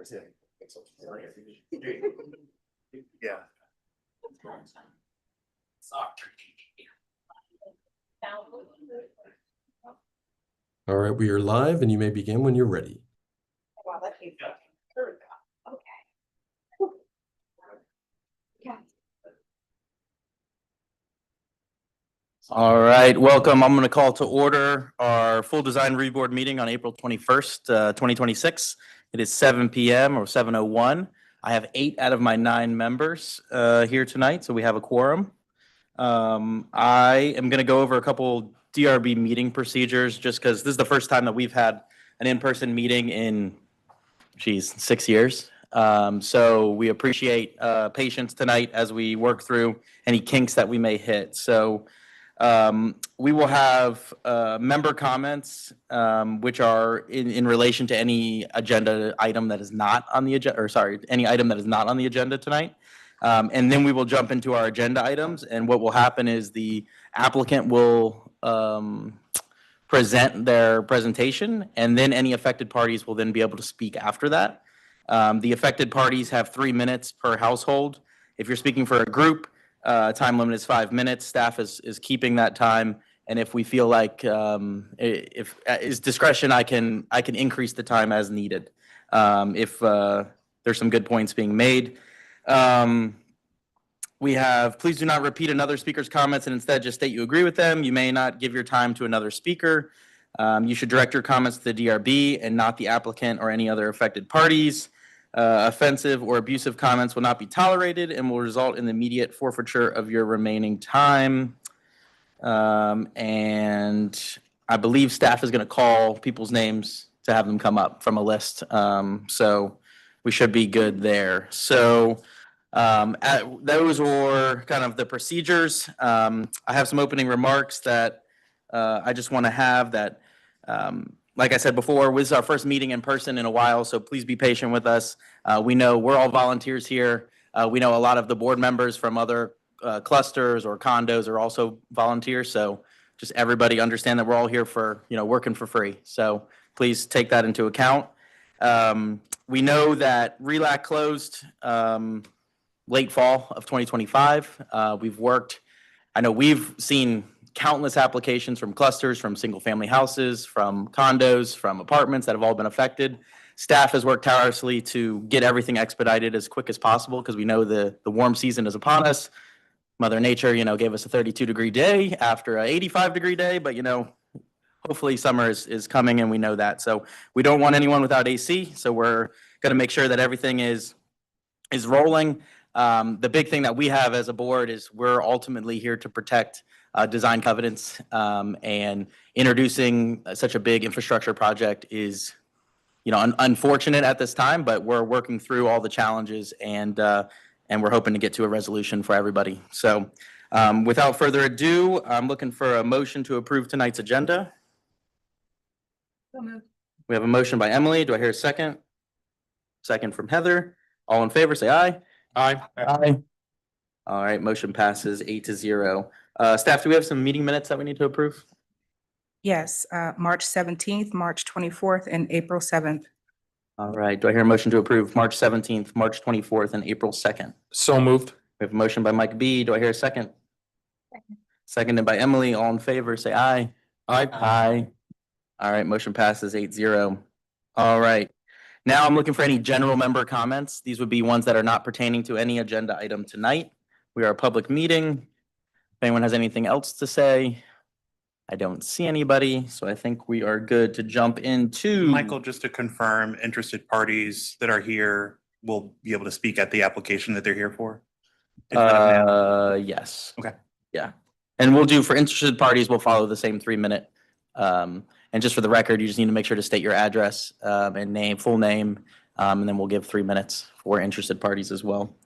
Yeah. All right, we are live and you may begin when you're ready. All right, welcome. I'm going to call to order our full design reboard meeting on April 21st, 2026. It is 7 p.m. or 7:01. I have 8 out of my 9 members here tonight, so we have a quorum. I am going to go over a couple DRB meeting procedures just because this is the first time that we've had an in-person meeting in, 6 years. So we appreciate patience tonight as we work through any kinks that we may hit. So we will have member comments, which are in relation to any agenda item that is not on the agenda, or sorry, any item that is not on the agenda tonight. And then we will jump into our agenda items. And what will happen is the applicant will present their presentation, and then any affected parties will then be able to speak after that. The affected parties have 3 minutes per household. If you're speaking for a group, time limit is 5 minutes. Staff is keeping that time, and if we feel like if is discretion, I can increase the time as needed. If there's some good points being made. We have, please do not repeat another speaker's comments and instead just state you agree with them. You may not give your time to another speaker. You should direct your comments to the DRB and not the applicant or any other affected parties. Offensive or abusive comments will not be tolerated and will result in the immediate forfeiture of your remaining time. And I believe staff is going to call people's names to have them come up from a list. So we should be good there. So those were kind of the procedures. I have some opening remarks that I just want to have that. Like I said before, this is our first meeting in person in a while, so please be patient with us. We know we're all volunteers here. We know a lot of the board members from other clusters or condos are also volunteers, so just everybody understand that we're all here for, working for free. So please take that into account. We know that RELAC closed late fall of 2025. I know we've seen countless applications from clusters, from single-family houses, from condos, from apartments that have all been affected. Staff has worked tirelessly to get everything expedited as quick as possible because we know the warm season is upon us. Mother Nature, gave us a 32-degree day after an 85-degree day, but, hopefully summer is coming and we know that. So we don't want anyone without AC, so we're going to make sure that everything is rolling. The big thing that we have as a board is we're ultimately here to protect design covenants, and introducing such a big infrastructure project is, unfortunate at this time, but we're working through all the challenges and we're hoping to get to a resolution for everybody. So without further ado, I'm looking for a motion to approve tonight's agenda. We have a motion by Emily. Do I hear a second? Second from Heather. All in favor, say aye. Aye. Aye. All right, motion passes 8-0. Staff, do we have some meeting minutes that we need to approve? Yes, March 17th, March 24th, and April 7th. All right, do I hear a motion to approve March 17th, March 24th, and April 2nd? So moved. We have a motion by Mike B. Do I hear a second? Second. Seconded by Emily. All in favor, say aye. Aye. Aye. All right, motion passes 8-0. All right. Now I'm looking for any general member comments. These would be ones that are not pertaining to any agenda item tonight. We are a public meeting. If anyone has anything else to say, I don't see anybody, so I think we are good to jump into. Michael, just to confirm, interested parties that are here will be able to speak at the application that they're here for? Yes. Okay. Yeah. And we'll do, for interested parties, we'll follow the same 3-minute. And just for the record, you just need to make sure to state your address, and name, full name, and then we'll give 3 minutes for interested parties as well.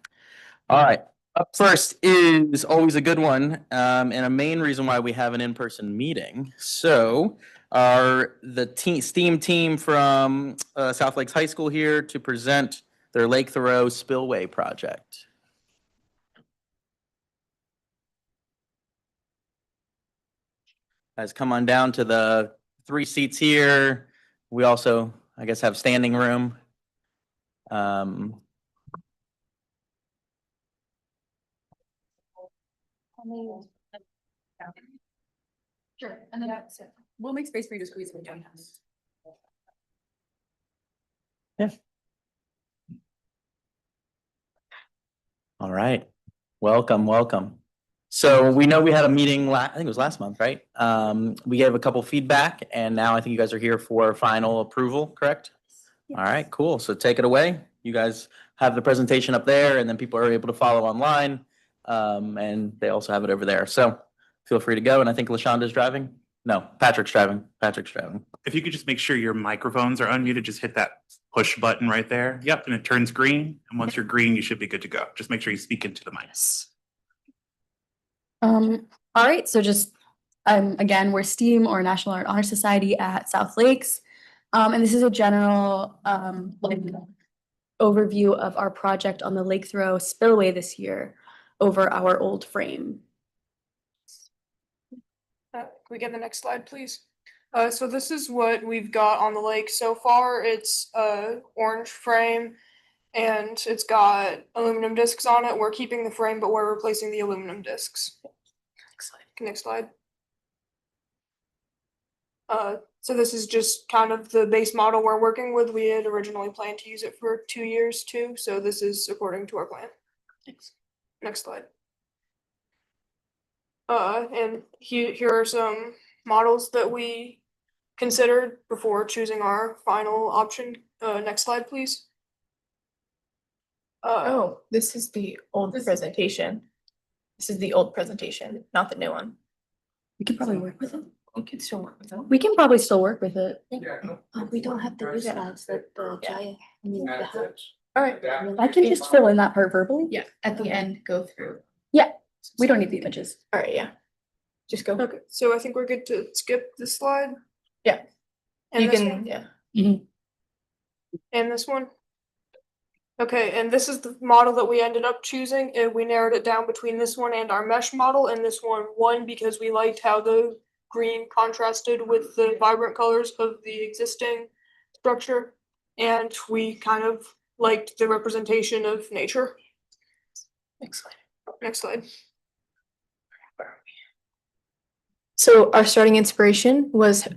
All right. Up first is always a good one, and a main reason why we have an in-person meeting. So the STEAM team from South Lakes High School here to present their Lake Thoreau Spillway project. Guys, come on down to the 3 seats here. We also, I guess, have standing room. Sure, and then that's it. We'll make space for you to squeeze in. All right, welcome, welcome. So we know we had a meeting I think it was last month, right? We gave a couple feedback and now I think you guys are here for final approval, correct? All right, cool. So take it away. You guys have the presentation up there and then people are able to follow online. And they also have it over there. So feel free to go. And I think LaShonda's driving. No, Patrick's driving. Patrick's driving. If you could just make sure your microphones are unmuted, just hit that push button right there. Yep, and it turns green. And once you're green, you should be good to go. Just make sure you speak into the mic. All right, so just, again, we're STEAM or National Art Honor Society at South Lakes. And this is a general, like overview of our project on the Lake Throw spillway this year over our old frame. Can we get the next slide, please? So this is what we've got on the lake so far. It's a orange frame and it's got aluminum discs on it. We're keeping the frame, but we're replacing the aluminum discs. Next slide. Next slide. So this is just kind of the base model we're working with. We had originally planned to use it for 2 years too, so this is according to our plan. Next slide. And here are some models that we considered before choosing our final option. Next slide, please. Oh, this is the old presentation. This is the old presentation, not the new one. We can probably work with it. We can still work with them. We can probably still work with it. We don't have to use it as the giant, I mean, the house. All right. I can just fill in that part verbally. Yeah, at the end, go through. We don't need the images. All right, yeah. Just go. Okay, so I think we're good to skip this slide. Yeah. And You this can, one, yeah. and this one. Okay, and this is the model that we ended up choosing, and we narrowed it down between this one and our mesh model, and this one because we liked how the green contrasted with the vibrant colors of the existing structure, and we kind of liked the representation of nature. Next slide. Next slide. So our starting inspiration was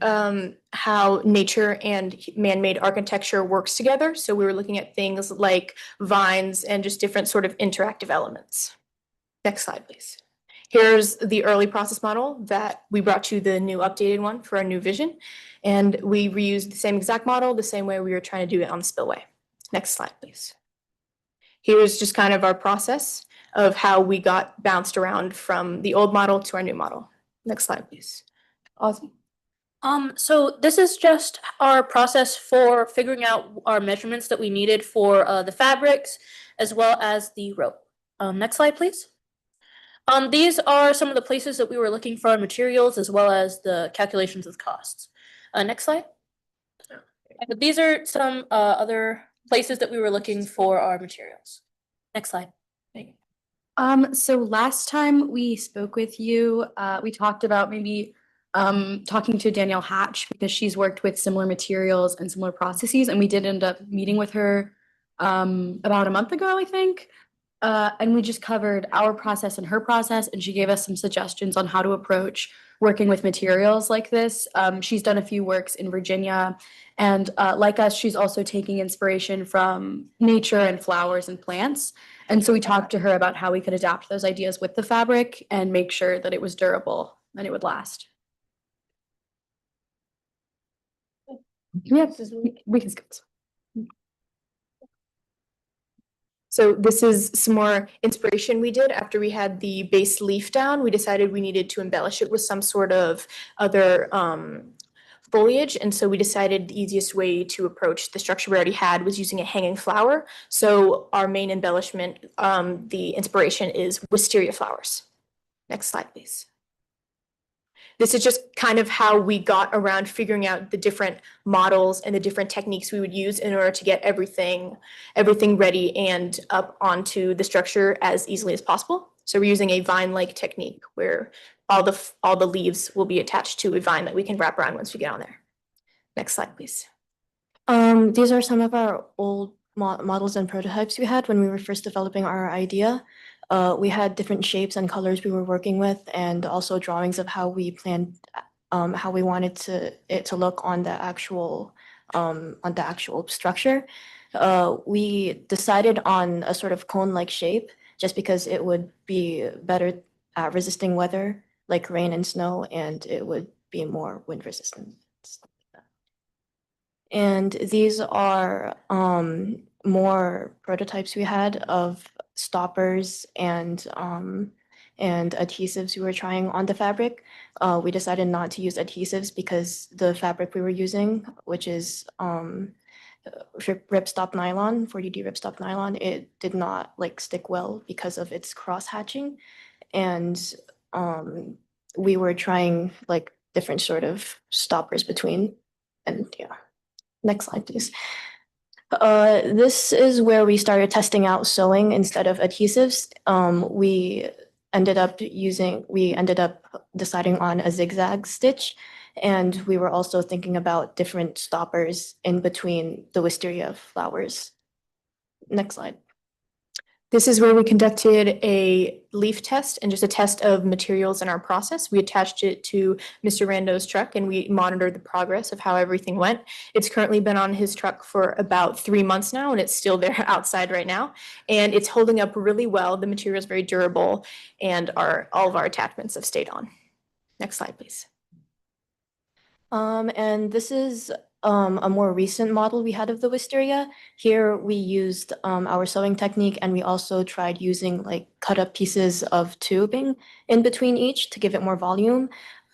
how nature and man-made architecture works together. So we were looking at things like vines and just different sort of interactive elements. Next slide, please. Here's the early process model that we brought to the new updated one for our new vision. And we reused the same exact model, the same way we were trying to do it on the spillway. Next slide, please. Here's just kind of our process of how we got bounced around from the old model to our new model. Next slide, please. Ozzy. So this is just our process for figuring out our measurements that we needed for the fabrics as well as the rope. Next slide, please. These are some of the places that we were looking for our materials as well as the calculations of costs. Next slide. But these are some other places that we were looking for our materials. Next slide. So last time we spoke with you, we talked about maybe talking to Danielle Hatch because she's worked with similar materials and similar processes, and we did end up meeting with her about a month ago, I think. And we just covered our process and her process, and she gave us some suggestions on how to approach working with materials like this. She's done a few works in Virginia, and like us, she's also taking inspiration from nature and flowers and plants. And so we talked to her about how we could adapt those ideas with the fabric and make sure that it was durable and it would last. Yeah, we can skip this. So this is some more inspiration we did after we had the base leaf down. We decided we needed to embellish it with some sort of other foliage. And so we decided the easiest way to approach the structure we already had was using a hanging flower. So our main embellishment, the inspiration is wisteria flowers. Next slide, please. This is just kind of how we got around figuring out the different models and the different techniques we would use in order to get everything ready and up onto the structure as easily as possible. So we're using a vine-like technique where all the leaves will be attached to a vine that we can wrap around once we get on there. Next slide, please. These are some of our old models and prototypes we had when we were first developing our idea. We had different shapes and colors we were working with, and also drawings of how we planned, how we wanted it to look on the actual structure. We decided on a sort of cone-like shape just because it would be better at resisting weather like rain and snow, and it would be more wind resistant. And these are more prototypes we had of stoppers and adhesives we were trying on the fabric. We decided not to use adhesives because the fabric we were using, which is ripstop nylon, 40D ripstop nylon, it did not like stick well because of its cross hatching. And we were trying like different sort of stoppers between, and yeah. Next slide, please. This is where we started testing out sewing instead of adhesives. We ended up deciding on a zigzag stitch, and we were also thinking about different stoppers in between the wisteria flowers. Next slide. This is where we conducted a leaf test and just a test of materials in our process. We attached it to Mr. Rando's truck and we monitored the progress of how everything went. It's currently been on his truck for about 3 months now, and it's still there outside right now. And it's holding up really well. The material is very durable, and all of our attachments have stayed on. Next slide, please. And this is a more recent model we had of the wisteria. Here we used our sewing technique, and we also tried using like cut up pieces of tubing in between each to give it more volume.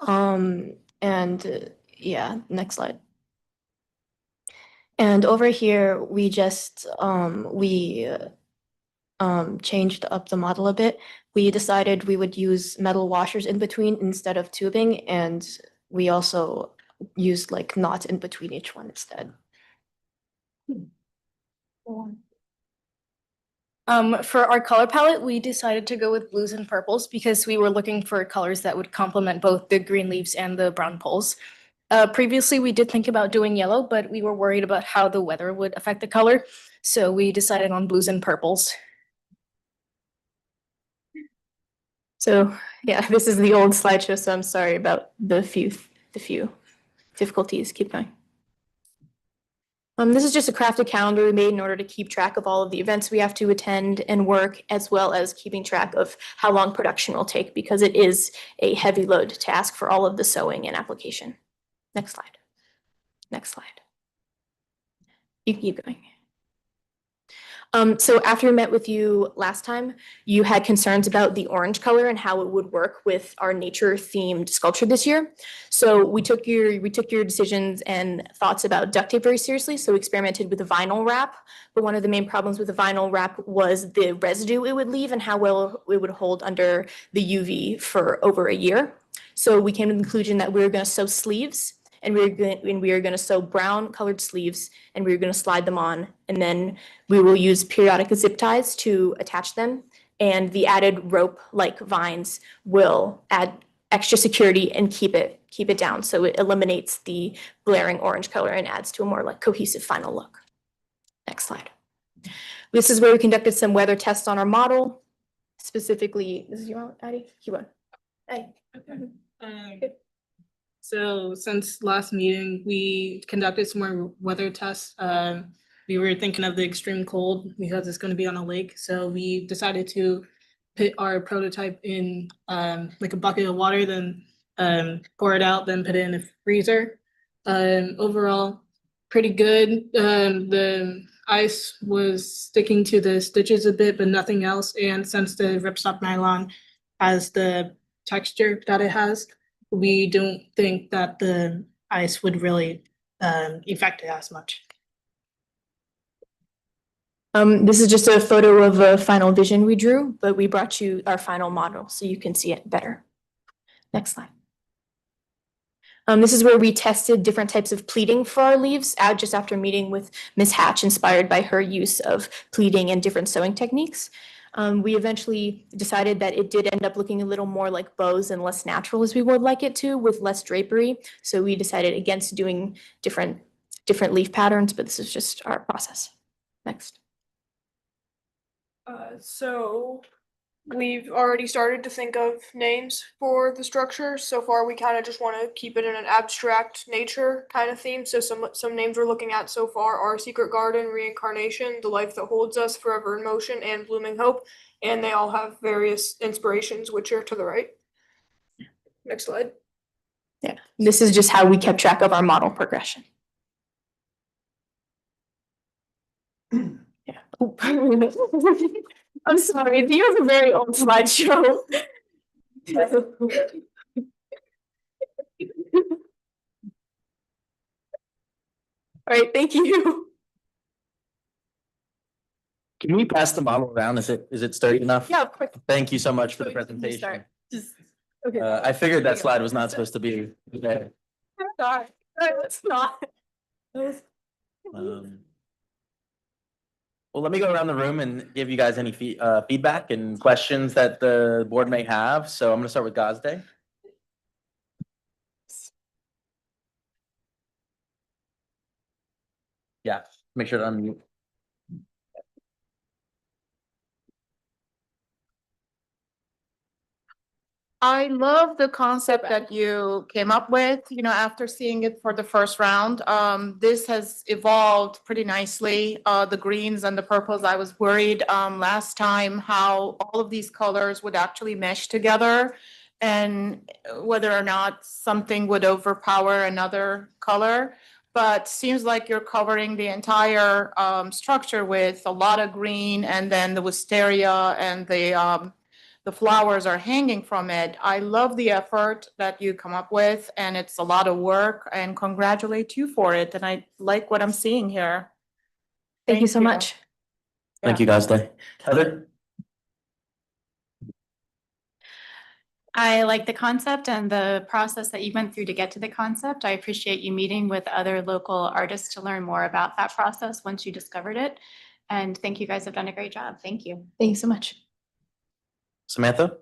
Yeah, next slide. And over here, we just changed up the model a bit. We decided we would use metal washers in between instead of tubing, and we also used like knots in between each one instead. For our color palette, we decided to go with blues and purples because we were looking for colors that would complement both the green leaves and the brown poles. Previously, we did think about doing yellow, but we were worried about how the weather would affect the color. So we decided on blues and purples. So yeah, this is the old slideshow, so I'm sorry about the few difficulties. Keep going. This is just a crafted calendar we made in order to keep track of all of the events we have to attend and work, as well as keeping track of how long production will take, because it is a heavy load task for all of the sewing and application. Next slide. Next slide. You keep going. So after we met with you last time, you had concerns about the orange color and how it would work with our nature themed sculpture this year. So we took your decisions and thoughts about duct tape very seriously. So we experimented with a vinyl wrap. But one of the main problems with the vinyl wrap was the residue it would leave and how well it would hold under the UV for over a year. So we came to the conclusion that we were going to sew sleeves, and we are going to sew brown colored sleeves, and we are going to slide them on, and then we will use periodic zip ties to attach them, and the added rope like vines will add extra security and keep it down, so it eliminates the blaring orange color and adds to a more like cohesive final look. Next slide. This is where we conducted some weather tests on our model. Specifically, this is you want, Addie? You want? Addie. Okay. So since last meeting, we conducted some more weather tests. We were thinking of the extreme cold because it's going to be on a lake. So we decided to put our prototype in like a bucket of water, then pour it out, then put it in a freezer. Overall, pretty good. The ice was sticking to the stitches a bit, but nothing else. And since the ripstop nylon has the texture that it has, we don't think that the ice would really affect it as much. This is just a photo of a final vision we drew, but we brought you our final model so you can see it better. Next slide. This is where we tested different types of pleating for our leaves just after meeting with Ms. Hatch, inspired by her use of pleating and different sewing techniques. We eventually decided that it did end up looking a little more like bows and less natural as we would like it to, with less drapery. So we decided against doing different leaf patterns, but this is just our process. Next. So we've already started to think of names for the structure. So far, we kind of just want to keep it in an abstract nature kind of theme. So some names we're looking at so far are Secret Garden, Reincarnation, The Life That Holds Us, Forever in Motion, and Blooming Hope. And they all have various inspirations, which are to the right. Next slide. Yeah, this is just how we kept track of our model progression. Yeah. I'm sorry, you have a very old slideshow. All right, thank you. Can we pass the model around? Is it sturdy enough? Yeah, of course. Thank you so much for the So you can presentation. start. Just, okay. I figured that slide was not supposed to be there. Sorry, it's not. Well, let me go around the room and give you guys any feedback and questions that the board may have. So I'm gonna start with Gazde. Yeah, make sure to unmute. I love the concept that you came up with, after seeing it for the first round. This has evolved pretty nicely. The greens and the purples, I was worried last time how all of these colors would actually mesh together and whether or not something would overpower another color. But seems like you're covering the entire structure with a lot of green, and then the wisteria and the flowers are hanging from it. I love the effort that you come up with, and it's a lot of work, and congratulate you for it. And I like what I'm seeing here. Thank you so much. Thank you, Gazde. Heather? I like the concept and the process that you went through to get to the concept. I appreciate you meeting with other local artists to learn more about that process once you discovered it. And thank you guys have done a great job. Thank you. Thank you so much. Samantha?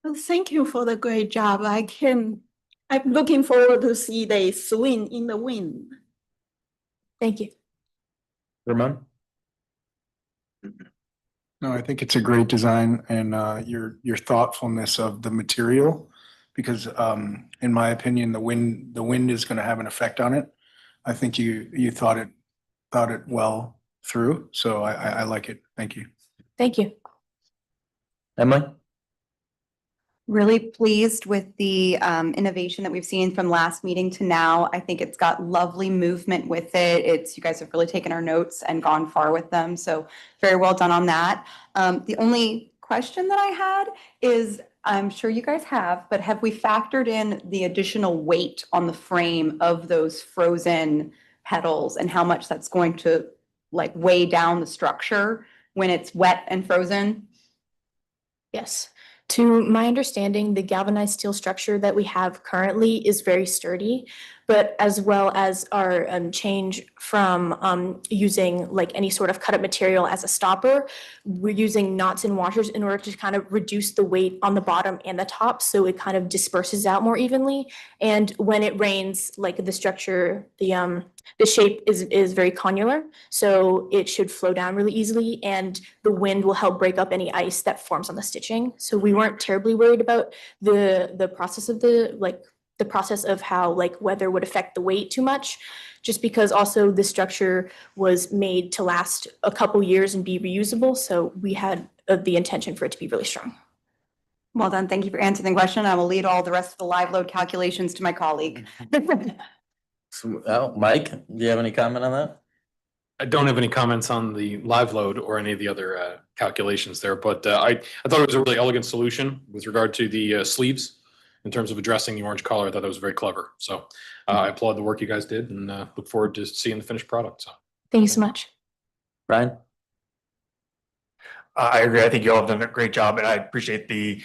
Well, thank you for the great job. I'm looking forward to see they swing in the wind. Thank you. Ramon? No, I think it's a great design, and your thoughtfulness of the material, because in my opinion, the wind is going to have an effect on it. I think you thought it well through, so I like it. Thank you. Thank you. Emily? Really pleased with the innovation that we've seen from last meeting to now. I think it's got lovely movement with it. You guys have really taken our notes and gone far with them. So very well done on that. The only question that I had is, I'm sure you guys have, but have we factored in the additional weight on the frame of those frozen petals and how much that's going to weigh down the structure when it's wet and frozen? Yes. To my understanding, the galvanized steel structure that we have currently is very sturdy, but as well as our change from using any sort of cut up material as a stopper, we're using knots and washers in order to kind of reduce the weight on the bottom and the top, so it kind of disperses out more evenly. And when it rains, the structure, the shape is very connular, so it should flow down really easily, and the wind will help break up any ice that forms on the stitching. So we weren't terribly worried about the process of the process of how weather would affect the weight too much, just because also the structure was made to last a couple years and be reusable. So we had the intention for it to be really strong. Well done. Thank you for answering the question. I will lead all the rest of the live load calculations to my colleague. Mike, do you have any comment on that? I don't have any comments on the live load or any of the other calculations there, but I thought it was a really elegant solution with regard to the sleeves in terms of addressing the orange color. I thought that was very clever. So I applaud the work you guys did and look forward to seeing the finished product. So thank you so much. Ryan? I agree. I think you all have done a great job, and I appreciate the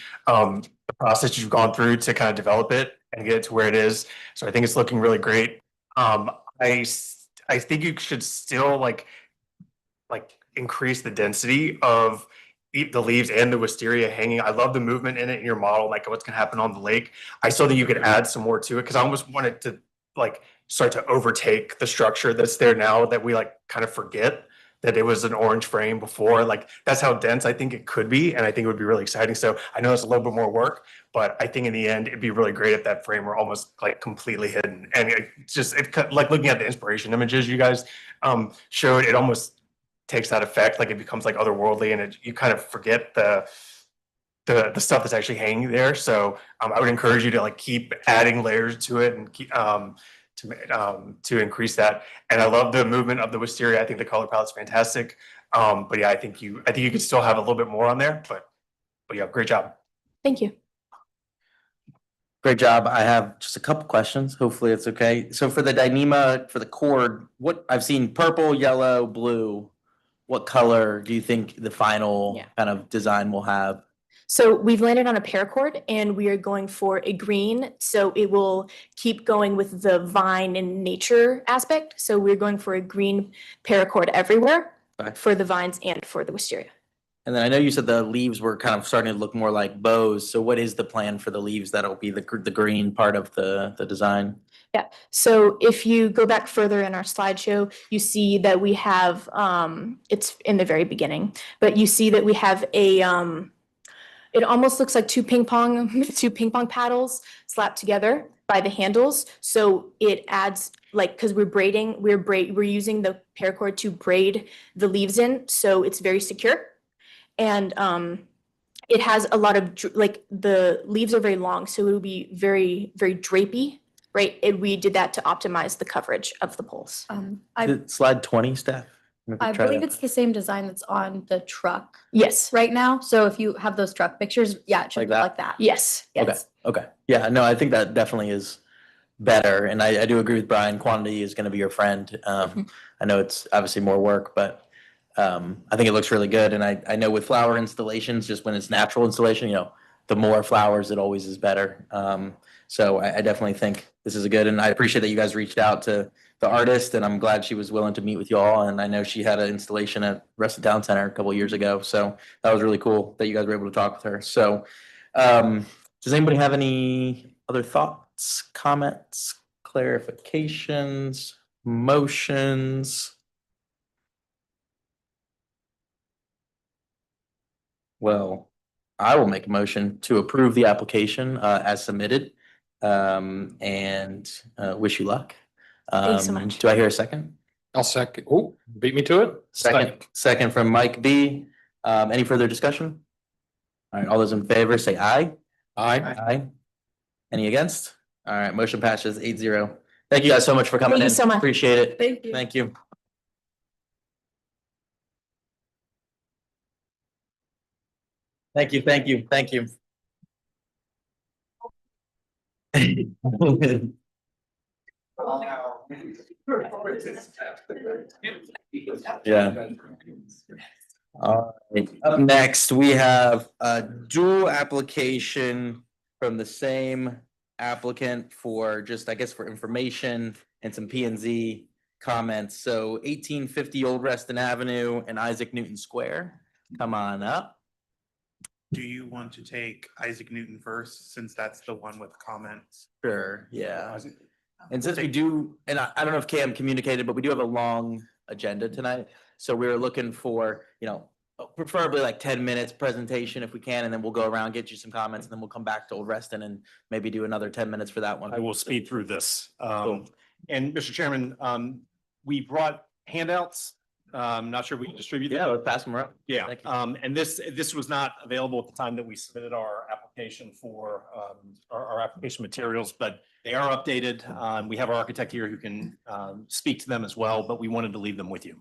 process you've gone through to kind of develop it and get it to where it is. So I think it's looking really great. I think you should still like increase the density of the leaves and the wisteria hanging. I love the movement in it in your model, like what's gonna happen on the lake. I still think you could add some more to it because I almost wanted to like start to overtake the structure that's there now, that we like kind of forget that it was an orange frame before. Like that's how dense I think it could be, and I think it would be really exciting. So I know it's a little bit more work, but I think in the end it'd be really great if that frame were almost like completely hidden. And like looking at the inspiration images you guys showed, it almost takes that effect, like it becomes like otherworldly, and you kind of forget the stuff that's actually hanging there. So I would encourage you to like keep adding layers to it and keep to increase that. And I love the movement of the wisteria. I think the color palette's fantastic. But yeah, I think you could still have a little bit more on there, but yeah, great job. Thank you. Great job. I have just a couple questions. Hopefully it's okay. So for the Dyneema, for the cord, what I've seen purple, yellow, blue. What color do you think the final kind of design will have? So we've landed on a paracord and we are going for a green. So it will keep going with the vine and nature aspect. So we're going for a green paracord everywhere for the vines and for the wisteria. And then I know you said the leaves were kind of starting to look more like bows. So what is the plan for the leaves that'll be the green part of the design? Yeah, so if you go back further in our slideshow, you see that we have, it's in the very beginning, but you see that we have a, it almost looks like two ping pong paddles slapped together by the handles. So it adds like, cause we're using the paracord to braid the leaves in. So it's very secure. And it has a lot of, like the leaves are very long. So it will be very, very drapey. Right, and we did that to optimize the coverage of the poles. Slide 20, Steph. I believe it's the same design that's on the truck. Yes. Right now, so if you have those truck pictures, yeah, it should Like look that? like that. Yes, yes. Okay. Yeah, no, I think that definitely is better. And I do agree with Brian, quantity is gonna be your friend. I know it's obviously more work, but I think it looks really good. And I know with flower installations, just when it's natural installation, the more flowers, it always is better. So I definitely think this is a good, and I appreciate that you guys reached out to the artist, and I'm glad she was willing to meet with you all. And I know she had an installation at Ruston Town Center a couple of years ago. So that was really cool that you guys were able to talk with her. So does anybody have any other thoughts, comments, clarifications, motions? Well, I will make a motion to approve the application as submitted. And wish you luck. Thanks so much. Do I hear a second? I'll second. Oh, beat me to it. Second from Mike B. Any further discussion? All right, all those in favor say aye. Aye. Any against? All right, motion passes 8-0. Thank you guys so much for coming in. Thank you so much. Appreciate it. Thank you. Thank you. Thank you. Yeah. All right, up next, we have a dual application from the same applicant for just, I guess, for information and some P and Z comments. So 1850 Old Reston Avenue and Isaac Newton Square. Come on up. Do you want to take Isaac Newton first, since that's the one with comments? Sure, yeah. And since we do, and I don't know if Cam communicated, but we do have a long agenda tonight. So we were looking for, preferably like 10 minutes presentation if we can, and then we'll go around, get you some comments, and then we'll come back to Old Reston and maybe do another 10 minutes for that one. I will speed through this. Cool. And Mr. Chairman, we brought handouts. Not sure if we can distribute them. Yeah, let's pass them around. Yeah, Thank you. and this was not available at the time that we submitted our application for our application materials, but they are updated. We have our architect here who can speak to them as well, but we wanted to leave them with you.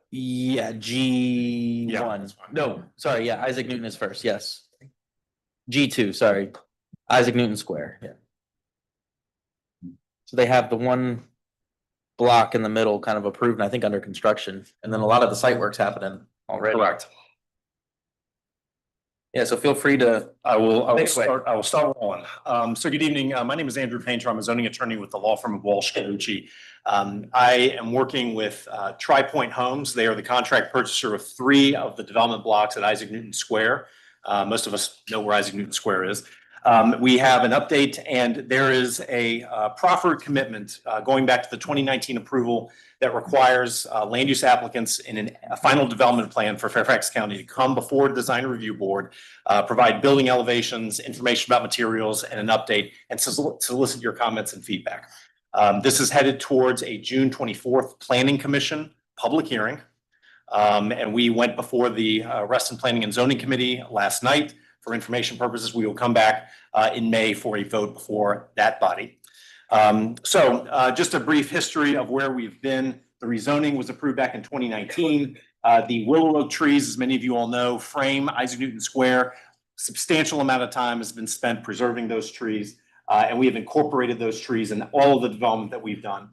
Yeah, G1. Yeah, that's fine. No, sorry, yeah, Isaac Newton is first, yes. G2, sorry. Isaac Newton Square, yeah. So they have the one block in the middle kind of approved, and I think under construction, and then a lot of the site work's happening already. Correct. Yeah, so feel free to. I will Take it away. start rolling. So good evening. My name is Andrew Painter. I'm a zoning attorney with the law firm of Walsh Calucci. I am working with Tri-Point Homes. They are the contract purchaser of 3 of the development blocks at Isaac Newton Square. Most of us know where Isaac Newton Square is. We have an update, and there is a proffered commitment going back to the 2019 approval that requires land use applicants in a final development plan for Fairfax County to come before the Design Review Board, provide building elevations, information about materials, and an update, and solicit your comments and feedback. This is headed towards a June 24th Planning Commission public hearing. And we went before the Reston Planning and Zoning Committee last night. For information purposes, we will come back in May for a vote before that body. Just a brief history of where we've been. The rezoning was approved back in 2019. The willow oak trees, as many of you all know, frame Isaac Newton Square. Substantial amount of time has been spent preserving those trees, and we have incorporated those trees in all of the development that we've done.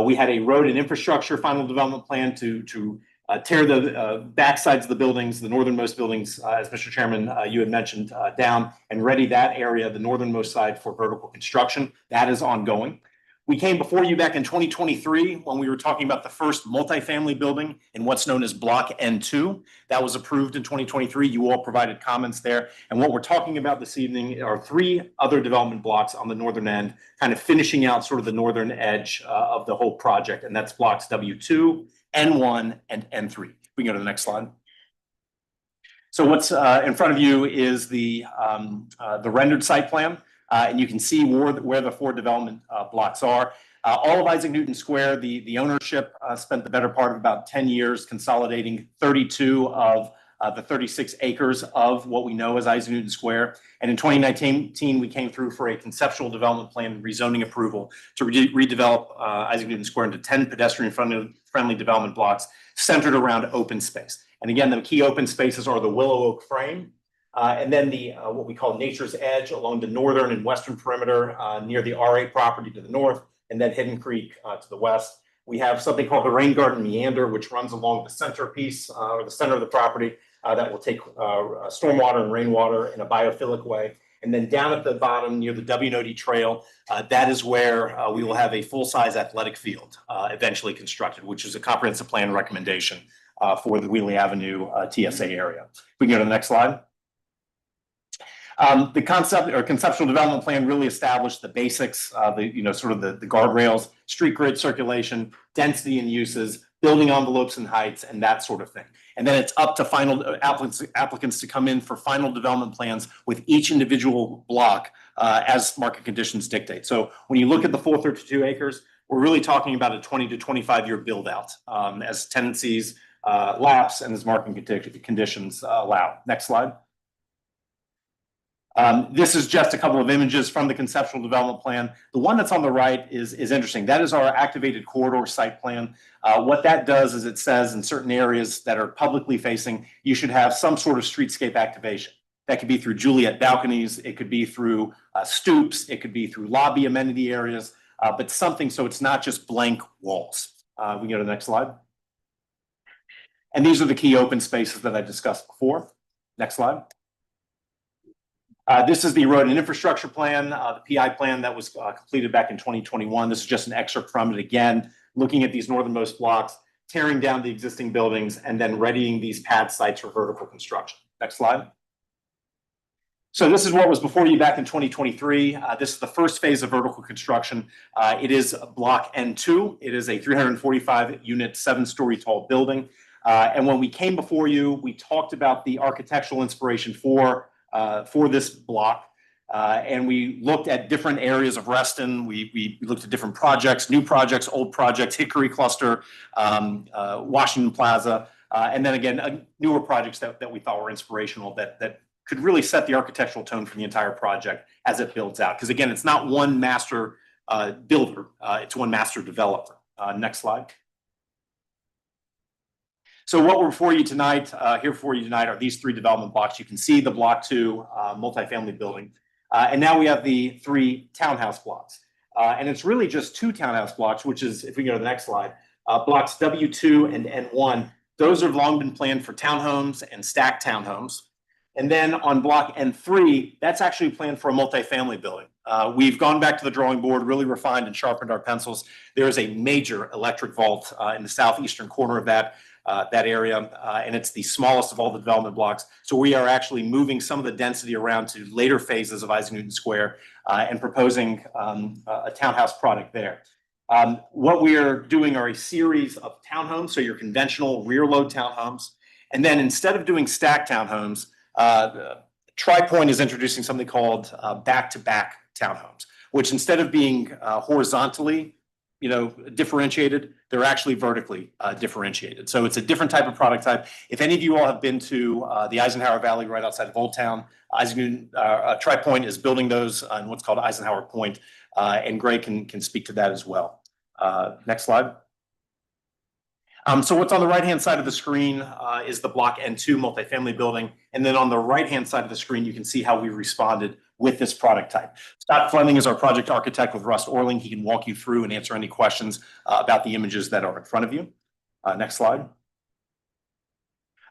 We had a road and infrastructure final development plan to tear the back sides of the buildings, the northernmost buildings, as Mr. Chairman, you had mentioned, down and ready that area, the northernmost side, for vertical construction. That is ongoing. We came before you back in 2023 when we were talking about the first multifamily building in what's known as Block N2. That was approved in 2023. You all provided comments there. And what we're talking about this evening are 3 other development blocks on the northern end, kind of finishing out sort of the northern edge of the whole project. And that's blocks W2, N1, and N3. We can go to the next slide. So what's in front of you is the rendered site plan, and you can see where the 4 development blocks are. All of Isaac Newton Square, the ownership spent the better part of about 10 years consolidating 32 of the 36 acres of what we know as Isaac Newton Square. And in 2019, we came through for a conceptual development plan rezoning approval to redevelop Isaac Newton Square into 10 pedestrian-friendly development blocks centered around open space. And again, the key open spaces are the willow oak frame, and then the what we call Nature's Edge along the northern and western perimeter near the R8 property to the north, and then Hidden Creek to the west. We have something called the Rain Garden Meander, which runs along the centerpiece or the center of the property that will take stormwater and rainwater in a biophilic way. And then down at the bottom near the WNOD Trail, that is where we will have a full-size athletic field eventually constructed, which is a comprehensive plan recommendation for the Wheatley Avenue TSA area. We can go to the next slide. The concept or conceptual development plan really established the basics, sort of the guardrails, street grid circulation, density and uses, building envelopes and heights, and that sort of thing. And then it's up to final applicants to come in for final development plans with each individual block as market conditions dictate. So when you look at the full 32 acres, we're really talking about a 20 to 25 year build out as tenancies lapse and as market conditions allow. Next slide. This is just a couple of images from the conceptual development plan. The one that's on the right is interesting. That is our activated corridor site plan. What that does is it says in certain areas that are publicly facing, you should have some sort of streetscape activation. That could be through Juliet balconies. It could be through stoops. It could be through lobby amenity areas, but something so it's not just blank walls. We can go to the next slide. And these are the key open spaces that I discussed before. Next slide. This is the road and infrastructure plan, the PI plan that was completed back in 2021. This is just an excerpt from it again, looking at these northernmost blocks, tearing down the existing buildings, and then readying these pad sites for vertical construction. Next slide. So this is what was before you back in 2023. This is the first phase of vertical construction. It is block N2. It is a 345 unit, 7-story tall building. And when we came before you, we talked about the architectural inspiration for this block. And we looked at different areas of Reston. We looked at different projects, new projects, old projects, Hickory Cluster, Washington Plaza, and then again, newer projects that we thought were inspirational that could really set the architectural tone for the entire project as it builds out. Because again, it's not one master builder, it's one master developer. Next slide. So what we're before you tonight, here for you tonight are these 3 development blocks. You can see the block 2 multifamily building. And now we have the 3 townhouse blocks. And it's really just 2 townhouse blocks, which is, if we go to the next slide, blocks W2 and N1. Those have long been planned for townhomes and stacked townhomes. And then on block N3, that's actually planned for a multifamily building. We've gone back to the drawing board, really refined and sharpened our pencils. There is a major electric vault in the southeastern corner of that. that area, and it's the smallest of all the development blocks. So we are actually moving some of the density around to later phases of Isaac Newton Square and proposing a townhouse product there. What we are doing are a series of townhomes, so your conventional rear load townhomes. And then instead of doing stacked townhomes, TriPoint is introducing something called back-to-back townhomes, which instead of being horizontally, differentiated, they're actually vertically differentiated. So it's a different type of product type. If any of you all have been to the Eisenhower Valley right outside of Old Town, TriPoint is building those on what's called Eisenhower Point, and Greg can speak to that as well. Next slide. So what's on the right-hand side of the screen is the Block N2 multifamily building. And then on the right-hand side of the screen, you can see how we responded with this product type. Scott Fleming is our project architect with Rust Orling. He can walk you through and answer any questions about the images that are in front of you. Next slide.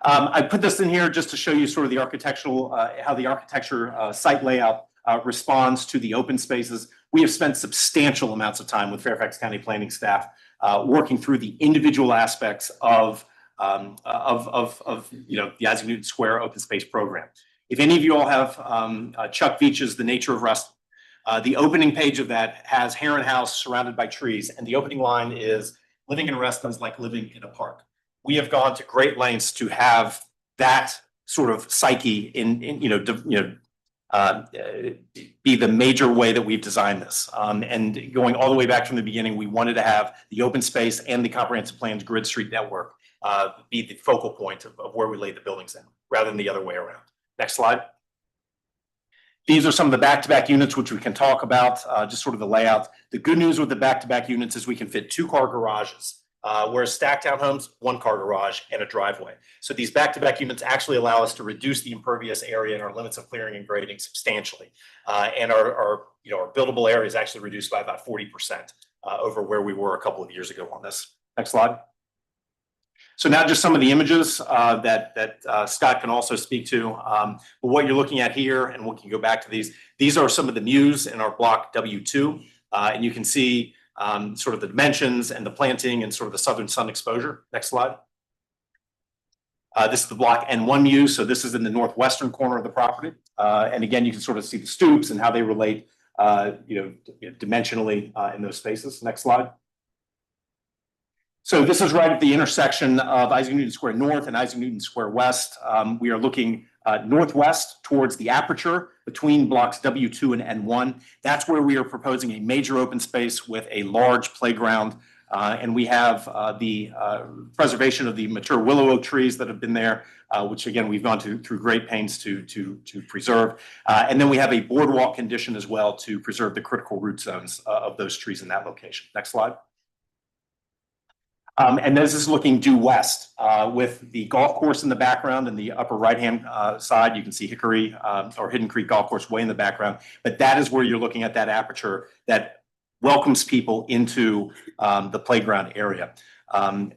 I put this in here just to show you sort of the architectural, how the architecture site layout responds to the open spaces. We have spent substantial amounts of time with Fairfax County planning staff working through the individual aspects of the Isaac Newton Square open space program. If any of you all have Chuck Veach's The Nature of Rest, the opening page of that has Heron House surrounded by trees, and the opening line is, "Living in Reston is like living in a park." We have gone to great lengths to have that sort of psyche be the major way that we've designed this. And going all the way back from the beginning, we wanted to have the open space and the comprehensive plans grid street network be the focal point of where we lay the buildings in, rather than the other way around. Next slide. These are some of the back-to-back units which we can talk about, just sort of the layout. The good news with the back-to-back units is we can fit 2-car garages, whereas stacked townhomes, 1-car garage and a driveway. So these back-to-back units actually allow us to reduce the impervious area and our limits of clearing and grading substantially. And our buildable area is actually reduced by about 40% over where we were a couple of years ago on this. Next slide. So now just some of the images that Scott can also speak to. But what you're looking at here, and we can go back to these are some of the views in our block W2. And you can see sort of the dimensions and the planting and sort of the southern sun exposure. Next slide. This is the block N1 view. So this is in the northwestern corner of the property. And again, you can sort of see the stoops and how they relate, dimensionally in those spaces. Next slide. So this is right at the intersection of Isaac Newton Square North and Isaac Newton Square West. We are looking northwest towards the aperture between blocks W2 and N1. That's where we are proposing a major open space with a large playground. And we have the preservation of the mature willow oak trees that have been there, which again, we've gone through great pains to preserve. And then we have a boardwalk condition as well to preserve the critical root zones of those trees in that location. Next slide. And this is looking due west with the golf course in the background. In the upper right-hand side, you can see Hickory or Hidden Creek Golf Course way in the background. But that is where you're looking at that aperture that welcomes people into the playground area.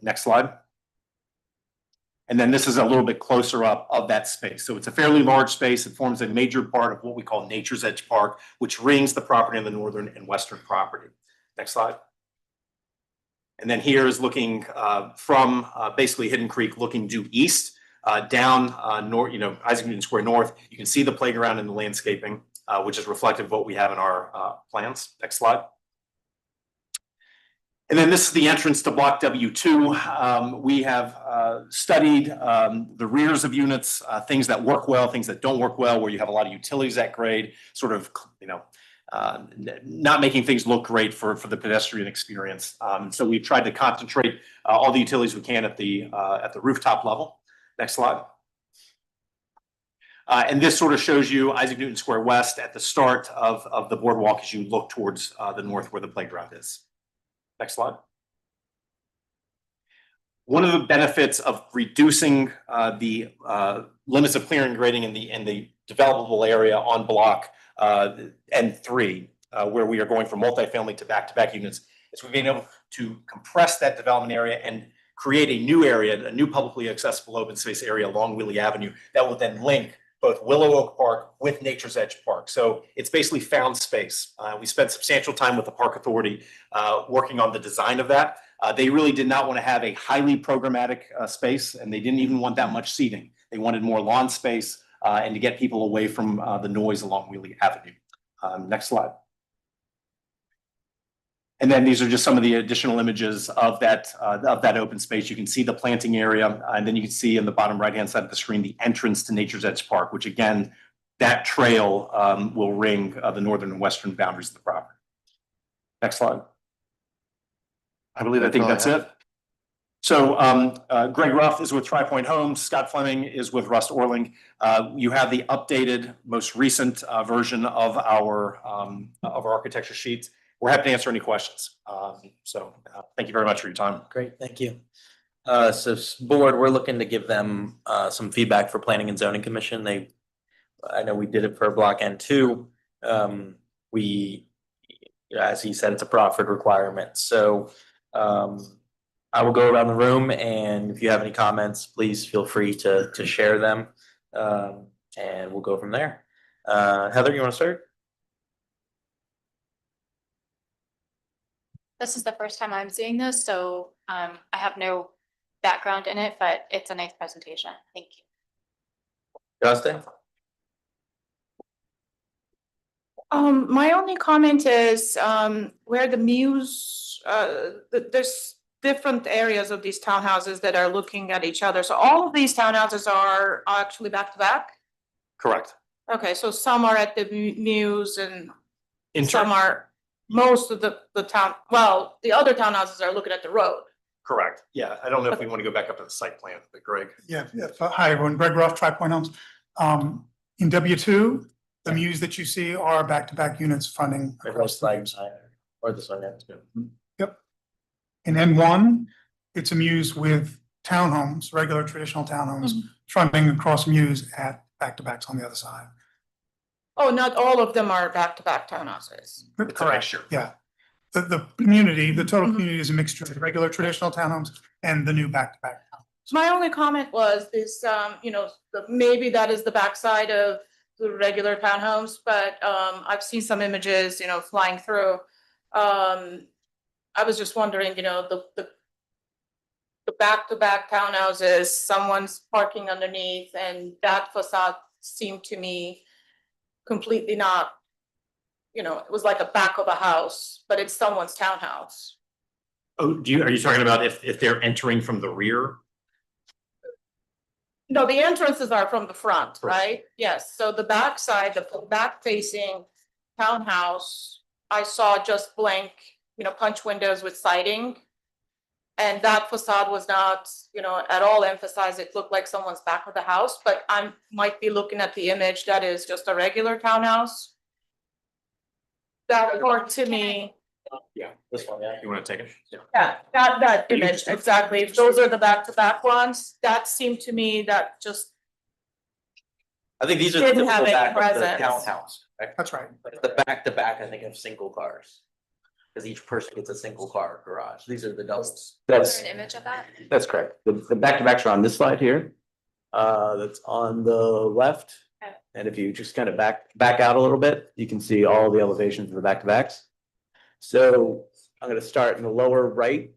Next slide. And then this is a little bit closer up of that space. So it's a fairly large space. It forms a major part of what we call Nature's Edge Park, which rings the property on the northern and western property. Next slide. And then here is looking from basically Hidden Creek, looking due east down north, Isaac Newton Square North. You can see the playground and the landscaping, which is reflective of what we have in our plans. Next slide. And then this is the entrance to block W2. We have studied the rears of units, things that work well, things that don't work well, where you have a lot of utilities at grade, sort of, not making things look great for the pedestrian experience. So we've tried to concentrate all the utilities we can at the rooftop level. Next slide. And this sort of shows you Isaac Newton Square West at the start of the boardwalk as you look towards the north where the playground is. Next slide. One of the benefits of reducing the limits of clearing and grading in the developable area on block N3, where we are going from multifamily to back-to-back units, is we've been able to compress that development area and create a new area, a new publicly accessible open space area along Wheelie Avenue that will then link both Willow Oak Park with Nature's Edge Park. So it's basically found space. We spent substantial time with the Park Authority working on the design of that. They really did not want to have a highly programmatic space, and they didn't even want that much seating. They wanted more lawn space and to get people away from the noise along Wheelie Avenue. Next slide. And then these are just some of the additional images of that open space. You can see the planting area, and then you can see in the bottom right-hand side of the screen, the entrance to Nature's Edge Park, which again, that trail will ring the northern and western boundaries of the property. Next slide. I think that's it. So Greg Ruff is with Tri Point Homes. Scott Fleming is with Rust Orling. You have the updated, most recent version of our architecture sheets. We're happy to answer any questions. Thank you very much for your time. Great, thank you. Board, we're looking to give them some feedback for Planning and Zoning Commission. I know we did it for Block N2. As he said, it's a proffered requirement. So I will go around the room, and if you have any comments, please feel free to share them, and we'll go from there. Heather, you want to start? This is the first time I'm seeing this, so I have no background in it, but it's a nice presentation. Thank you. Justin? My only comment is where the Muse, there's different areas of these townhouses that are looking at each other. So all of these townhouses are actually back to back? Correct. Okay, so some are at the Muse and some are, most of the town, well, the other townhouses are looking at the road. Correct. Yeah, I don't know if we want to go back up to the site plan, but Greg. Yeah. Hi, everyone. Greg Ruff, Tri Point Homes. In W2, the Muse that you see are back-to-back units fronting. across the Muse. Or this one, Yep. In N1, it's a Muse with townhomes, regular traditional townhomes, fronting across Muse at back-to-backs on the other side. Oh, not all of them are back-to-back townhouses. Correct. Yeah. The community, the total community is a mixture of regular traditional townhomes and the new back-to-back. My only comment was this, maybe that is the backside of the regular townhomes, but I've seen some images, flying through. I was just wondering, the back-to-back townhouses, someone's parking underneath, and that facade seemed to me completely not, it was like a back of a house, but it's someone's townhouse. Oh, are you talking about if they're entering from the rear? No, the entrances are from the front, right? Yes, so the back side, the back facing townhouse, I saw just blank, punch windows with siding. And that facade was not, at all emphasized. It looked like someone's back of the house, but I might be looking at the image that is just a regular townhouse. That looked to me. Yeah, this one, yeah. You want to take it? Yeah, that image, exactly. If those are the back-to-back ones, that seemed to me that just. I think these are the Didn't typical have any back of the presence. townhouse. Right? That's right. But the back-to-back, I think, of single cars. Because each person gets a single car garage. These are the doubles. Is there an image of that? That's correct. The back-to-backs are on this slide here. That's on the left. Okay. And if you just kind of back out a little bit, you can see all the elevations of the back-to-backs. So I'm going to start in the lower right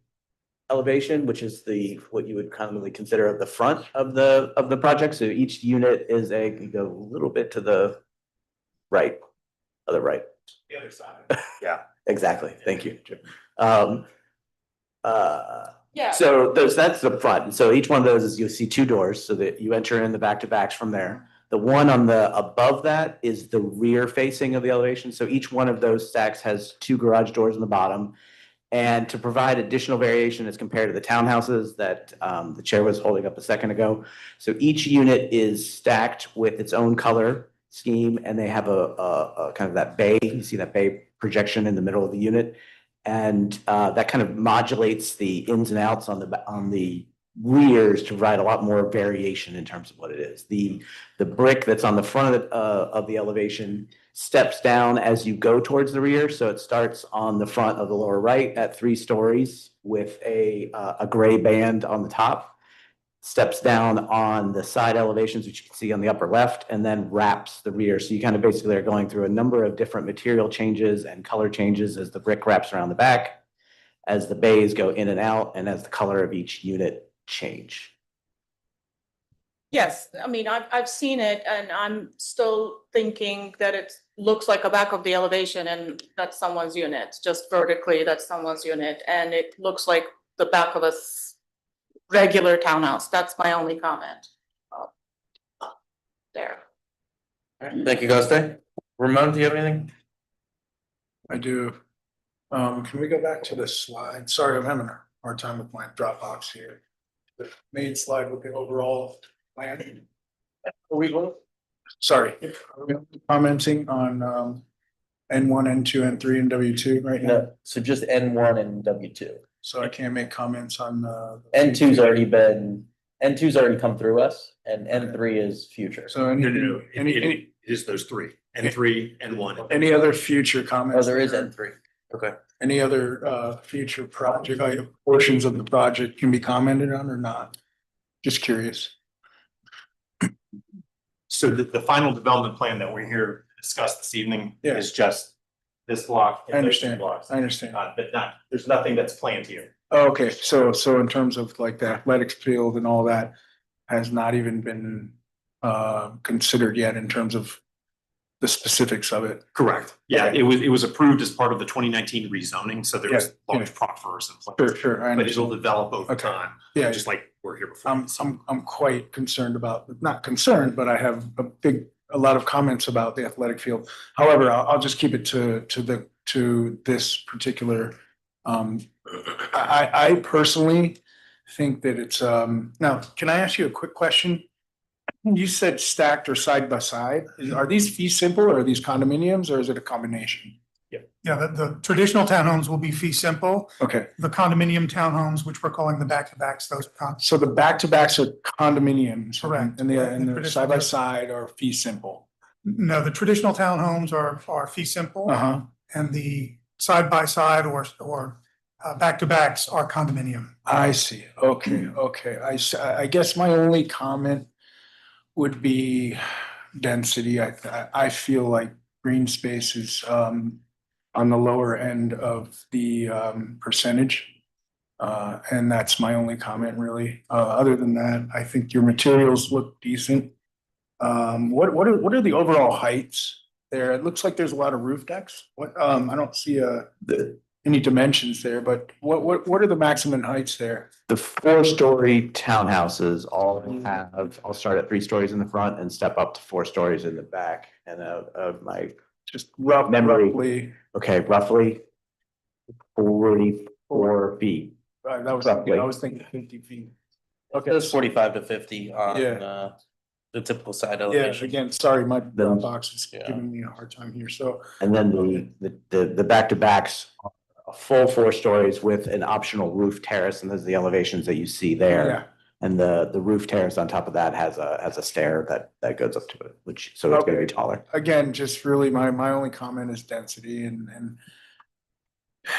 elevation, which is what you would commonly consider the front of the project. So each unit is you go a little bit to the right, other right. The other side. Yeah. Exactly. Thank you. Yeah. So that's the front. So each one of those is you'll see two doors so that you enter in the back-to-backs from there. The one on the above that is the rear facing of the elevation. So each one of those stacks has two garage doors in the bottom. And to provide additional variation as compared to the townhouses that the chair was holding up a second ago. So each unit is stacked with its own color scheme, and they have a kind of that bay. You see that bay projection in the middle of the unit, and that kind of modulates the ins and outs on the rears to provide a lot more variation in terms of what it is. The brick that's on the front of the elevation steps down as you go towards the rear, so it starts on the front of the lower right at 3 stories with a gray band on the top. steps down on the side elevations, which you can see on the upper left, and then wraps the rear. So you kind of basically are going through a number of different material changes and color changes as the brick wraps around the back, as the bays go in and out, and as the color of each unit change. Yes, I mean, I've seen it and I'm still thinking that it looks like a back of the elevation and that's someone's unit, just vertically, that's someone's unit. And it looks like the back of a regular townhouse. That's my only comment. There. Thank you, Goste. Ramon, do you have anything? I do. Can we go back to the slide? Sorry, I'm having a hard time with my Dropbox here. The main slide with the overall plan. Are we going? Sorry, are we commenting on N1, N2, N3, and W2 right now? No, so just N1 and W2. So I can't make comments on N2's already come through us, and N3 is future. So any It is those three, N3, N1. any other future comments? Oh, there is N3. Okay. Any other future project portions of the project can be commented on or not? Just curious. So the final development plan that we're here to discuss this evening Yeah. is just this block. I and those two understand. blocks. I understand. But there's nothing that's planned here. Okay, so in terms of like the athletics field and all that has not even been considered yet in terms of the specifics of it. Correct. Yeah, Okay. it was approved as part of the 2019 rezoning, so there was Yeah, large proffers in place. Sure, I But it'll understand. develop over Okay. time, Yeah. just like we're here before. I'm quite concerned about, not concerned, but I have a lot of comments about the athletic field. However, I'll just keep it to this particular. I personally think that it's, now, can I ask you a quick question? You said stacked or side by side. Are these fee simple or are these condominiums or is it a combination? Yeah, the traditional townhomes will be fee simple. Okay, The condominium townhomes, which we're calling the back-to-backs, those are so the back-to-backs are condominiums. Correct. And the Traditional- side by side are fee simple. No, the traditional townhomes are fee simple. Uh-huh. And the side-by-side or back-to-backs are condominium. I see. Okay. I guess my only comment would be density. I feel like green space is on the lower end of the percentage. And that's my only comment really. Other than that, I think your materials look decent. What are the overall heights there? It looks like there's a lot of roof decks. I don't see any dimensions there, but what are the maximum heights there? The 4-story townhouses all start at 3 stories in the front and step up to 4 stories in the back. And of my Just memory, roughly. okay, roughly 44 feet. I was Roughly. thinking 50 feet. Okay, it's 45 to 50 on Yeah. the typical side Yeah, elevation. again, sorry, my Then- box is yeah. giving me a hard time here, so. And then the back-to-backs, are a full 4 stories with an optional roof terrace, and there's the elevations that you see there. Yeah. And the roof terrace on top of that has a stair that goes up to it, so it's gonna be Okay. taller. Again, just really my only comment is density and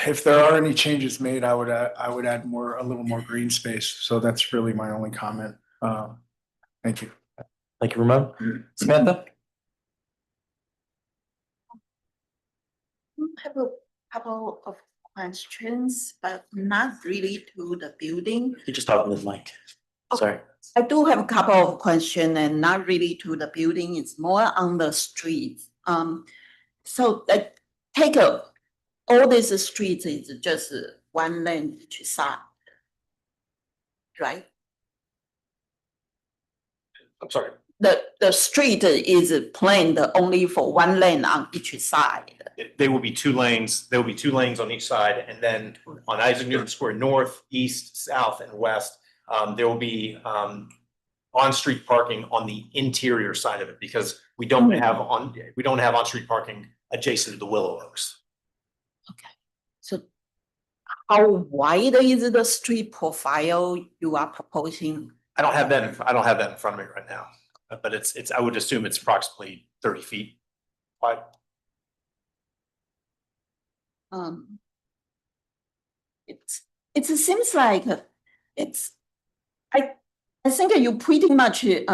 if there are any changes made, I would add a little more green space. So that's really my only comment. Thank you. Thank you, Ramon. Samantha? I have a couple of questions, but not really to the building. You just talking to the mic. Sorry. I do have a couple of questions and not really to the building, it's more on the streets. So all these streets is just one lane each side. Right? I'm sorry. The street is planned only for one lane on each side. There will be 2 lanes. There will be 2 lanes on each side, and then on Isaac Newton Square North, East, South, and West, there will be on-street parking on the interior side of it because we don't have on-street parking adjacent to the Willow Oaks. So how wide is the street profile you are proposing? I don't have that in front of me right now, but it's I would assume it's approximately 30 feet wide. It seems like I think you pretty much keep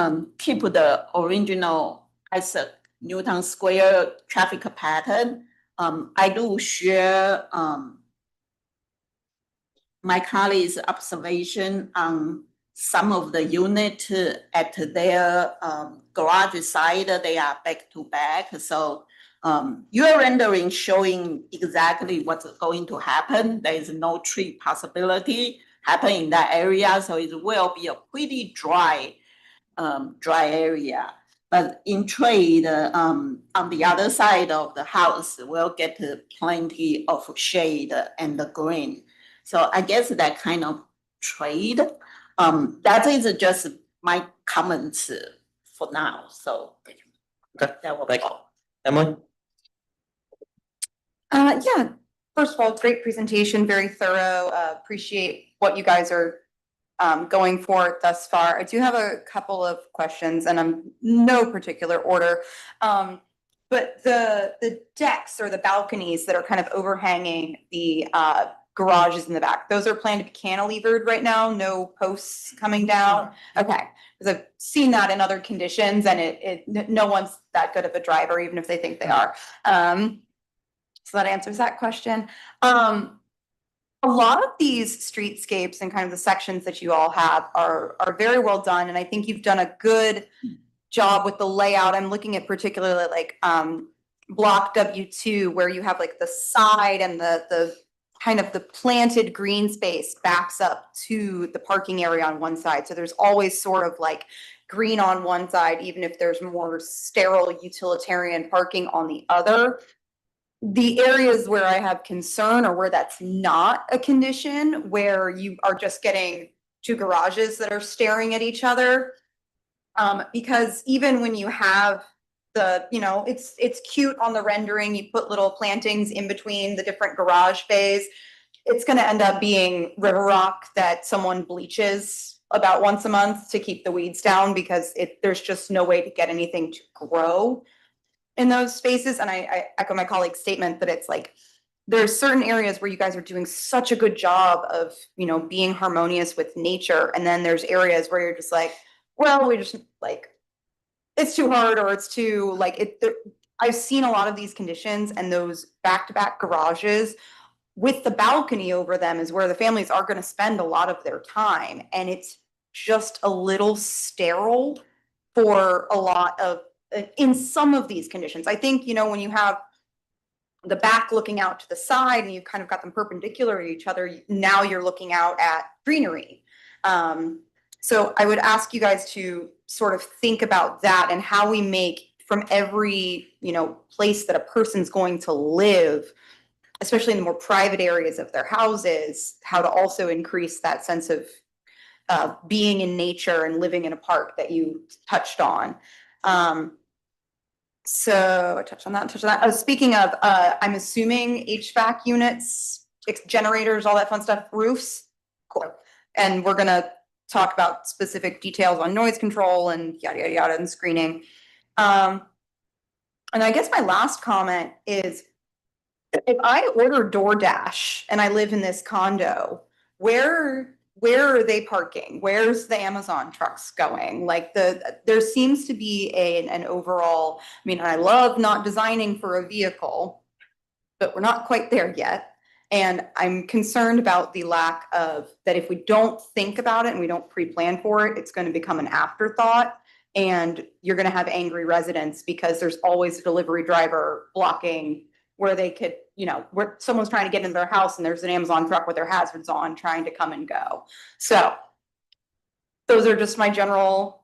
the original Isaac Newton Square traffic pattern. I do share my colleagues' observation on some of the unit at their garage side, they are back to back. So your rendering showing exactly what's going to happen. There is no tree possibility happen in that area, so it will be a pretty dry area. But in trade, on the other side of the house, we'll get plenty of shade and the green. So I guess that kind of trade, that is just my comments for now, so. Okay, that will thank be you. all. Emily? Yeah, first of all, great presentation, very thorough. Appreciate what you guys are going for thus far. I do have a couple of questions and I'm no particular order. But the decks or the balconies that are kind of overhanging the garages in the back, those are planned to be cantilevered right now, no posts coming down? Okay, because I've seen that in other conditions and no one's that good of a driver, even if they think they are. So that answers that question. A lot of these streetscapes and kind of the sections that you all have are very well done, and I think you've done a good job with the layout. I'm looking at particularly like block W2, where you have like the side and the kind of the planted green space backs up to the parking area on one side. So there's always sort of like green on one side, even if there's more sterile utilitarian parking on the other. The areas where I have concern or where that's not a condition, where you are just getting two garages that are staring at each other. Because even when you have the, it's cute on the rendering, you put little plantings in between the different garage bays, it's gonna end up being river rock that someone bleaches about once a month to keep the weeds down, because there's just no way to get anything to grow in those spaces. And I echo my colleague's statement that it's like, there's certain areas where you guys are doing such a good job of, being harmonious with nature. And then there's areas where you're just like, well, we just like, it's too hard, or it's too like I've seen a lot of these conditions, and those back-to-back garages with the balcony over them is where the families are going to spend a lot of their time. And it's just a little sterile for a lot of, in some of these conditions. I think, when you have the back looking out to the side and you've kind of got them perpendicular to each other, now you're looking out at greenery. So I would ask you guys to sort of think about that and how we make from every, place that a person's going to live, especially in the more private areas of their houses, how to also increase that sense of being in nature and living in a park that you touched on. So I touched on that, speaking of, I'm assuming HVAC units, generators, all that fun stuff, roofs. Cool. And we're gonna talk about specific details on noise control and yada, yada, yada, and screening. And I guess my last comment is, if I order DoorDash and I live in this condo, where are they parking? Where's the Amazon trucks going? Like there seems to be an overall, I love not designing for a vehicle, but we're not quite there yet. And I'm concerned about the lack of that. If we don't think about it and we don't pre-plan for it, it's going to become an afterthought. And you're going to have angry residents because there's always a delivery driver blocking where they could, where someone's trying to get into their house and there's an Amazon truck with their hazards on trying to come and go. So those are just my general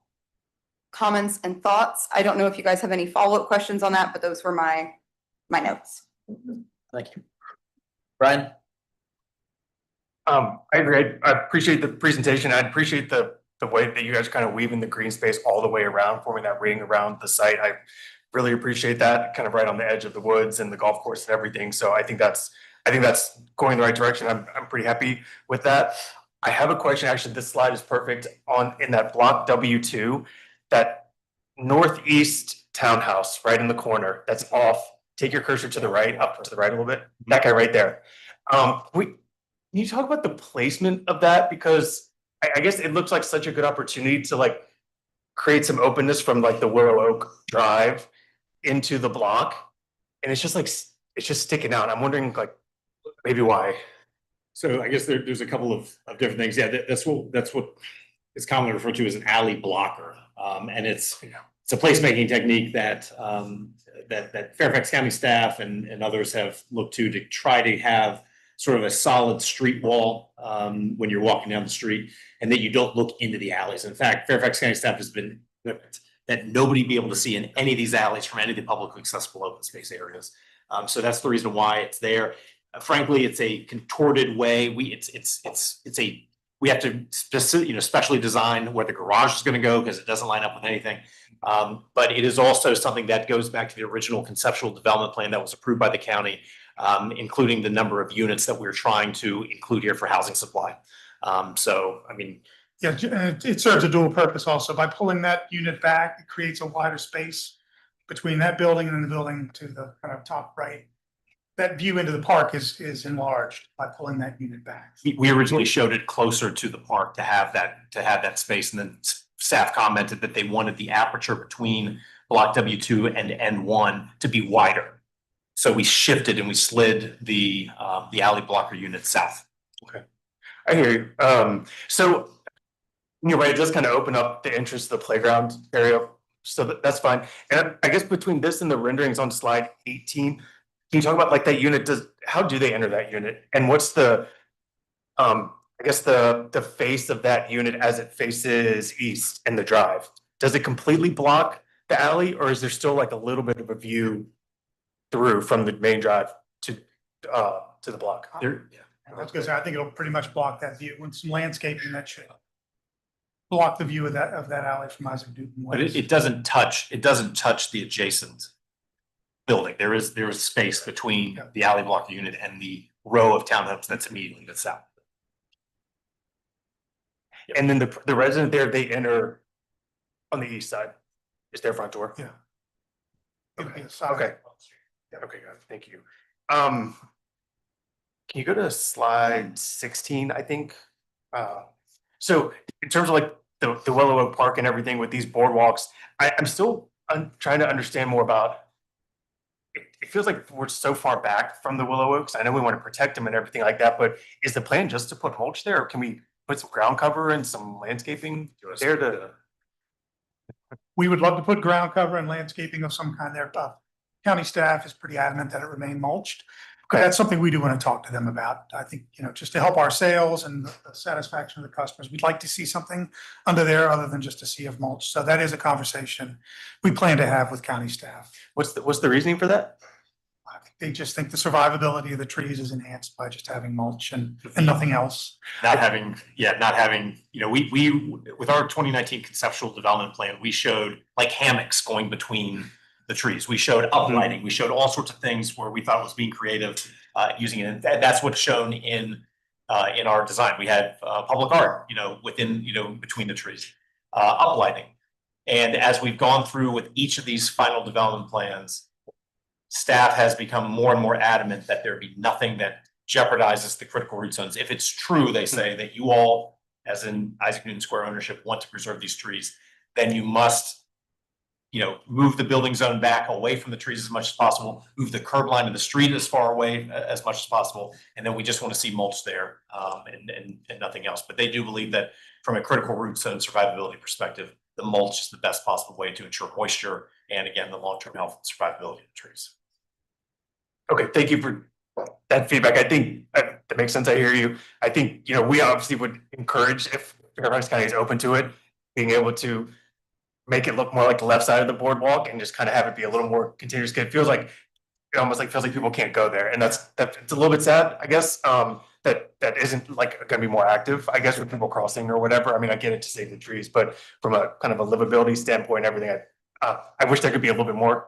comments and thoughts. I don't know if you guys have any follow-up questions on that, but those were my notes. Thank you. Brian? I agree. I appreciate the presentation. I appreciate the way that you guys are kind of weaving the green space all the way around, forming that ring around the site. I really appreciate that, kind of right on the edge of the woods and the golf course and everything. So I think that's going in the right direction. I'm pretty happy with that. I have a question. Actually, this slide is perfect in that block W2, that northeast townhouse right in the corner that's off. Take your cursor to the right, up to the right a little bit. That guy right there. Can you talk about the placement of that? Because I guess it looks like such a good opportunity to like create some openness from like the Willow Oak Drive into the block. And it's just like, it's just sticking out. I'm wondering like, maybe why? So I guess there's a couple of different things. Yeah, that's what is commonly referred to as an alley blocker. And it's a placemaking technique that that Fairfax County staff and others have looked to try to have sort of a solid street wall when you're walking down the street, and that you don't look into the alleys. In fact, Fairfax County staff has been that nobody be able to see in any of these alleys from any of the publicly accessible open space areas. So that's the reason why it's there. Frankly, it's a contorted way. We have to specially design where the garage is going to go because it doesn't line up with anything. But it is also something that goes back to the original conceptual development plan that was approved by the county, including the number of units that we're trying to include here for housing supply. So, I mean. Yeah, it serves a dual purpose also. By pulling that unit back, it creates a wider space between that building and the building to the kind of top right. That view into the park is enlarged by pulling that unit back. We originally showed it closer to the park to have that space, and then staff commented that they wanted the aperture between block W2 and N1 to be wider. So we shifted and we slid the alley blocker unit south. Okay, I hear you. So you're right, it does kind of open up the entrance to the playground area, so that's fine. And I guess between this and the renderings on slide 18, can you talk about like that unit? How do they enter that unit? And what's the, I guess the face of that unit as it faces east in the drive? Does it completely block the alley, or is there still like a little bit of a view through from the main drive to the block? I was gonna say, I think it'll pretty much block that view with some landscaping that should block the view of that alley from Isaac Newton. But it doesn't touch the adjacent building. There is space between the alley blocker unit and the row of townhomes that's immediately to the south. And then the resident there, they enter on the east side. Is their front door? Yeah. Okay. Okay. Okay, good. Thank you. Can you go to slide 16, I think? So in terms of like the Willow Oak Park and everything with these boardwalks, I'm still trying to understand more about. It feels like we're so far back from the Willow Oaks. I know we want to protect them and everything like that, but is the plan just to put mulch there, or can we put some ground cover and some landscaping there to? We would love to put ground cover and landscaping of some kind there. County staff is pretty adamant that it remain mulched. But that's something we do want to talk to them about. I think, just to help our sales and the satisfaction of the customers, we'd like to see something under there other than just a sea of mulch. So that is a conversation we plan to have with county staff. What's the reasoning for that? I think they just think the survivability of the trees is enhanced by just having mulch and nothing else. Not having, we with our 2019 conceptual development plan, we showed like hammocks going between the trees. We showed uplighting. We showed all sorts of things where we thought was being creative using it. And that's what's shown in our design. We had public art, between the trees, uplighting. And as we've gone through with each of these final development plans, staff has become more and more adamant that there be nothing that jeopardizes the critical root zones. If it's true, they say, that you all, as in Isaac Newton Square ownership, want to preserve these trees, then you must move the building zone back away from the trees as much as possible, move the curb line of the street as far away as much as possible. And then we just want to see mulch there and nothing else. But they do believe that from a critical root zone survivability perspective, the mulch is the best possible way to ensure moisture and, again, the long-term health and survivability of the trees. Okay, thank you for that feedback. I think that makes sense. I hear you. I think, we obviously would encourage, if Fairfax County is open to it, being able to make it look more like the left side of the boardwalk and just kind of have it be a little more continuous. It feels like people can't go there, and it's a little bit sad, I guess. That isn't like going to be more active, I guess, with people crossing or whatever. I mean, I get it to save the trees, but from a kind of a livability standpoint, and everything, I wish there could be a little bit more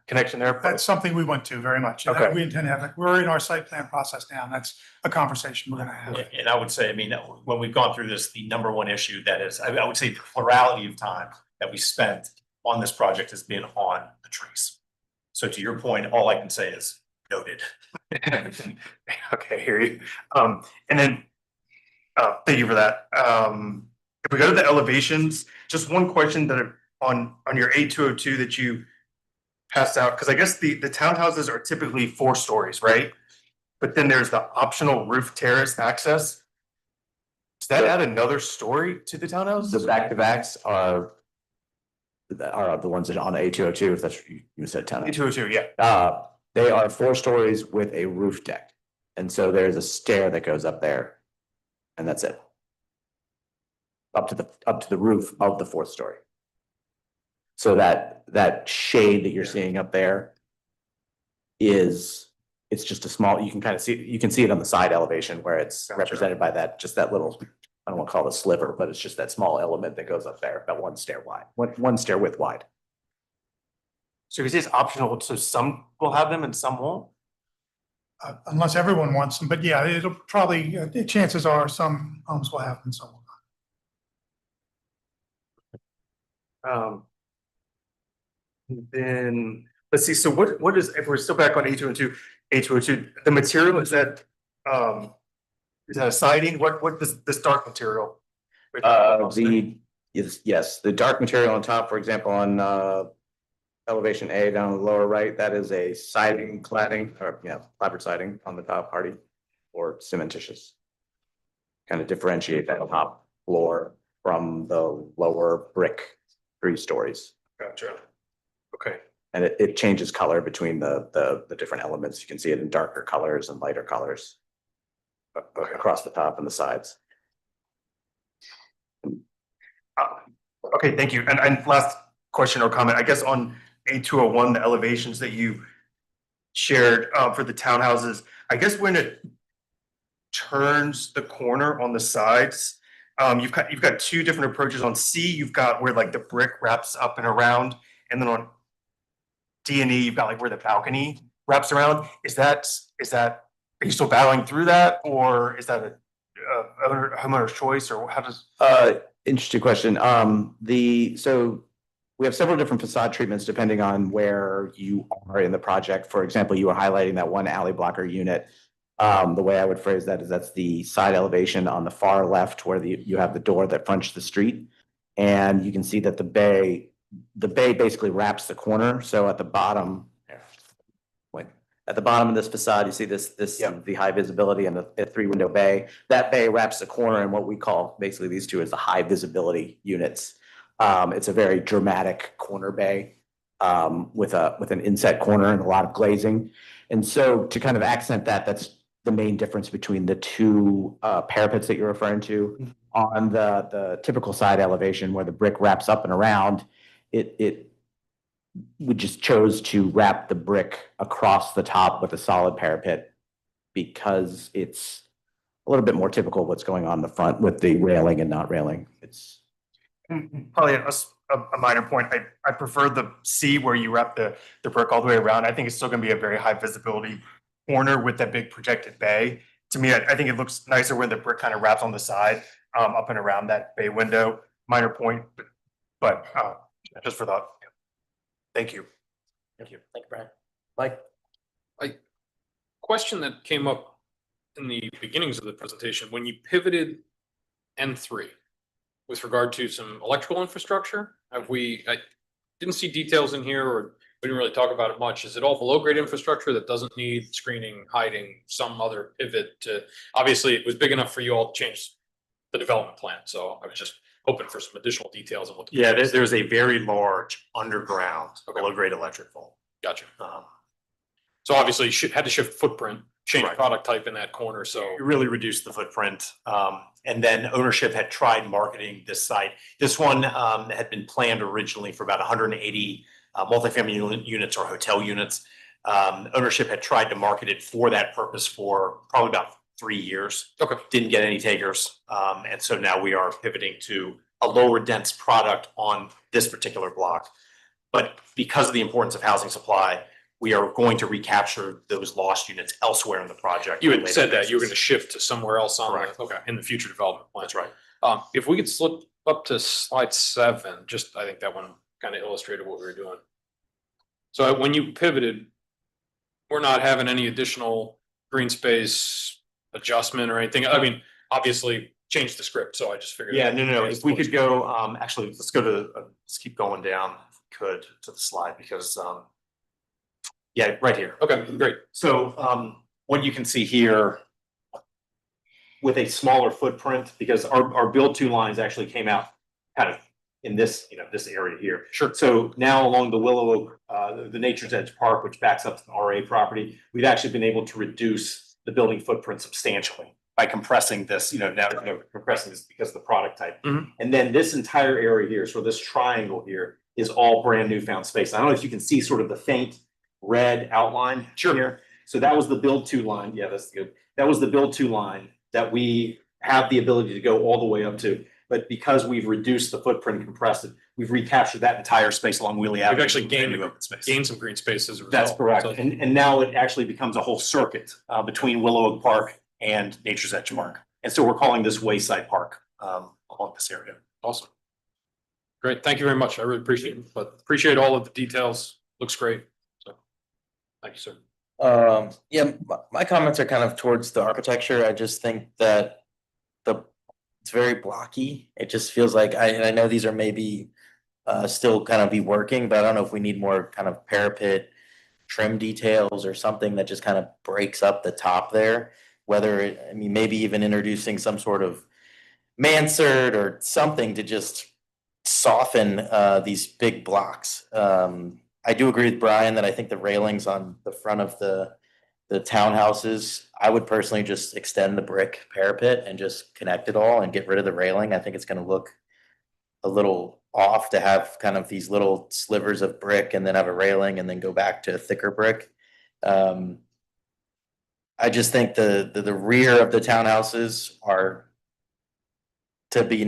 connection there. That's something we want to very much. Okay. We intend to have. We're in our site plan process now, and that's a conversation we're going to have. And I would say, when we've gone through this, the number one issue that is, I would say the plurality of time that we spent on this project has been on the trees. So to your point, all I can say is noted. Okay, I hear you. And then Thank you for that. If we go to the elevations, just one question that on your A202 that you passed out, because I guess the townhouses are typically 4 stories, right? But then there's the optional roof terrace access. Does that add another story to the townhouse? The back-to-backs are the ones that on A202, if that's what you said, town. A202, yeah. They are 4 stories with a roof deck. And so there's a stair that goes up there. And that's it. Up to the roof of the 4th story. So that shade that you're seeing up there it's just a small, you can see it on the side elevation where it's represented by just that little, I don't want to call it a sliver, but it's just that small element that goes up there, about 1 stair wide, one stair width wide. So you say it's optional, so some will have them and some won't? Unless everyone wants them, but yeah, it'll probably, chances are some homes will have them, some will not. Then, let's see, so what is, if we're still back on A202, the material, is that a siding? What this dark material? Yes, the dark material on top, for example, on elevation A down in the lower right, that is a siding cladding, or clapboard siding on the top party, or cementitious. Kind of differentiate that top floor from the lower brick 3 stories. Gotcha. Okay. And it changes color between the different elements. You can see it in darker colors and lighter colors across the top and the sides. Okay, thank you. And last question or comment, I guess on A201, the elevations that you shared for the townhouses, I guess when it turns the corner on the sides, you've got 2 different approaches. On C, you've got where like the brick wraps up and around, and then on D and E, you've got like where the balcony wraps around. Is that are you still battling through that, or is that a homeowner's choice, or how does? Interesting question. So we have several different facade treatments depending on where you are in the project. For example, you were highlighting that one alley blocker unit. The way I would phrase that is that's the side elevation on the far left where you have the door that fronts the street. And you can see that the bay basically wraps the corner. So at the bottom, at the bottom of this facade, you see the high visibility and the 3-window bay. That bay wraps the corner, and what we call basically these 2 is the high visibility units. It's a very dramatic corner bay with an inset corner and a lot of glazing. And so to kind of accent that, that's the main difference between the 2 parapets that you're referring to. On the typical side elevation where the brick wraps up and around, we just chose to wrap the brick across the top with a solid parapet because it's a little bit more typical what's going on in the front with the railing and not railing. It's probably a minor point. I prefer the C where you wrap the brick all the way around. I think it's still going to be a very high visibility corner with that big projected bay. To me, I think it looks nicer when the brick kind of wraps on the side up and around that bay window. Minor point, but just for thought. Thank you. Thank you, Brian. Mike? Question that came up in the beginnings of the presentation, when you pivoted N3 with regard to some electrical infrastructure, I didn't see details in here, or we didn't really talk about it much. Is it all below grade infrastructure that doesn't need screening, hiding, some other pivot to, obviously it was big enough for you all to change the development plan. So I was just hoping for some additional details on what. There's a very large underground below grade electric vault. Gotcha. So obviously you had to shift footprint, change product type in that corner. So it really reduced the footprint. And then ownership had tried marketing this site. This one had been planned originally for about 180 multifamily units or hotel units. Ownership had tried to market it for that purpose for probably about 3 years. Okay. Didn't get any takers. And so now we are pivoting to a lower dense product on this particular block. But because of the importance of housing supply, we are going to recapture those lost units elsewhere in the project. You had said that you were going to shift to somewhere else on in the future development plan. That's right. If we could slip up to slide 7, just I think that one kind of illustrated what we were doing. So when you pivoted, we're not having any additional green space adjustment or anything. I mean, obviously change the script, so I just figured. Yeah, no. If we could go, actually, let's go to, let's keep going down, if we could, to the slide, because, yeah, right here. Okay, great. So, what you can see here with a smaller footprint, because our build two lines actually came out kind of in this, this area here. Sure. So now along the Willow Oak, the Nature's Edge Park, which backs up to the RA property, we've actually been able to reduce the building footprint substantially by compressing this, now compressing this because of the product type. Mhm. And then this entire area here, so this triangle here is all brand new found space. I don't know if you can see sort of the faint red outline here. So that was the build two line. Yeah, that's good. That was the build two line that we have the ability to go all the way up to. But because we've reduced the footprint and compressed it, we've recaptured that entire space along Wheelie Avenue. We've actually Brand gained, new open space. gained some green space as a result. That's correct. So- And now it actually becomes a whole circuit between Willow Oak Park and Nature's Edge Park. And so we're calling this Wayside Park along this area. Awesome. Great, thank you very much. I really appreciate it, but appreciate all of the details. Looks great. So, thank you, sir. Yeah, my comments are kind of towards the architecture. I just think that it's very blocky. It just feels like, and I know these are maybe still kind of be working, but I don't know if we need more kind of parapet trim details or something that just kind of breaks up the top there. Whether it, I mean, maybe even introducing some sort of mansard or something to just soften these big blocks. I do agree with Brian that I think the railings on the front of the townhouses, I would personally just extend the brick parapet and just connect it all and get rid of the railing. I think it's gonna look a little off to have kind of these little slivers of brick and then have a railing and then go back to thicker brick. I just think the rear of the townhouses are to be,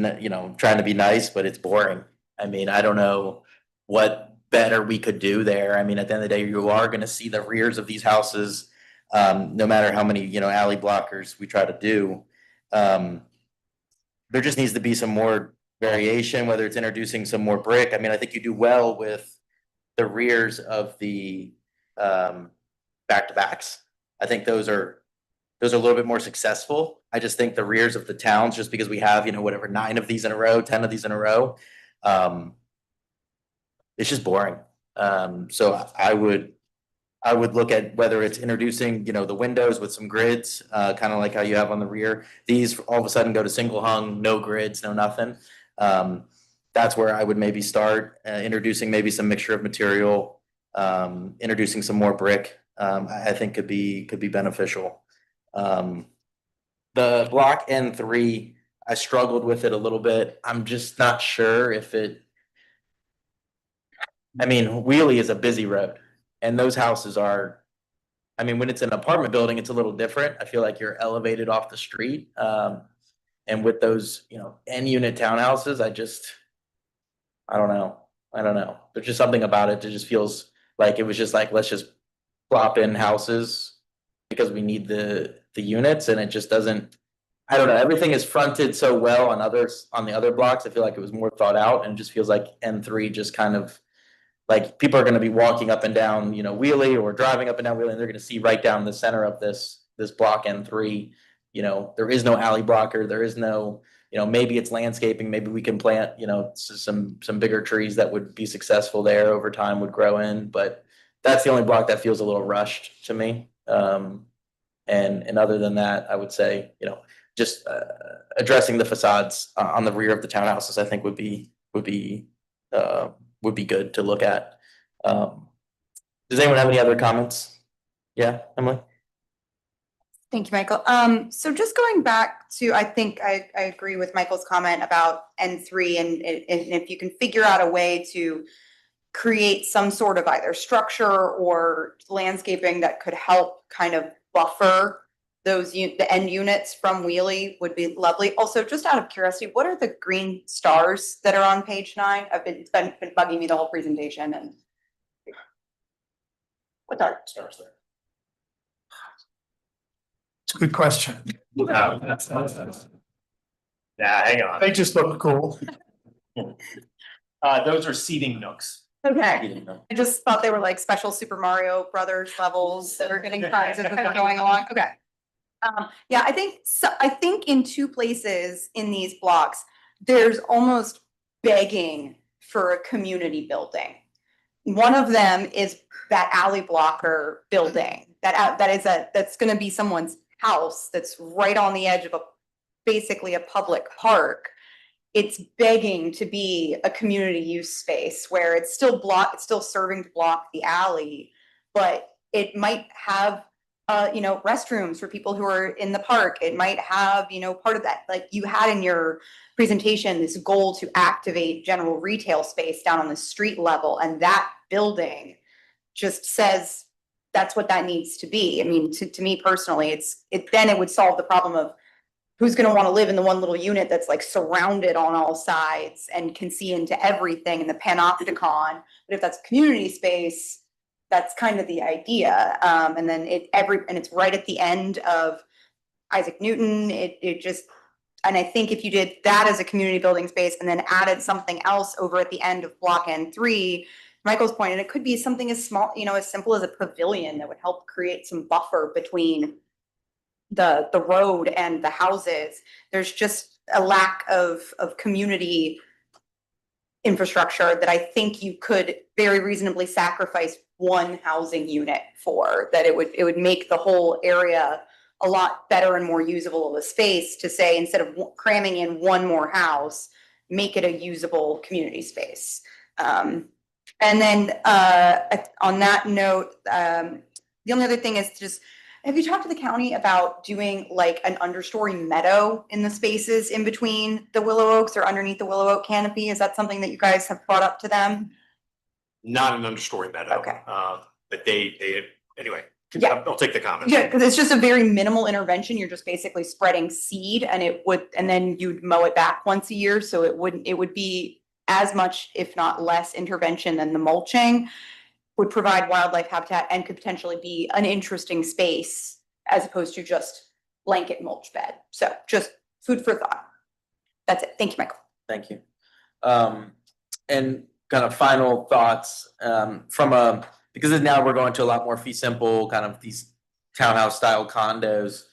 trying to be nice, but it's boring. I mean, I don't know what better we could do there. I mean, at the end of the day, you are gonna see the rears of these houses, no matter how many, alley blockers we try to do. There just needs to be some more variation, whether it's introducing some more brick. I mean, I think you do well with the rears of the back-to-backs. I think those are a little bit more successful. I just think the rears of the towns, just because we have, whatever, 9 of these in a row, 10 of these in a row, it's just boring. So I would look at whether it's introducing, the windows with some grids, kind of like how you have on the rear. These all of a sudden go to single hung, no grids, no nothing. That's where I would maybe start, introducing maybe some mixture of material, introducing some more brick. I think could be beneficial. The block N3, I struggled with it a little bit. I'm just not sure if Wheelie is a busy road and those houses are, when it's an apartment building, it's a little different. I feel like you're elevated off the street. And with those, N unit townhouses, I don't know. There's just something about it that just feels like it was just like, let's just plop in houses because we need the units, and it just doesn't, I don't know, everything is fronted so well on the other blocks. I feel like it was more thought out, and it just feels like N3 just kind of like people are gonna be walking up and down, Wheelie or driving up and down Wheelie, and they're gonna see right down the center of this block N3. There is no alley blocker, there is no, maybe it's landscaping, maybe we can plant, some bigger trees that would be successful there over time, would grow in, but that's the only block that feels a little rushed to me. And other than that, I would say, just addressing the facades on the rear of the townhouses, I think would be good to look at. Does anyone have any other comments? Yeah, Emily? Thank you, Michael. So just going back to, I think I agree with Michael's comment about N3 and if you can figure out a way to create some sort of either structure or landscaping that could help kind of buffer the end units from Wheelie would be lovely. Also, just out of curiosity, what are the green stars that are on page 9? It's been bugging me the whole presentation. And what are stars there? It's a good question. Yeah, hang on. They just look cool. Those are seating nooks. Okay, I just thought they were like special Super Mario Brothers levels that are getting prizes as they're going along. Okay. Yeah, I think so, I think in two places in these blocks, there's almost begging for a community building. One of them is that alley blocker building, that's gonna be someone's house, that's right on the edge of basically a public park. It's begging to be a community use space where it's still serving to block the alley, but it might have restrooms for people who are in the park. It might have, part of that, like you had in your presentation, this goal to activate general retail space down on the street level, and that building just says that's what that needs to be. I mean, to me personally, then it would solve the problem of who's going to want to live in the one little unit that's like surrounded on all sides and can see into everything in the panopticon. But if that's community space, that's kind of the idea. And then it's right at the end of Isaac Newton. And I think if you did that as a community building space and then added something else over at the end of block N3, Michael's point, and it could be something as small, as simple as a pavilion that would help create some buffer between the road and the houses. There's just a lack of community infrastructure that I think you could very reasonably sacrifice one housing unit for, that it would make the whole area a lot better and more usable of a space to say, instead of cramming in one more house, make it a usable community space. And then on that note, the only other thing is just, have you talked to the county about doing like an understory meadow in the spaces in between the willow oaks or underneath the willow oak canopy? Is that something that you guys have brought up to them? Not an understory meadow. Okay. But anyway, Yeah. I'll take the comments. Yeah, because it's just a very minimal intervention. You're just basically spreading seed, and then you'd mow it back once a year. So it would be as much, if not less, intervention than the mulching. Would provide wildlife habitat and could potentially be an interesting space as opposed to just blanket mulch bed. So just food for thought. That's it. Thank you, Michael. Thank you. And kind of final thoughts because now we're going to a lot more fee simple, kind of these townhouse style condos.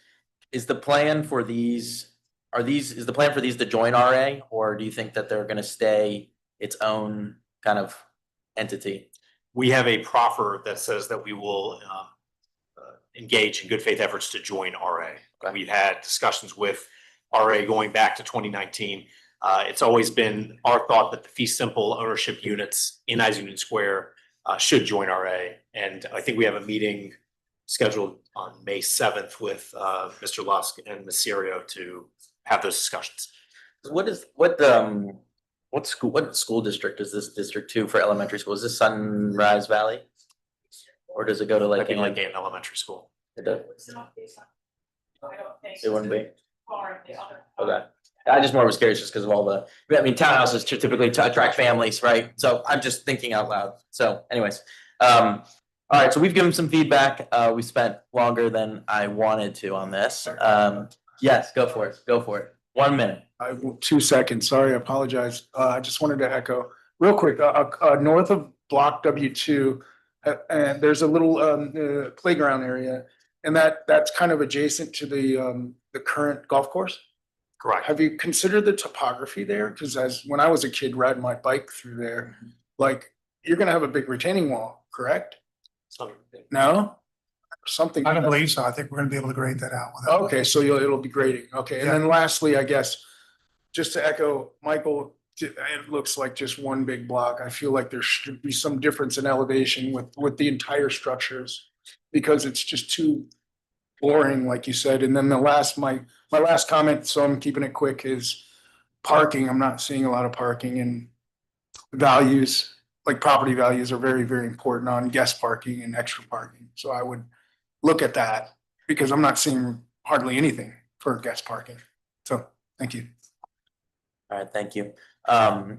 Is the plan for these to join RA, or do you think that they're gonna stay its own kind of entity? We have a proffer that says that we will engage in good faith efforts to join RA. Okay. We've had discussions with RA going back to 2019. It's always been our thought that the fee simple ownership units in Isaac Newton Square should join RA. And I think we have a meeting scheduled on May 7th with Mr. Lusk and Ms. Serio to have those discussions. What school district is this district to for elementary school? Is this Sunrise Valley? Or does it go to Like Lake in Ann Elementary School. It does. It wouldn't be. Okay. I just more was curious just because of all townhouses typically attract families, right? So I'm just thinking out loud. So anyways, all right, so we've given some feedback. We spent longer than I wanted to on this. Yes, go for it. 1 minute. 2 seconds, sorry, I apologize. I just wanted to echo real quick, north of block W2, and there's a little playground area, and that's kind of adjacent to the current golf course? Correct. Have you considered the topography there? Because when I was a kid riding my bike through there, like, you're gonna have a big retaining wall, correct? No? Something. I don't believe so. I think we're gonna be able to grade that out. Okay, so it'll be grading. Okay, and then lastly, I guess, just to echo Michael, it looks like just one big block. I feel like there should be some difference in elevation with the entire structures, because it's just too boring, like you said. And then my last comment, so I'm keeping it quick, is parking. I'm not seeing a lot of parking, and values, like property values, are very, very important on guest parking and extra parking. So I would look at that, because I'm not seeing hardly anything for guest parking. So, thank you. All right, thank you. I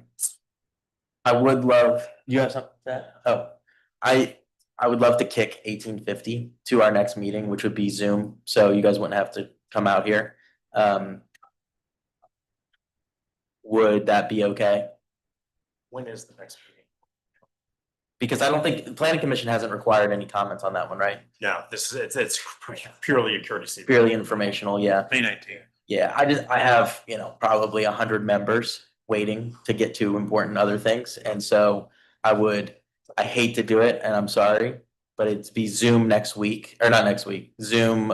would love, you have something to say? Oh, I would love to kick 1850 to our next meeting, which would be Zoom, so you guys wouldn't have to come out here. Would that be okay? When is the next meeting? Because I don't think, the planning commission hasn't required any comments on that one, right? No, it's purely a courtesy. Purely informational, yeah. May 19th. Yeah, I have, probably 100 members waiting to get to important other things. And so I hate to do it and I'm sorry, but it's be Zoom next week, or not next week, Zoom,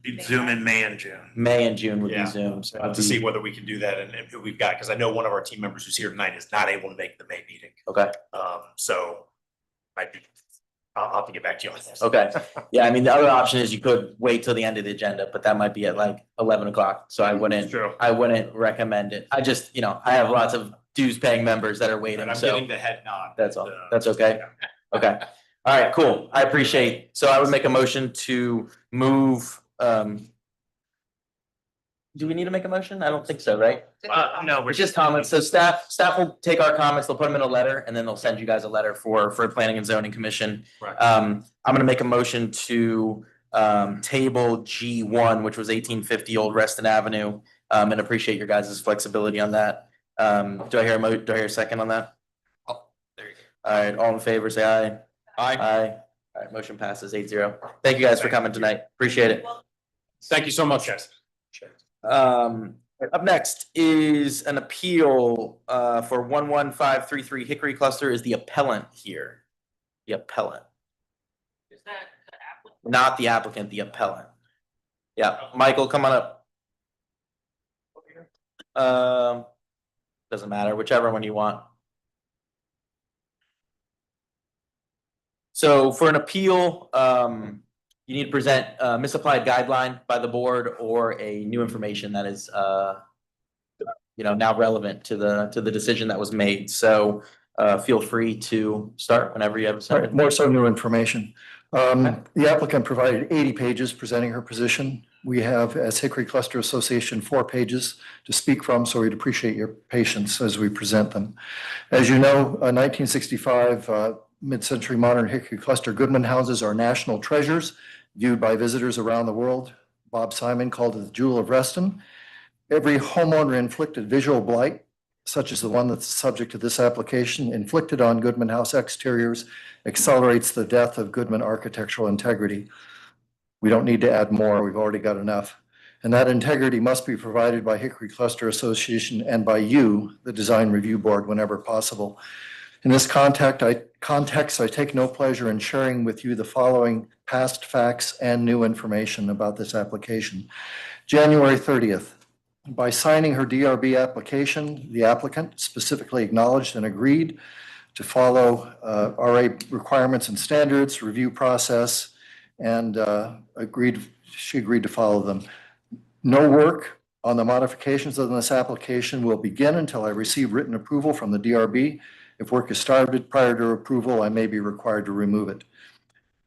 Be Zoom in May and June. May and June would be Yeah. Zoom. So To see whether we can do that and who we've got, because I know one of our team members who's here tonight is not able to make the May meeting. Okay, So I'll have to get back to you on this. okay. Yeah, I mean, the other option is you could wait till the end of the agenda, but that might be at like 11 o'clock. So I wouldn't recommend it. I just, I have lots of dues paying members that are waiting, And I'm so. getting the head nod. That's all. That's okay. Okay. All right, cool. I appreciate. So I would make a motion to move, do we need to make a motion? I don't think so, right? No, we're It's just comments. So staff will take our comments, they'll put them in a letter, and then they'll send you guys a letter for Planning and Zoning Commission. Right. I'm gonna make a motion to table G1, which was 1850 Old Reston Avenue, and appreciate your guys' flexibility on that. Do I hear a second on that? There you go. All right, all in favor, say aye. Aye. All right, motion passes 8-0. Thank you guys for coming tonight. Appreciate it. Thank you so much. Up next is an appeal for 11533 Hickory Cluster. Is the appellant here? The appellant. Is that the applicant? Not the applicant, the appellant. Yeah, Michael, come on up. Doesn't matter, whichever one you want. So for an appeal, you need to present a misapplied guideline by the board or a new information that is, now relevant to the decision that was made. So feel free to start whenever you have something. More so new information. The applicant provided 80 pages presenting her position. We have, as Hickory Cluster Association, 4 pages to speak from, so we'd appreciate your patience as we present them. As you know, 1965 mid-century modern Hickory Cluster Goodman houses are national treasures viewed by visitors around the world. Bob Simon called it the jewel of Reston. Every homeowner inflicted visual blight, such as the one that's subject to this application, inflicted on Goodman house exteriors, accelerates the death of Goodman architectural integrity. We don't need to add more, we've already got enough. And that integrity must be provided by Hickory Cluster Association and by you, the Design Review Board, whenever possible. In this context, I take no pleasure in sharing with you the following past facts and new information about this application. January 30th, by signing her DRB application, the applicant specifically acknowledged and agreed to follow RA requirements and standards, review process, and she agreed to follow them. No work on the modifications of this application will begin until I receive written approval from the DRB. If work is started prior to approval, I may be required to remove it.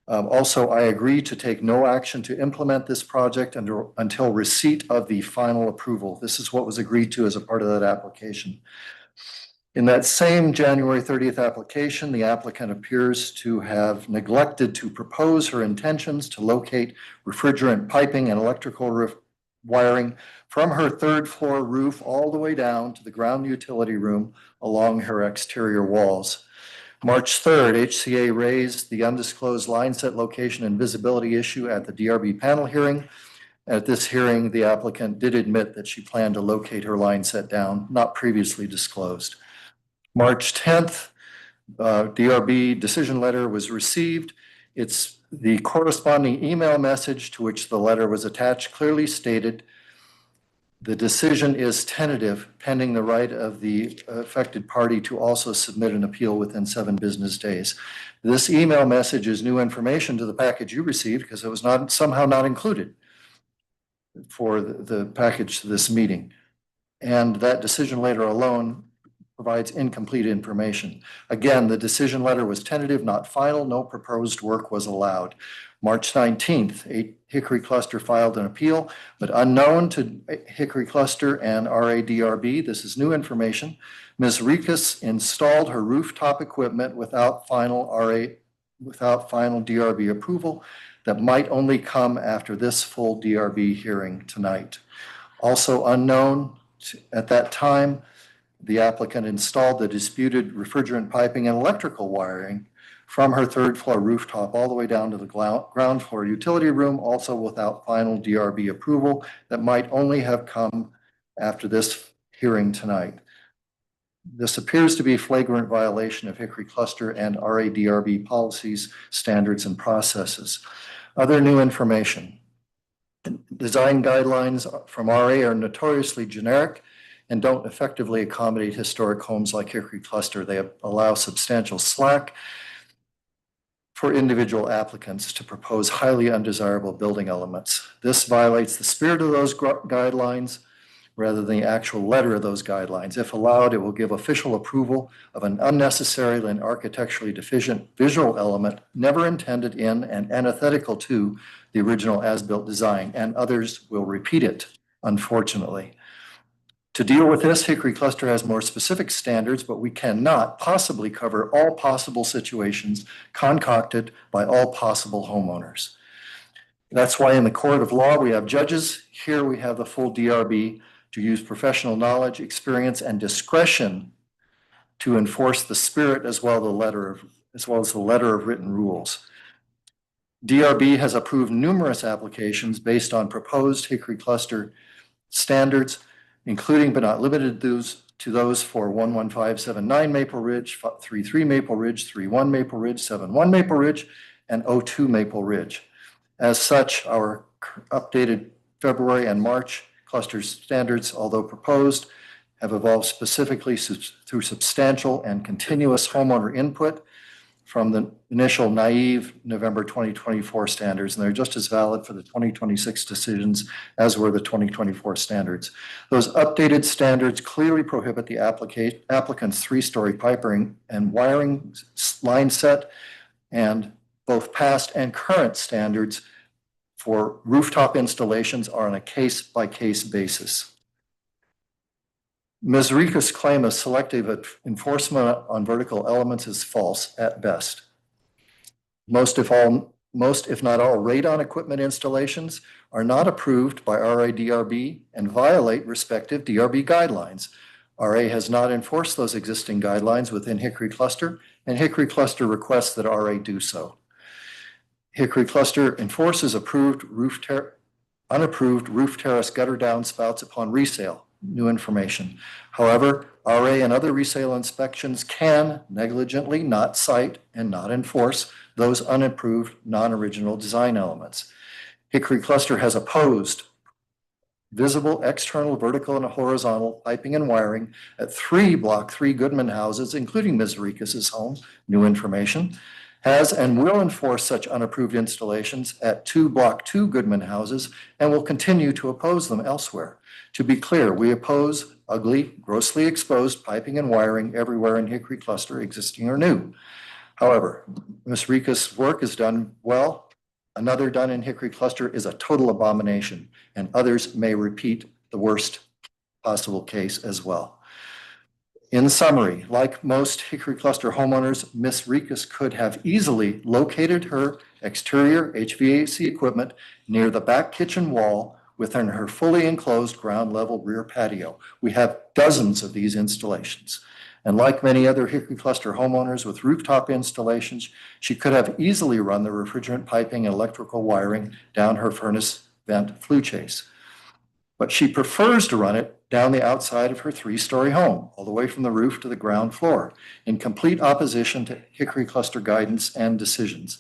Also, I agree to take no action to implement this project until receipt of the final approval. This is what was agreed to as a part of that application. In that same January 30th application, the applicant appears to have neglected to propose her intentions to locate refrigerant piping and electrical wiring from her 3rd floor roof all the way down to the ground utility room along her exterior walls. March 3rd, HCA raised the undisclosed line set location and visibility issue at the DRB panel hearing. At this hearing, the applicant did admit that she planned to locate her line set down, not previously disclosed. March 10th, DRB decision letter was received. It's the corresponding email message to which the letter was attached clearly stated the decision is tentative pending the right of the affected party to also submit an appeal within 7 business days. This email message is new information to the package you received because it was somehow not included for the package to this meeting. And that decision letter alone provides incomplete information. Again, the decision letter was tentative, not final. No proposed work was allowed. March 19th, Hickory Cluster filed an appeal, but unknown to Hickory Cluster and RADRB, this is new information, Ms. Rikas installed her rooftop equipment without final DRB approval that might only come after this full DRB hearing tonight. Also unknown at that time, the applicant installed the disputed refrigerant piping and electrical wiring from her third floor rooftop all the way down to the ground floor utility room, also without final DRB approval that might only have come after this hearing tonight. This appears to be a flagrant violation of Hickory Cluster and RADRB policies, standards, and processes. Other new information. Design guidelines from RA are notoriously generic and don't effectively accommodate historic homes like Hickory Cluster. They allow substantial slack for individual applicants to propose highly undesirable building elements. This violates the spirit of those guidelines rather than the actual letter of those guidelines. If allowed, it will give official approval of an unnecessary and architecturally deficient visual element never intended in and antithetical to the original as-built design, and others will repeat it, unfortunately. To deal with this, Hickory Cluster has more specific standards, but we cannot possibly cover all possible situations concocted by all possible homeowners. That's why in the court of law, we have judges. Here we have the full DRB to use professional knowledge, experience, and discretion to enforce the spirit as well as the letter of written rules. DRB has approved numerous applications based on proposed Hickory Cluster standards, including but not limited to those for 11579 Maple Ridge, 33 Maple Ridge, 31 Maple Ridge, 71 Maple Ridge, and 02 Maple Ridge. As such, our updated February and March cluster standards, although proposed, have evolved specifically through substantial and continuous homeowner input from the initial naive November 2024 standards, and they're just as valid for the 2026 decisions as were the 2024 standards. Those updated standards clearly prohibit the applicant's three-story piping and wiring line set, and both past and current standards for rooftop installations are on a case-by-case basis. Ms. Rica's claim of selective enforcement on vertical elements is false at best. Most, if not all, radon equipment installations are not approved by RADRB and violate respective DRB guidelines. RA has not enforced those existing guidelines within Hickory Cluster, and Hickory Cluster requests that RA do so. Hickory Cluster enforces unapproved roof terrace gutter downspouts upon resale. New information. However, RA and other resale inspections can negligently not cite and not enforce those unapproved non-original design elements. Hickory Cluster has opposed visible external vertical and horizontal piping and wiring at 3 Block 3 Goodman houses, including Ms. Ricas's home. New information. Has and will enforce such unapproved installations at 2 Block 2 Goodman houses and will continue to oppose them elsewhere. To be clear, we oppose ugly, grossly exposed piping and wiring everywhere in Hickory Cluster, existing or new. However, Ms. Rica's work is done well. Another done in Hickory Cluster is a total abomination, and others may repeat the worst possible case as well. In summary, like most Hickory Cluster homeowners, Ms. Ricas could have easily located her exterior HVAC equipment near the back kitchen wall within her fully enclosed ground level rear patio. We have dozens of these installations. And like many other Hickory Cluster homeowners with rooftop installations, she could have easily run the refrigerant piping and electrical wiring down her furnace vent flue chase. But she prefers to run it down the outside of her 3-story home, all the way from the roof to the ground floor, in complete opposition to Hickory Cluster guidance and decisions.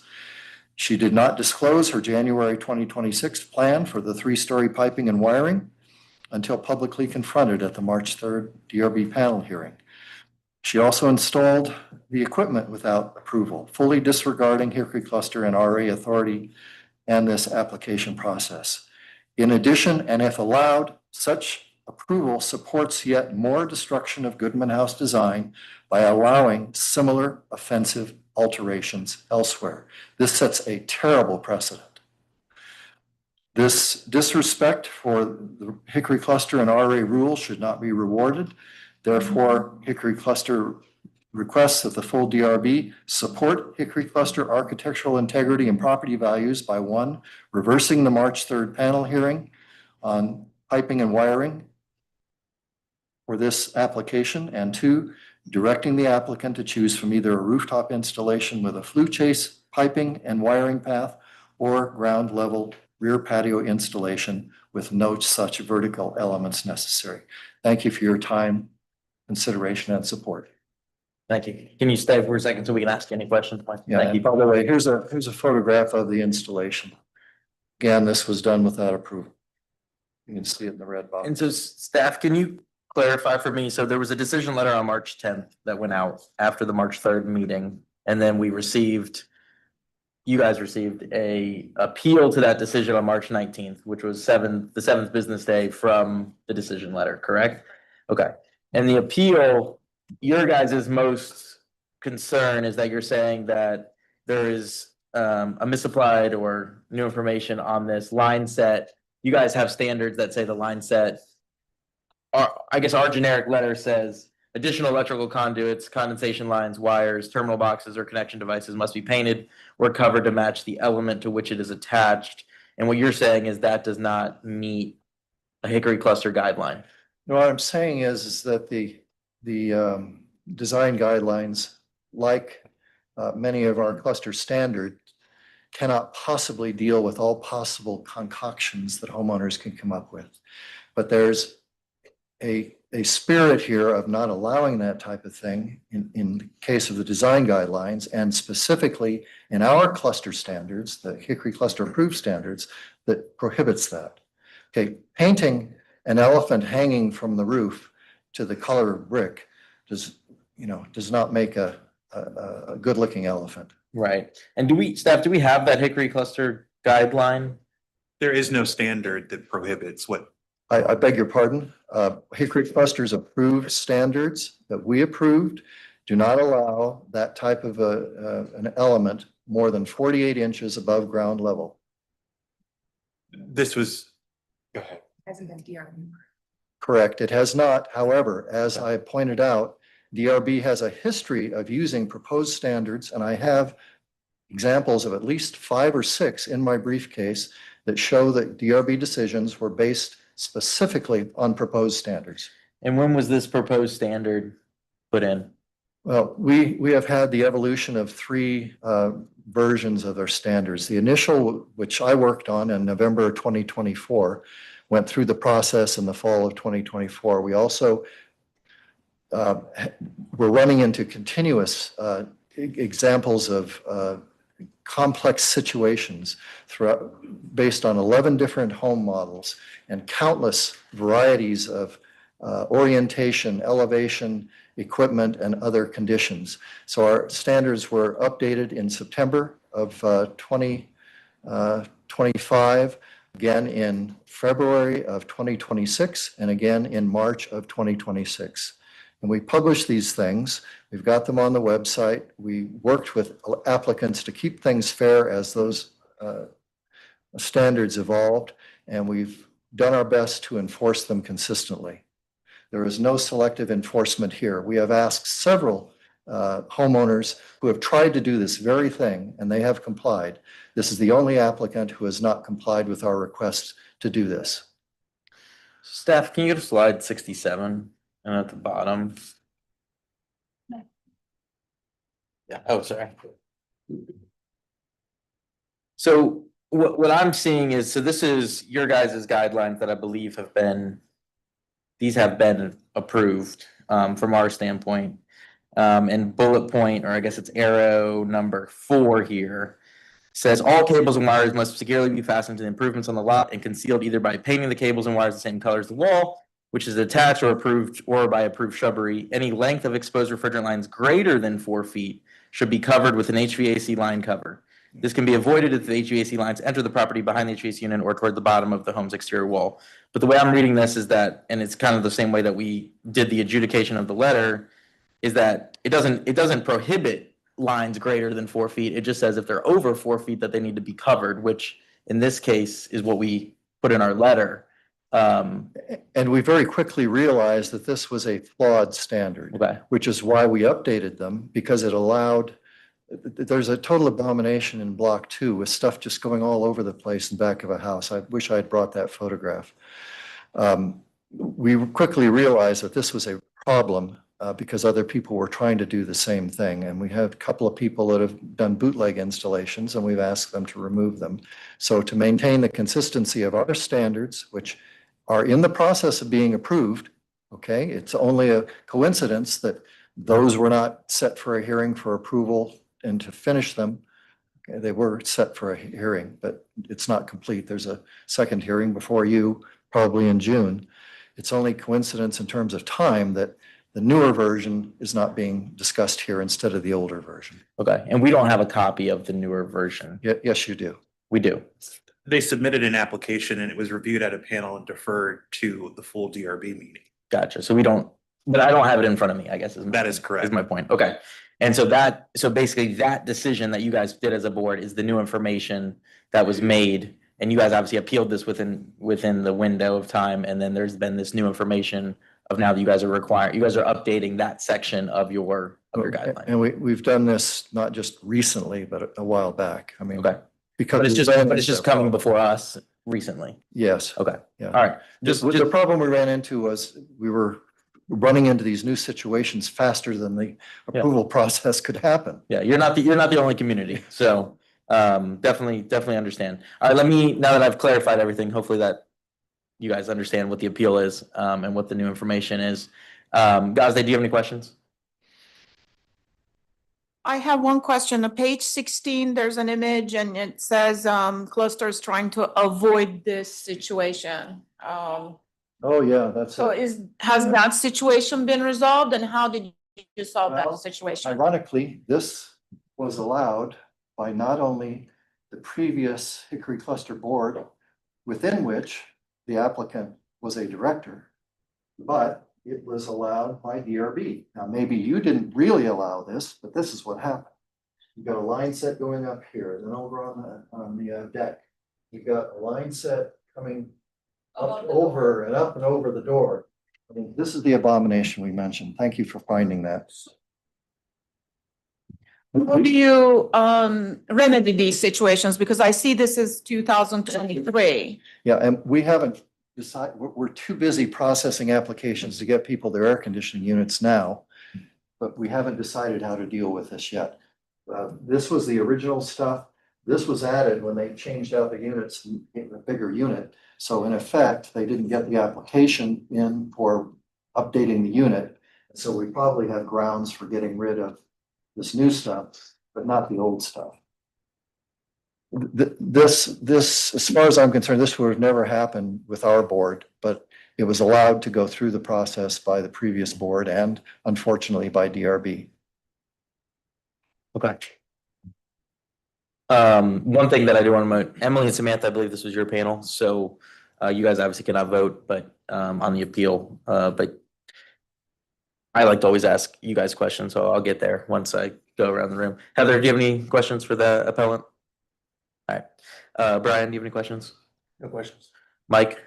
She did not disclose her January 2026 plan for the 3-story piping and wiring until publicly confronted at the March 3rd DRB panel hearing. She also installed the equipment without approval, fully disregarding Hickory Cluster and RA authority and this application process. In addition, and if allowed, such approval supports yet more destruction of Goodman House design by allowing similar offensive alterations elsewhere. This sets a terrible precedent. This disrespect for the Hickory Cluster and RA rules should not be rewarded. Therefore, Hickory Cluster requests that the full DRB support Hickory Cluster architectural integrity and property values by 1, reversing the March 3rd panel hearing on piping and wiring for this application, and two, directing the applicant to choose from either a rooftop installation with a flue chase piping and wiring path or ground level rear patio installation with no such vertical elements necessary. Thank you for your time, consideration, and support. Thank you. Can you stay for a second so we can ask you any questions, Mike? Yeah, Thank and you. by the way, here's a photograph of the installation. Again, this was done without approval. You can see it in the red box. And so staff, can you clarify for me? So there was a decision letter on March 10th that went out after the March 3rd meeting. And then you guys received a appeal to that decision on March 19th, which was the 7th business day from the decision letter, correct? Okay. And the appeal, your guys' most concern is that you're saying that there is a misapplied or new information on this line set. You guys have standards that say the line set, I guess our generic letter says additional electrical conduits, condensation lines, wires, terminal boxes, or connection devices must be painted or covered to match the element to which it is attached. And what you're saying is that does not meet a Hickory cluster guideline. No, what I'm saying is that the design guidelines, like many of our cluster standards, cannot possibly deal with all possible concoctions that homeowners can come up with. But there's a spirit here of not allowing that type of thing in the case of the design guidelines, and specifically in our cluster standards, the Hickory cluster approved standards, that prohibits that. Okay, painting an elephant hanging from the roof to the color of brick does not make a good looking elephant. Right. And staff, do we have that Hickory cluster guideline? There is no standard that prohibits what. I beg your pardon. Hickory clusters approved standards that we approved do not allow that type of an element more than 48 inches above ground level. This was, go ahead. Hasn't been DRB. Correct. It has not. However, as I pointed out, DRB has a history of using proposed standards, and I have examples of at least 5 or 6 in my briefcase that show that DRB decisions were based specifically on proposed standards. And when was this proposed standard put in? Well, we have had the evolution of 3 versions of our standards. The initial, which I worked on in November 2024, went through the process in the fall of 2024. We also we're running into continuous examples of complex situations throughout, based on 11 different home models and countless varieties of orientation, elevation, equipment, and other conditions. So our standards were updated in September of 2025, again in February of 2026, and again in March of 2026. And we publish these things. We've got them on the website. We worked with applicants to keep things fair as those standards evolved, and we've done our best to enforce them consistently. There is no selective enforcement here. We have asked several homeowners who have tried to do this very thing, and they have complied. This is the only applicant who has not complied with our request to do this. Staff, can you go to slide 67 and at the bottom? Yeah, oh, sorry. So what I'm seeing is, so this is your guys' guidelines that I believe have been approved from our standpoint. And bullet point, or I guess it's arrow number 4 here, says all cables and wires must securely be fastened to the improvements on the lot and concealed either by painting the cables and wires the same color as the wall, which is attached or approved, or by approved shrubbery. Any length of exposed refrigerant lines greater than 4 feet should be covered with an HVAC line cover. This can be avoided if the HVAC lines enter the property behind the HVAC unit or toward the bottom of the home's exterior wall. But the way I'm reading this is that, and it's kind of the same way that we did the adjudication of the letter, is that it doesn't prohibit lines greater than 4 feet. It just says if they're over 4 feet that they need to be covered, which in this case is what we put in our letter. And we very quickly realized that this was a flawed standard, which is why we updated them, because it allowed, there's a total abomination in block 2 with stuff just going all over the place in the back of a house. I wish I had brought that photograph. we quickly realized that this was a problem because other people were trying to do the same thing. And we have a couple of people that have done bootleg installations and we've asked them to remove them. So to maintain the consistency of our standards, which are in the process of being approved, okay, it's only a coincidence that those were not set for a hearing for approval and to finish them. Okay, they were set for a hearing, but it's not complete. There's a second hearing before you, probably in June. It's only coincidence in terms of time that the newer version is not being discussed here instead of the older version. Okay, and we don't have a copy of the newer version. Yes, you do. We do. They submitted an application and it was reviewed at a panel and deferred to the full DRB meeting. Gotcha. So we don't, but I don't have it in front of me, I guess. That is correct. Is my point. Okay. And so basically that decision that you guys did as a board is the new information that was made. And you guys obviously appealed this within the window of time. And then there's been this new information of now that you guys are updating that section of your guideline. And we've done this not just recently, but a while back. I mean, Okay. because But it's we ran just into that coming problem. before us recently. Yes. Okay. Yeah. All right. The problem we ran into was we were running into these new situations faster than the approval process could happen. Yeah, you're not the only community, so definitely understand. All right, now that I've clarified everything, hopefully that you guys understand what the appeal is and what the new information is. Guys, do you have any questions? I have one question. On page 16, there's an image and it says cluster is trying to avoid this situation. Oh, yeah, that's. So has that situation been resolved and how did you solve Well, that situation? Ironically, this was allowed by not only the previous Hickory Cluster Board, within which the applicant was a director, but it was allowed by DRB. Now, maybe you didn't really allow this, but this is what happened. You've got a line set going up here, then over on the deck. You've got a line set coming up over and up and over the door. I mean, this is the abomination we mentioned. Thank you for finding that. How do you remedy these situations? Because I see this is 2023. Yeah, and we haven't decided, we're too busy processing applications to get people their air conditioning units now. But we haven't decided how to deal with this yet. This was the original stuff. This was added when they changed out the units in a bigger unit. So in effect, they didn't get the application in for updating the unit. So we probably have grounds for getting rid of this new stuff, but not the old stuff. This, as far as I'm concerned, this would have never happened with our board, but it was allowed to go through the process by the previous board and unfortunately by DRB. Okay. One thing that I do want to note, Emily and Samantha, I believe this was your panel, so you guys obviously cannot vote, but on the appeal, but I like to always ask you guys questions, so I'll get there once I go around the room. Heather, do you have any questions for the appellant? All right. Brian, do you have any questions? No questions. Mike?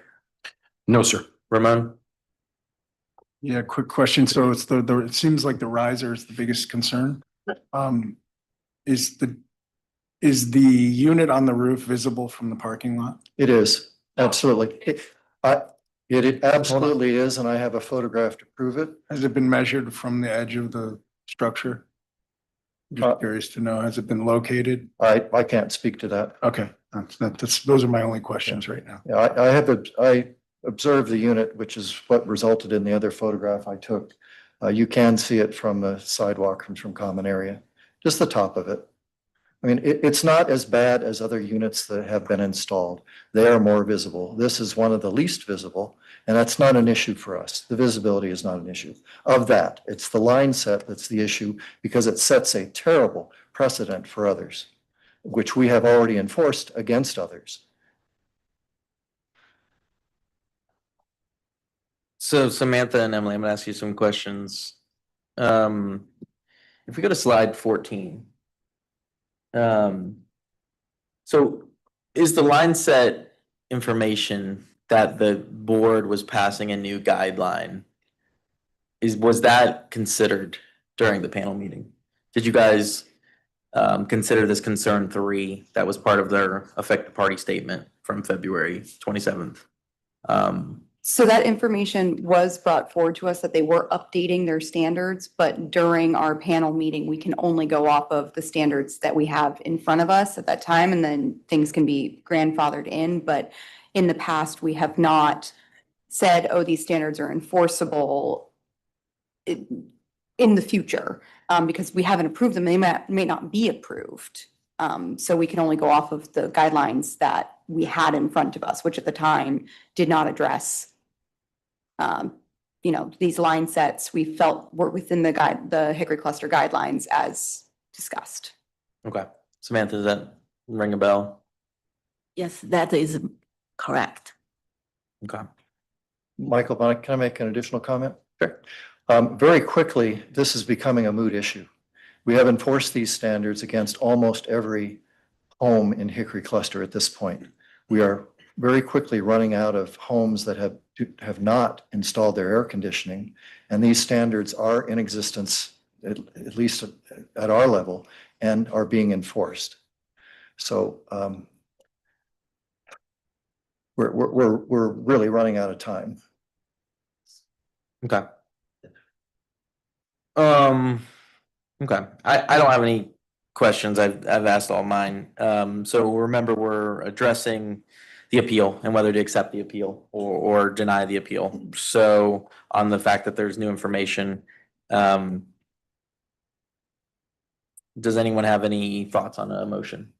No, sir. Ramon? Yeah, quick question. So it's it seems like the riser is the biggest concern. Is the unit on the roof visible from the parking lot? It is, absolutely. It absolutely is, and I have a photograph to prove it. Has it been measured from the edge of the structure? Just curious to know, has it been located? I can't speak to that. Okay, those are my only questions right now. Yeah, I observed the unit, which is what resulted in the other photograph I took. You can see it from the sidewalk and from common area, just the top of it. I mean, it's not as bad as other units that have been installed. They are more visible. This is one of the least visible, and that's not an issue for us. The visibility is not an issue of that. It's the line set that's the issue because it sets a terrible precedent for others, which we have already enforced against others. So Samantha and Emily, I'm gonna ask you some questions. If we go to slide 14. So is the line set information that the board was passing a new guideline? Was that considered during the panel meeting? Did you guys consider this concern 3 that was part of their affected party statement from February 27th? So that information was brought forward to us that they were updating their standards, but during our panel meeting, we can only go off of the standards that we have in front of us at that time, and then things can be grandfathered in. But in the past, we have not said, oh, these standards are enforceable in the future, because we haven't approved them. They may not be approved. So we can only go off of the guidelines that we had in front of us, which at the time did not address these line sets we felt were within the Hickory Cluster guidelines as discussed. Okay. Samantha, does that ring a bell? Yes, that is correct. Okay. Michael, can I make an additional comment? Sure. Very quickly, this is becoming a moot issue. We have enforced these standards against almost every home in Hickory Cluster at this point. We are very quickly running out of homes that have not installed their air conditioning, and these standards are in existence, at least at our level, and are being enforced. So we're really running out of time. Okay. Okay. I don't have any questions. I've asked all mine. So remember, we're addressing the appeal and whether to accept the appeal or deny the appeal. So on the fact that there's new information, does anyone have any thoughts on a motion?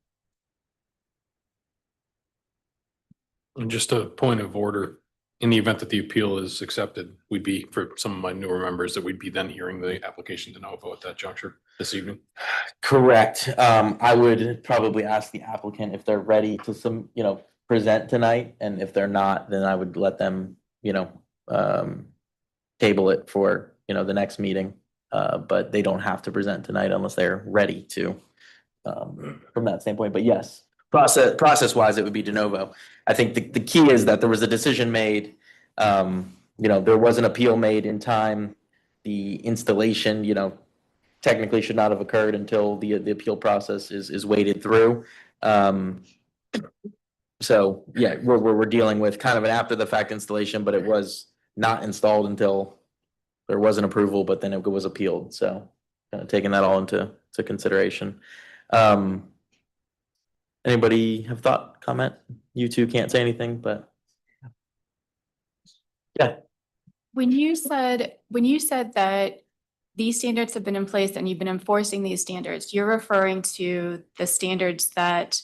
And just a point of order, in the event that the appeal is accepted, we'd be, for some of my newer members, that we'd be then hearing the application de novo at that juncture this evening. Correct. I would probably ask the applicant if they're ready to present tonight, and if they're not, then I would let them, table it for, the next meeting. But they don't have to present tonight unless they're ready to, from that standpoint. But yes, process wise, it would be de novo. I think the key is that there was a decision made, there was an appeal made in time. The installation, technically should not have occurred until the appeal process is waded through. So yeah, we're dealing with kind of an after the fact installation, but it was not installed until there was an approval, but then it was appealed. So kind of taking that all into consideration. Anybody have thought, comment? You two can't say anything, but yeah. When you said that these standards have been in place and you've been enforcing these standards, you're referring to the standards that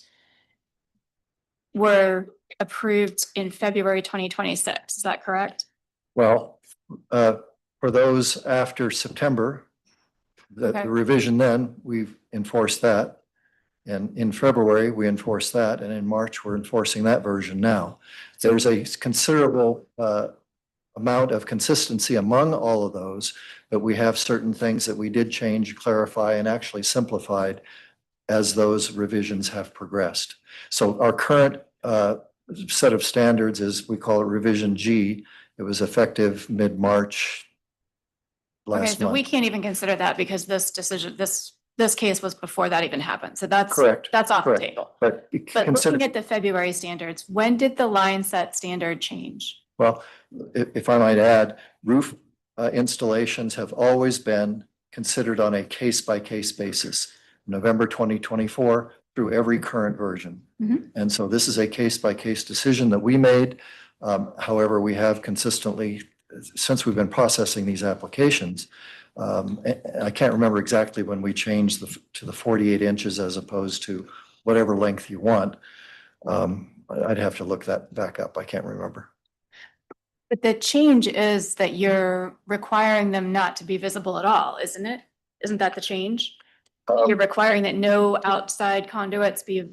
were approved in February 2026. Is that correct? Well, for those after September, the revision then, we've enforced that. And in February, we enforced that. And in March, we're enforcing that version now. There's a considerable amount of consistency among all of those, but we have certain things that we did change, clarify, and actually simplified as those revisions have progressed. So our current set of standards is, we call it revision G. It was effective mid-March Okay, last so month. we can't even consider that because this decision, this case was before that even happened. So that's Correct. That's off the Correct. table. But But consider, looking at the February standards, when did the line set standard change? well, if I might add, roof installations have always been considered on a case-by-case basis, November 2024 through every current version. Mhm. And so this is a case-by-case decision that we made. However, we have consistently, since we've been processing these applications, I can't remember exactly when we changed to the 48 inches as opposed to whatever length you want. I'd have to look that back up. I can't remember. But the change is that you're requiring them not to be visible at all, isn't it? Isn't that the change? You're requiring that no outside conduits be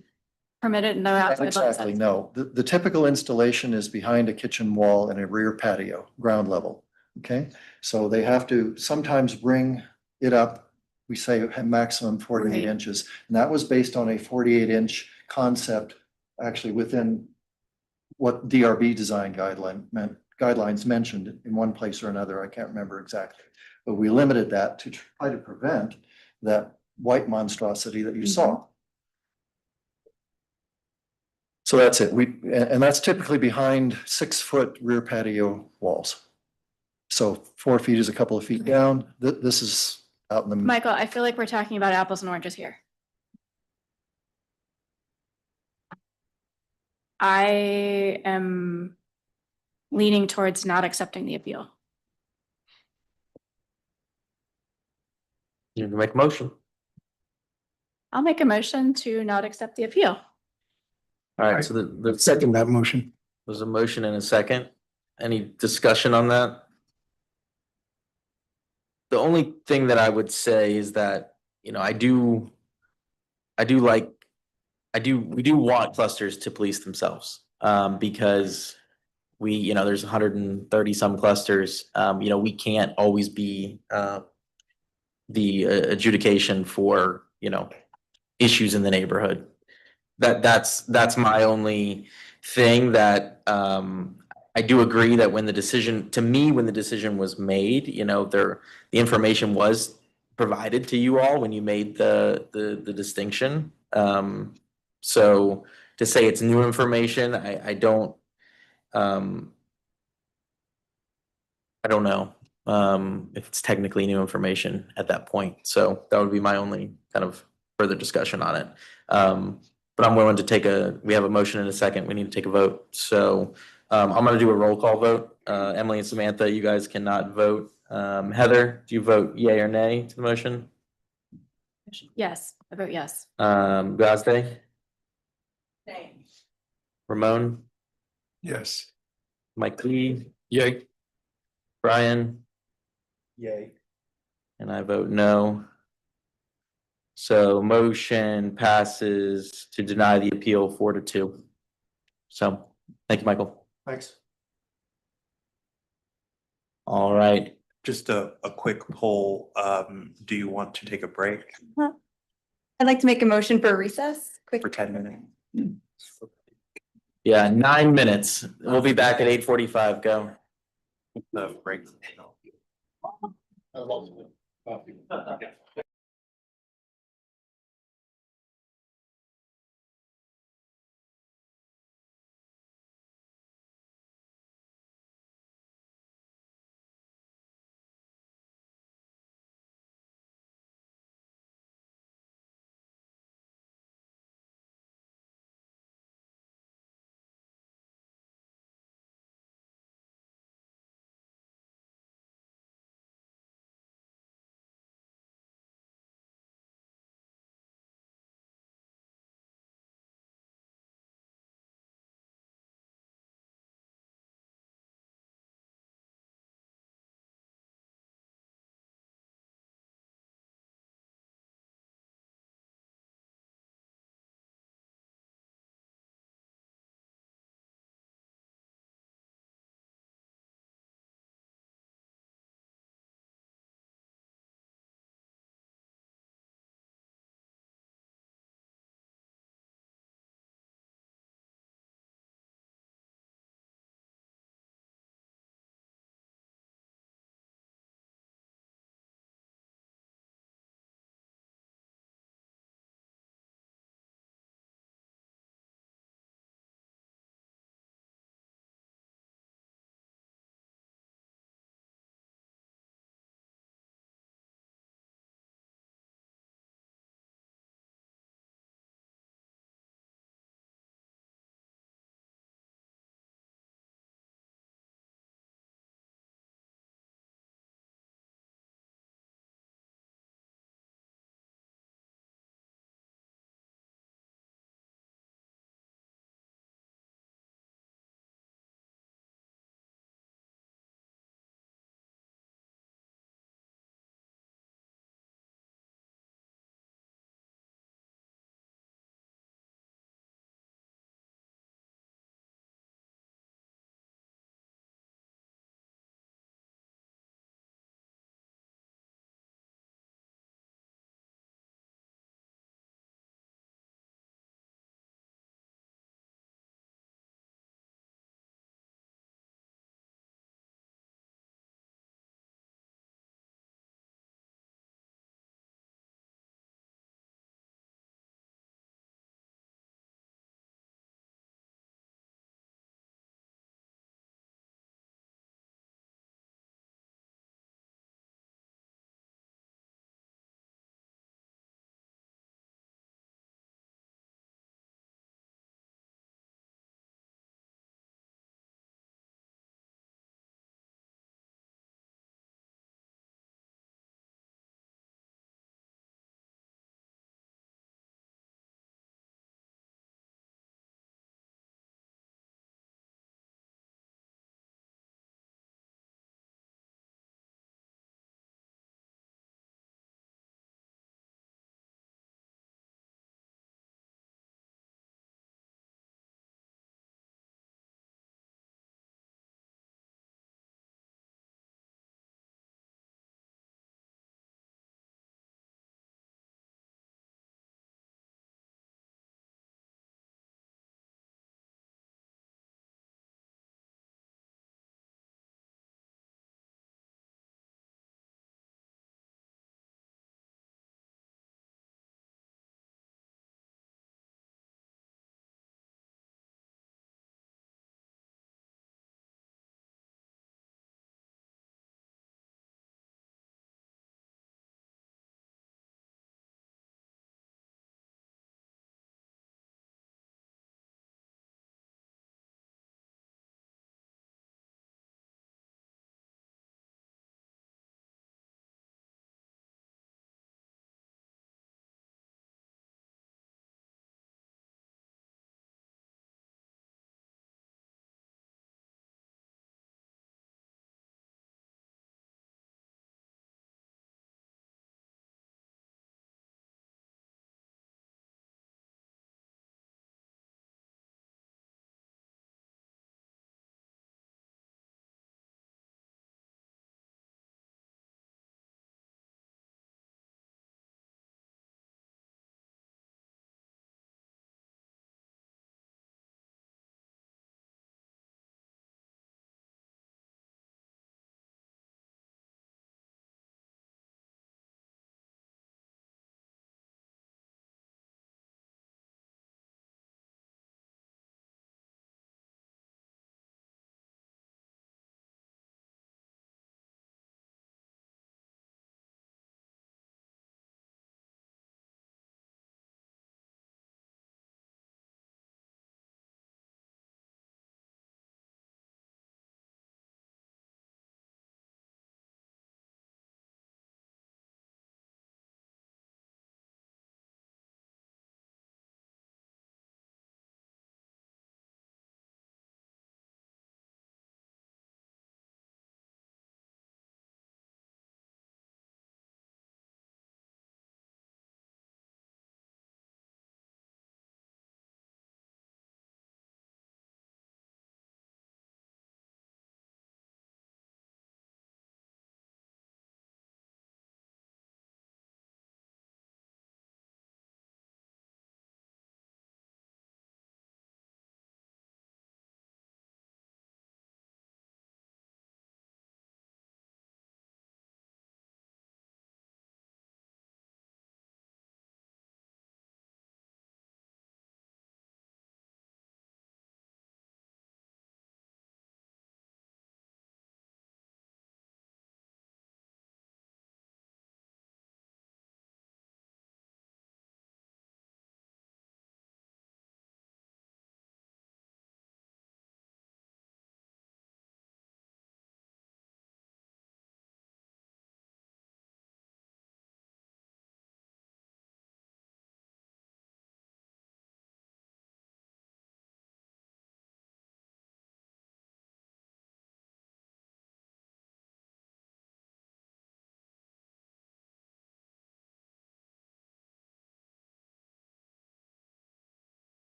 permitted, no Not outside. light exactly, sets? no. The typical installation is behind a kitchen wall and a rear patio, ground level. Okay, so they have to sometimes bring it up. We say a maximum 48 Right. inches, and that was based on a 48-inch concept, actually within what DRB design guidelines mentioned in one place or another. I can't remember exactly, but we limited that to try to prevent that white monstrosity that you saw. So that's it. And that's typically behind 6-foot rear patio walls. So 4 feet is a couple of feet down. This is out in the. Michael, I feel like we're talking about apples and oranges here. I am leaning towards not accepting the appeal. You can make a motion. I'll make a motion to not accept the appeal. All right, so the Second that motion. there's a motion and a second. Any discussion on that? The only thing that I would say is that, you know, we do want clusters to police themselves. Because you know, there's 130 some clusters. You know, we can't always be the adjudication for, you know, issues in the neighborhood. That's my only thing that I do agree that when the decision was made, you know, the information was provided to you all when you made the distinction. So to say it's new information, I don't know if it's technically new information at that point. So that would be my only kind of further discussion on it. But I'm willing to we have a motion in a second. We need to take a vote. So I'm gonna do a roll call vote. Emily and Samantha, you guys cannot vote. Heather, do you vote yay or nay to the motion? Yes, I vote yes. Gazde? Nay. Ramon? Yes. Mike Lee? Yay. Brian? Yay. And I vote no. So motion passes to deny the appeal 4-2. So, thank you, Michael. Thanks. All right. Just a quick poll. Do you want to take a break I'd like to make a motion for recess, quick. for 10 minutes? Yeah, 9 minutes. We'll be back at 8:45. Go. The break.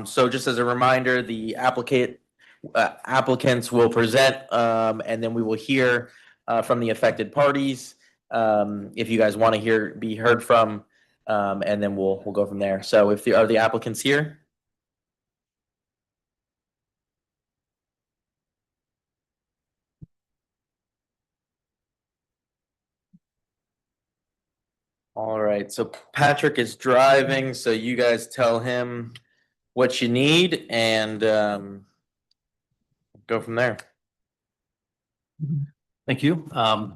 So just as a reminder, the applicants will present, and then we will hear from the affected parties. If you guys want to be heard from, and then we'll go from there. So are the applicants here? All right, so Patrick is driving, so you guys tell him what you need and go from there. Thank you. Nice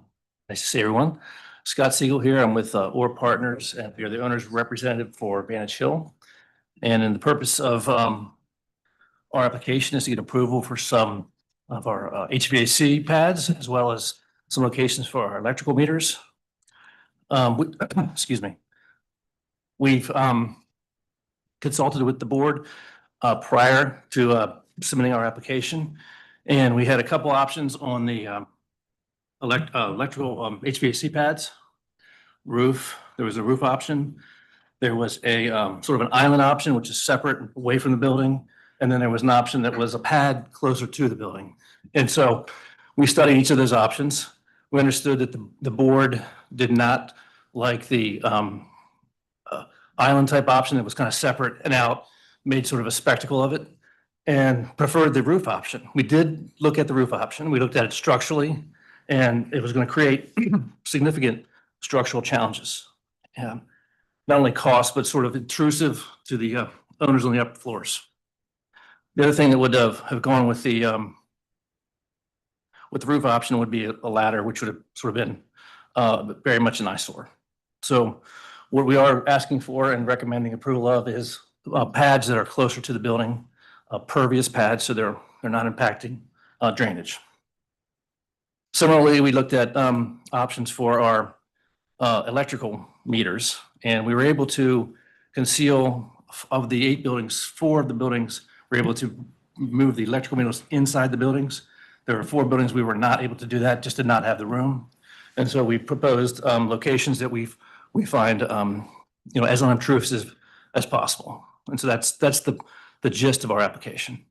to see everyone. Scott Siegel here. I'm with Orr Partners, and we are the owner's representative for Vantage Hill. And in the purpose of our application is to get approval for some of our HVAC pads, as well as some locations for our electrical meters. Excuse me. We've consulted with the board prior to submitting our application, and we had a couple options on the electrical HVAC pads. Roof, there was a roof option. There was a sort of an island option, which is separate away from the building. And then there was an option that was a pad closer to the building. And so we studied each of those options. We understood that the board did not like the island type option that was kind of separate and out, made sort of a spectacle of it, and preferred the roof option. We did look at the roof option. We looked at it structurally, and it was going to create significant structural challenges. Not only cost, but sort of intrusive to the owners on the upper floors. The other thing that would have gone with the roof option would be a ladder, which would have sort of been very much an eyesore. So what we are asking for and recommending approval of is pads that are closer to the building, pervious pads, so they're not impacting drainage. Similarly, we looked at options for our electrical meters, and we were able to conceal of the 8 buildings, 4 of the buildings were able to move the electrical meters inside the buildings. There were 4 buildings we were not able to do that, just did not have the room. And so we proposed locations that we find as unobtrusive as possible. And so that's the gist of our application.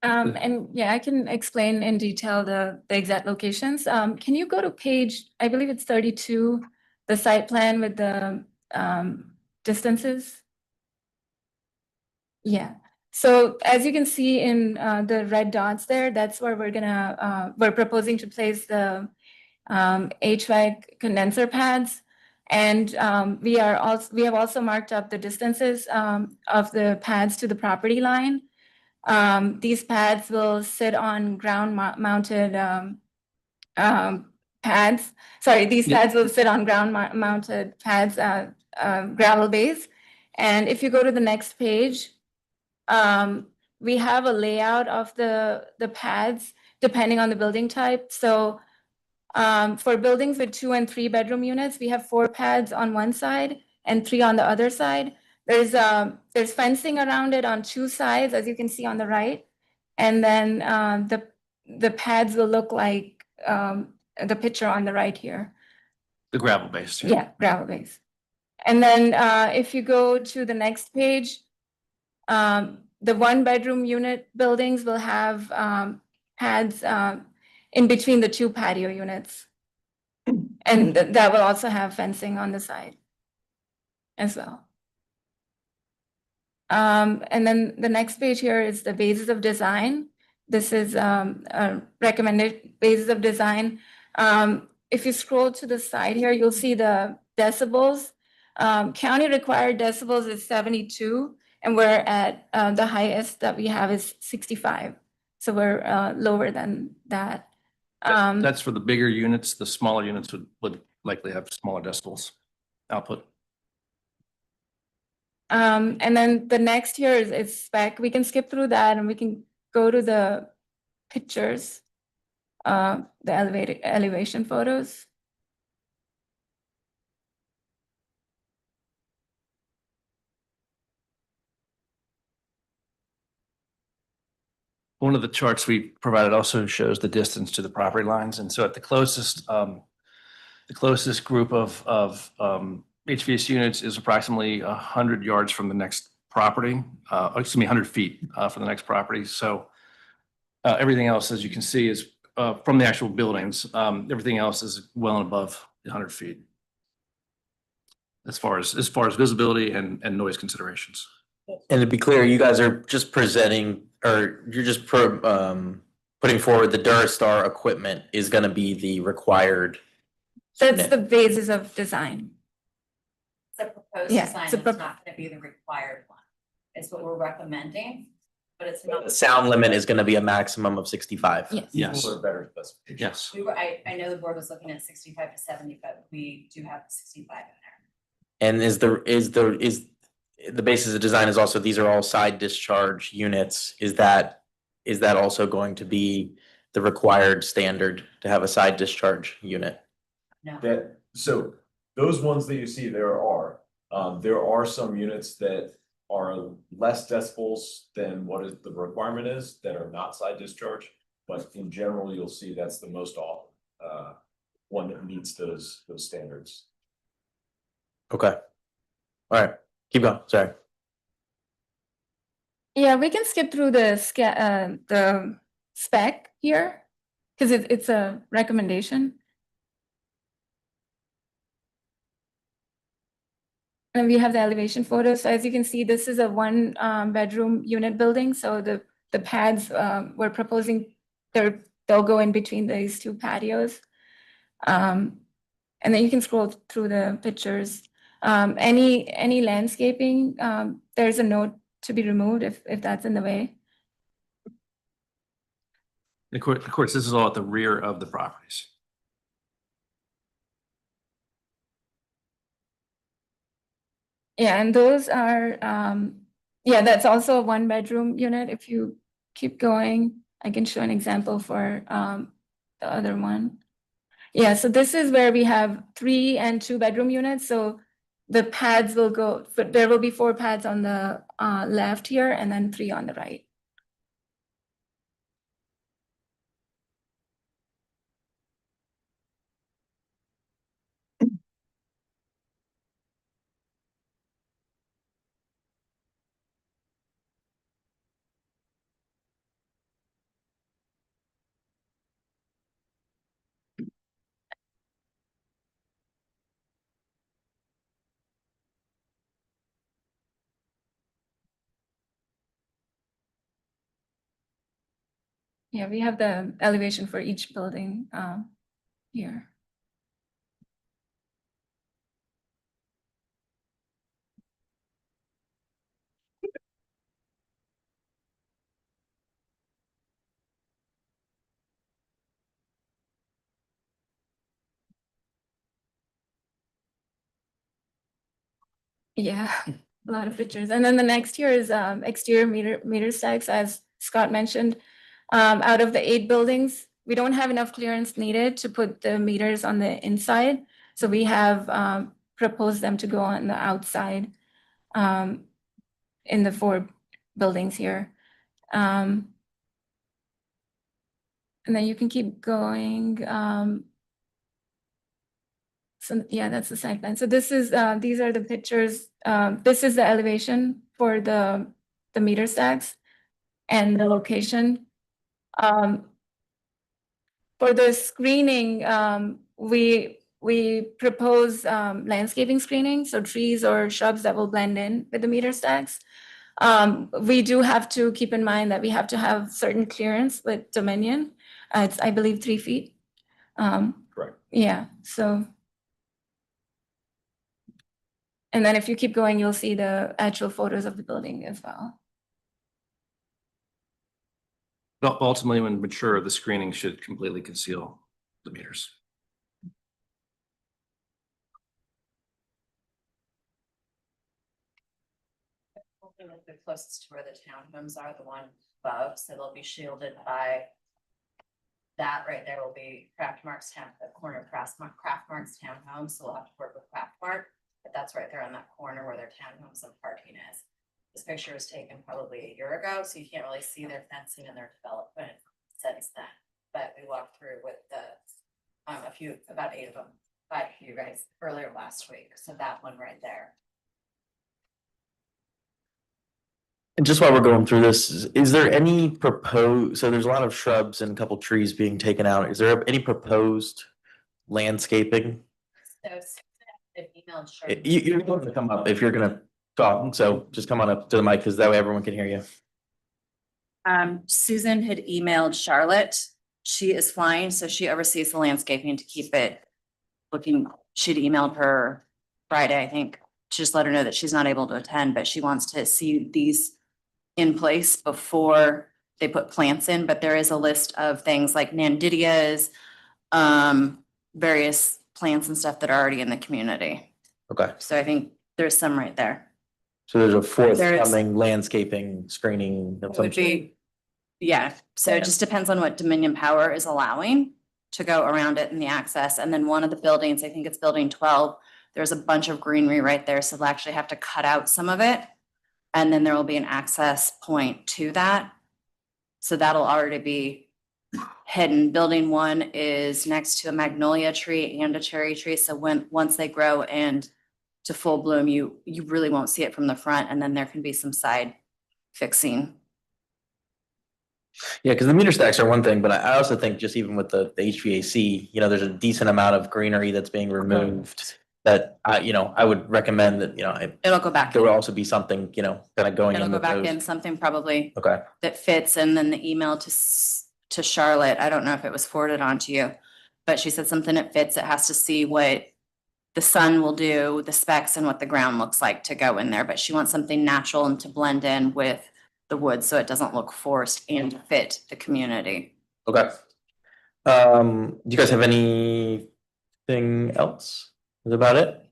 And yeah, I can explain in detail the exact locations. Can you go to page, I believe it's 32, the site plan with the distances? Yeah. So as you can see in the red dots there, that's where we're proposing to place the HVAC condenser pads. And we have also marked up the distances of the pads to the property line. These pads will sit on ground-mounted pads. Sorry, these pads will sit on ground-mounted pads, gravel base. And if you go to the next page, we have a layout of the pads depending on the building type. So for buildings with 2 and 3 bedroom units, we have 4 pads on one side and 3 on the other side. There's fencing around it on 2 sides, as you can see on the right. And then the pads will look like the picture on the right here. The gravel base. Yeah, gravel base. And then if you go to the next page, the 1-bedroom unit buildings will have pads in between the 2 patio units. And that will also have fencing on the side as well. And then the next page here is the basis of design. This is a recommended basis of design. If you scroll to the side here, you'll see the decibels. County required decibels is 72, and we're at the highest that we have is 65. So we're lower than that. That's for the bigger units. The smaller units would likely have smaller decibels output. And then the next here is spec. We can skip through that and we can go to the pictures, the elevation photos. One of the charts we provided also shows the distance to the property lines. And so at the closest group of HVAC units is approximately 100 yards from the next property, 100 feet for the next property. So everything else, as you can see, is from the actual buildings. Everything else is well and above the 100 feet as far as visibility and noise considerations. And to be clear, you guys are just presenting, or you're just putting forward the Durastar equipment is gonna be the required. That's the basis of design. The proposed Yeah, design it's a is not gonna be the required one. It's what we're recommending, but it's not. The sound limit is gonna be a maximum of 65. Yes. Yes. For better specification. Yes. We were, I know the board was looking at 65 to 70, but we do have the 65 in there. And is the basis of design is also, these are all side discharge units. Is that also going to be the required standard to have a side discharge unit? No. So those ones that you see, there are some units that are less decibels than what is the requirement is that are not side discharge. But in general, you'll see that's the most often one that meets those standards. Okay. All right, keep going, sorry. Yeah, we can skip through the spec here, because it's a recommendation. And we have the elevation photos. So as you can see, this is a one bedroom unit building. So the pads we're proposing, they'll go in between these two patios. And then you can scroll through the pictures. Any landscaping, there's a note to be removed if that's in the way. Of course, this is all at the rear of the properties. Yeah, and those are, yeah, that's also a one bedroom unit. If you keep going, I can show an example for the other one. Yeah, so this is where we have 3 and 2 bedroom units. So the pads will go, but there will be 4 pads on the left here and then 3 on the right. Yeah, we have the elevation for each building here. Yeah, a lot of pictures. And then the next here is exterior meter stacks, as Scott mentioned. Out of the 8 buildings, we don't have enough clearance needed to put the meters on the inside. So we have proposed them to go on the outside in the 4 buildings here. And then you can keep going. So yeah, that's the site plan. So this is these are the pictures. This is the elevation for the meter stacks and the location. For the screening, we propose landscaping screening, so trees or shrubs that will blend in with the meter stacks. We do have to keep in mind that we have to have certain clearance with Dominion. It's, I believe, 3 feet. Correct. Yeah, so. And then if you keep going, you'll see the actual photos of the building as well. But ultimately, when mature, the screening should completely conceal the meters. The closest to where the townhomes are, the one above, so they'll be shielded by that right there will be Craftmark's the corner of Craftmark's townhome, so we'll have to work with Craftmark, but that's right there on that corner where their townhomes and parking is. This picture was taken probably a year ago, so you can't really see their fencing and their development since then. But we walked through with the about 8 of them, 5 for you guys earlier last week. So that one right there. And just while we're going through this, is there any proposed, so there's a lot of shrubs and a couple trees being taken out. Is there any proposed landscaping? So Susan emailed Sherman. You're going to come up if you're gonna talk, so just come on up to the mic because that way everyone can hear you. Susan had emailed Charlotte. She is flying, so she oversees the landscaping to keep it looking. She'd emailed her Friday, I think. To just let her know that she's not able to attend, but she wants to see these in place before they put plants in. But there is a list of things like Nandidias, various plants and stuff that are already in the community. Okay, So I think there's some right there. so there's a There's- forthcoming landscaping screening. of It some would be, yeah, so it just depends on what Dominion Power is allowing to go around it and the access. And then one of the buildings, I think it's building 12, there's a bunch of greenery right there, so they'll actually have to cut out some of it. And then there will be an access point to that. So that'll already be hidden. Building 1 is next to a magnolia tree and a cherry tree, so once they grow and to full bloom, you really won't see it from the front, and then there can be some side fixing. Yeah, because the meter stacks are one thing, but I also think just even with the HVAC, there's a decent amount of greenery that's being removed that I would recommend that, It'll go back. there will also be something, kind of going It'll in go with back those. in, something probably Okay, that fits, and then the email to Charlotte, I don't know if it was forwarded on to you, but she said something that fits, it has to see what the sun will do, the specs and what the ground looks like to go in there, but she wants something natural and to blend in with the wood so it doesn't look forced and fit the community. okay. Do you guys have anything else? Is that about it?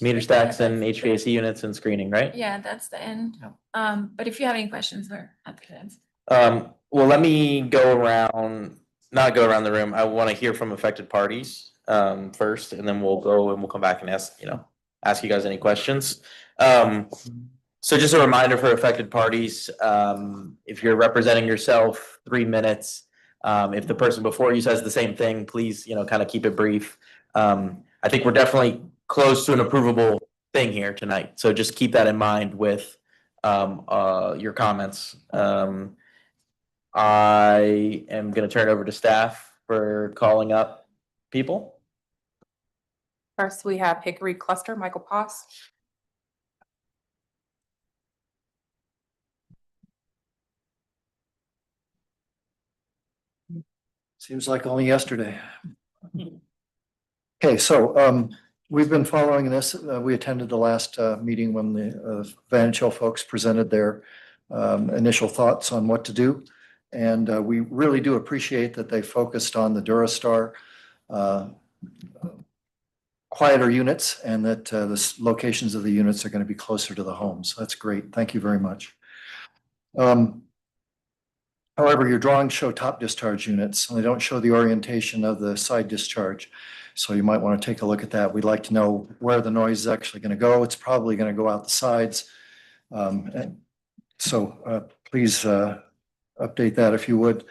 Meter stacks and HVAC units and screening, right? Yeah, that's the end. But if you have any questions, we're happy to answer. Well, let me not go around the room. I want to hear from affected parties first, and then we'll come back and ask you guys any questions. So just a reminder for affected parties, if you're representing yourself, 3 minutes. If the person before you says the same thing, please, kind of keep it brief. I think we're definitely close to an approvable thing here tonight. So just keep that in mind with your comments. I am going to turn it over to staff for calling up people. First, we have Hickory Cluster, Michael Poss. Seems like only yesterday. Okay, so we've been following this. We attended the last meeting when the Vantage Hill folks presented their initial thoughts on what to do. And we really do appreciate that they focused on the Durastar quieter units and that the locations of the units are going to be closer to the homes. That's great. Thank you very much. However, your drawings show top discharge units and they don't show the orientation of the side discharge. So you might want to take a look at that. We'd like to know where the noise is actually going to go. It's probably going to go out the sides. So please update that if you would.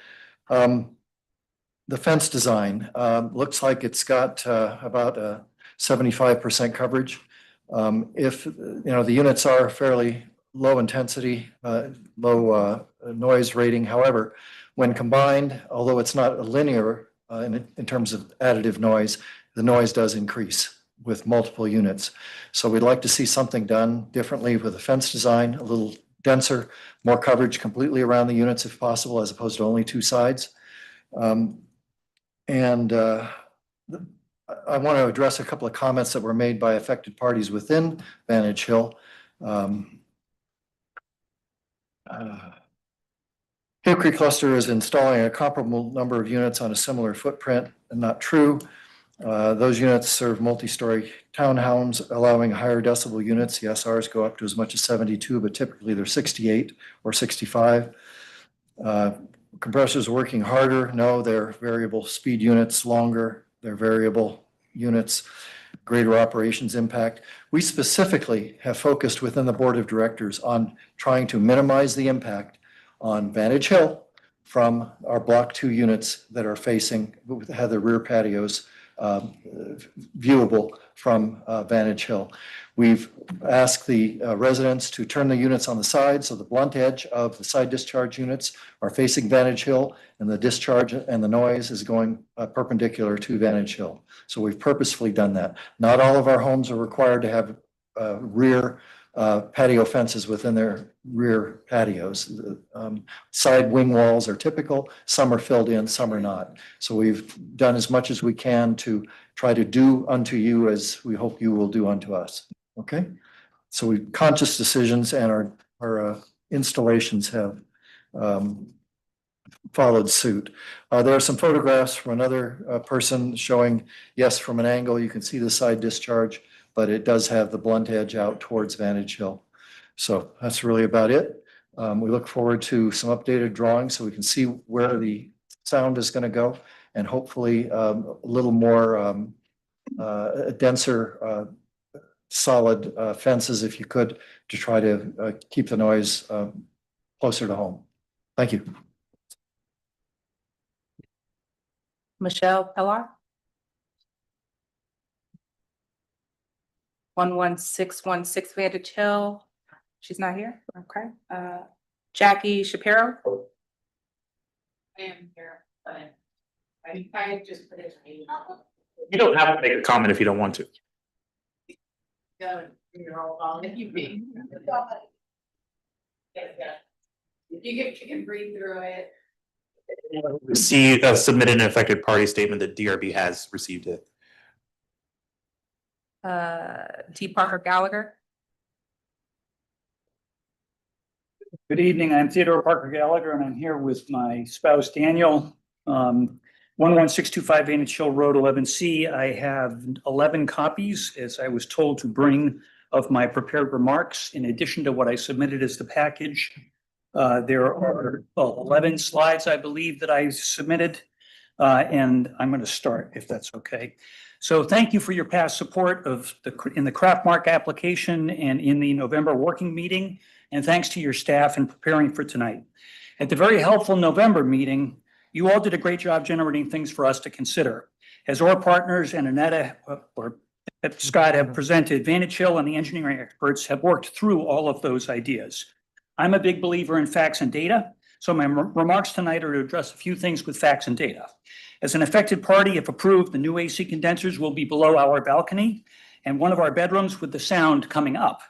The fence design looks like it's got about 75% coverage. If the units are fairly low intensity, low noise rating. However, when combined, although it's not a linear in terms of additive noise, the noise does increase with multiple units. So we'd like to see something done differently with the fence design, a little denser, more coverage completely around the units if possible, as opposed to only 2 sides. I want to address a couple of comments that were made by affected parties within Vantage Hill. Hickory Cluster is installing a comparable number of units on a similar footprint, and not true. Those units serve multi-story townhomes, allowing higher decibel units. The SRs go up to as much as 72, but typically they're 68 or 65. Compressors working harder. No, they're variable speed units, longer. They're variable units, greater operations impact. We specifically have focused within the board of directors on trying to minimize the impact on Vantage Hill from our block 2 units that are facing, have their rear patios viewable from Vantage Hill. We've asked the residents to turn the units on the side, so the blunt edge of the side discharge units are facing Vantage Hill, and the discharge and the noise is going perpendicular to Vantage Hill. So we've purposefully done that. Not all of our homes are required to have rear patio fences within their rear patios. Side wing walls are typical. Some are filled in, some are not. So we've done as much as we can to try to do unto you as we hope you will do unto us. Okay? So we conscious decisions, and our installations have followed suit. There are some photographs from another person showing, yes, from an angle, you can see the side discharge, but it does have the blunt edge out towards Vantage Hill. So that's really about it. We look forward to some updated drawings so we can see where the sound is going to go, and hopefully a little more denser solid fences, if you could, to try to keep the noise closer to home. Thank you. Michelle Pellar. 11616 Vantage Hill. She's not here. Okay. Jackie Shapiro. I am here, but I just put it. You don't have to make a comment if you don't want to. You're all on if you be. You can read through it. See, submit an affected party statement that DRB has received it. T. Parker Gallagher. Good evening, I'm Theodore Parker Gallagher, and I'm here with my spouse Daniel. 11625 Vantage Hill Road, 11C. I have 11 copies, as I was told to bring, of my prepared remarks, in addition to what I submitted as the package. There are 11 slides, I believe, that I submitted, and I'm going to start, if that's okay. So thank you for your past support in the Craftmark application and in the November working meeting, and thanks to your staff in preparing for tonight. At the very helpful November meeting, you all did a great job generating things for us to consider. As our partners and Annetta or Scott have presented, Vantage Hill and the engineering experts have worked through all of those ideas. I'm a big believer in facts and data, so my remarks tonight are to address a few things with facts and data. As an affected party, if approved, the new AC condensers will be below our balcony and one of our bedrooms with the sound coming up.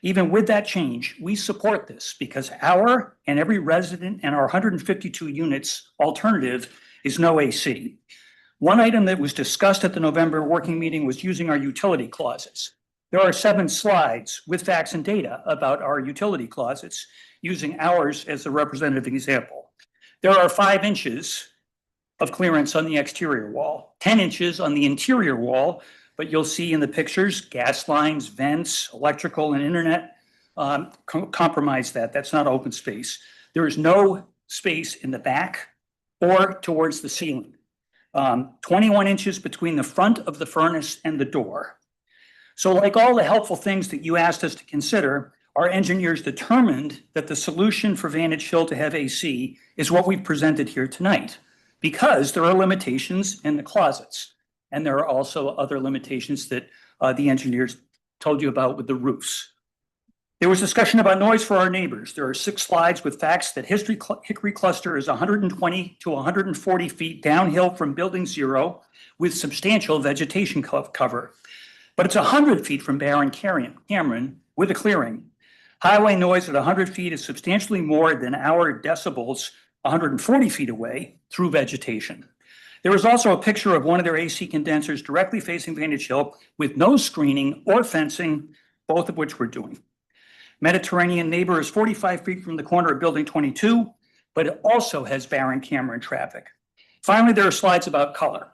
Even with that change, we support this because our and every resident and our 152 units alternative is no AC. One item that was discussed at the November working meeting was using our utility closets. There are 7 slides with facts and data about our utility closets, using ours as a representative example. There are 5 inches of clearance on the exterior wall, 10 inches on the interior wall, but you'll see in the pictures, gas lines, vents, electrical, and internet compromise that. That's not open space. There is no space in the back or towards the ceiling. 21 inches between the front of the furnace and the door. So like all the helpful things that you asked us to consider, our engineers determined that the solution for Vantage Hill to have AC is what we've presented here tonight, because there are limitations in the closets. And there are also other limitations that the engineers told you about with the roofs. There was discussion about noise for our neighbors. There are 6 slides with facts that Hickory Cluster is 120 to 140 feet downhill from Building 0 with substantial vegetation cover. But it's 100 feet from Barron Cameron with a clearing. Highway noise at 100 feet is substantially more than our decibels 140 feet away through vegetation. There was also a picture of one of their AC condensers directly facing Vantage Hill with no screening or fencing, both of which we're doing. Mediterranean neighbor is 45 feet from the corner of Building 22, but it also has Barron Cameron traffic. Finally, there are slides about color.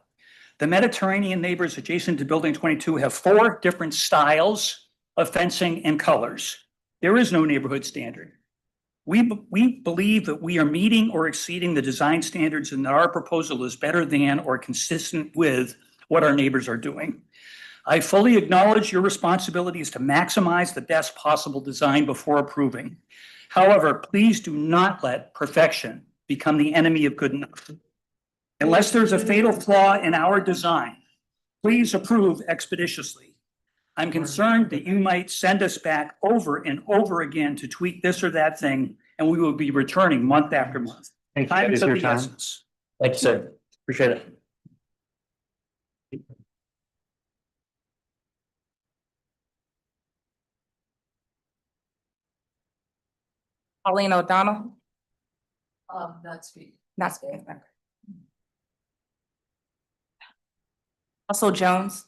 The Mediterranean neighbors adjacent to Building 22 have 4 different styles of fencing and colors. There is no neighborhood standard. We believe that we are meeting or exceeding the design standards and that our proposal is better than or consistent with what our neighbors are doing. I fully acknowledge your responsibility is to maximize the best possible design before approving. However, please do not let perfection become the enemy of good enough. Unless there's a fatal flaw in our design, please approve expeditiously. I'm concerned that you might send us back over and over again to tweak this or that thing, and we will be returning month after month. Thank you. Time That is is of your the time. essence. Thank you, sir. Appreciate it. Pauline O'Donnell, Not speak. not speaking. Russell Jones.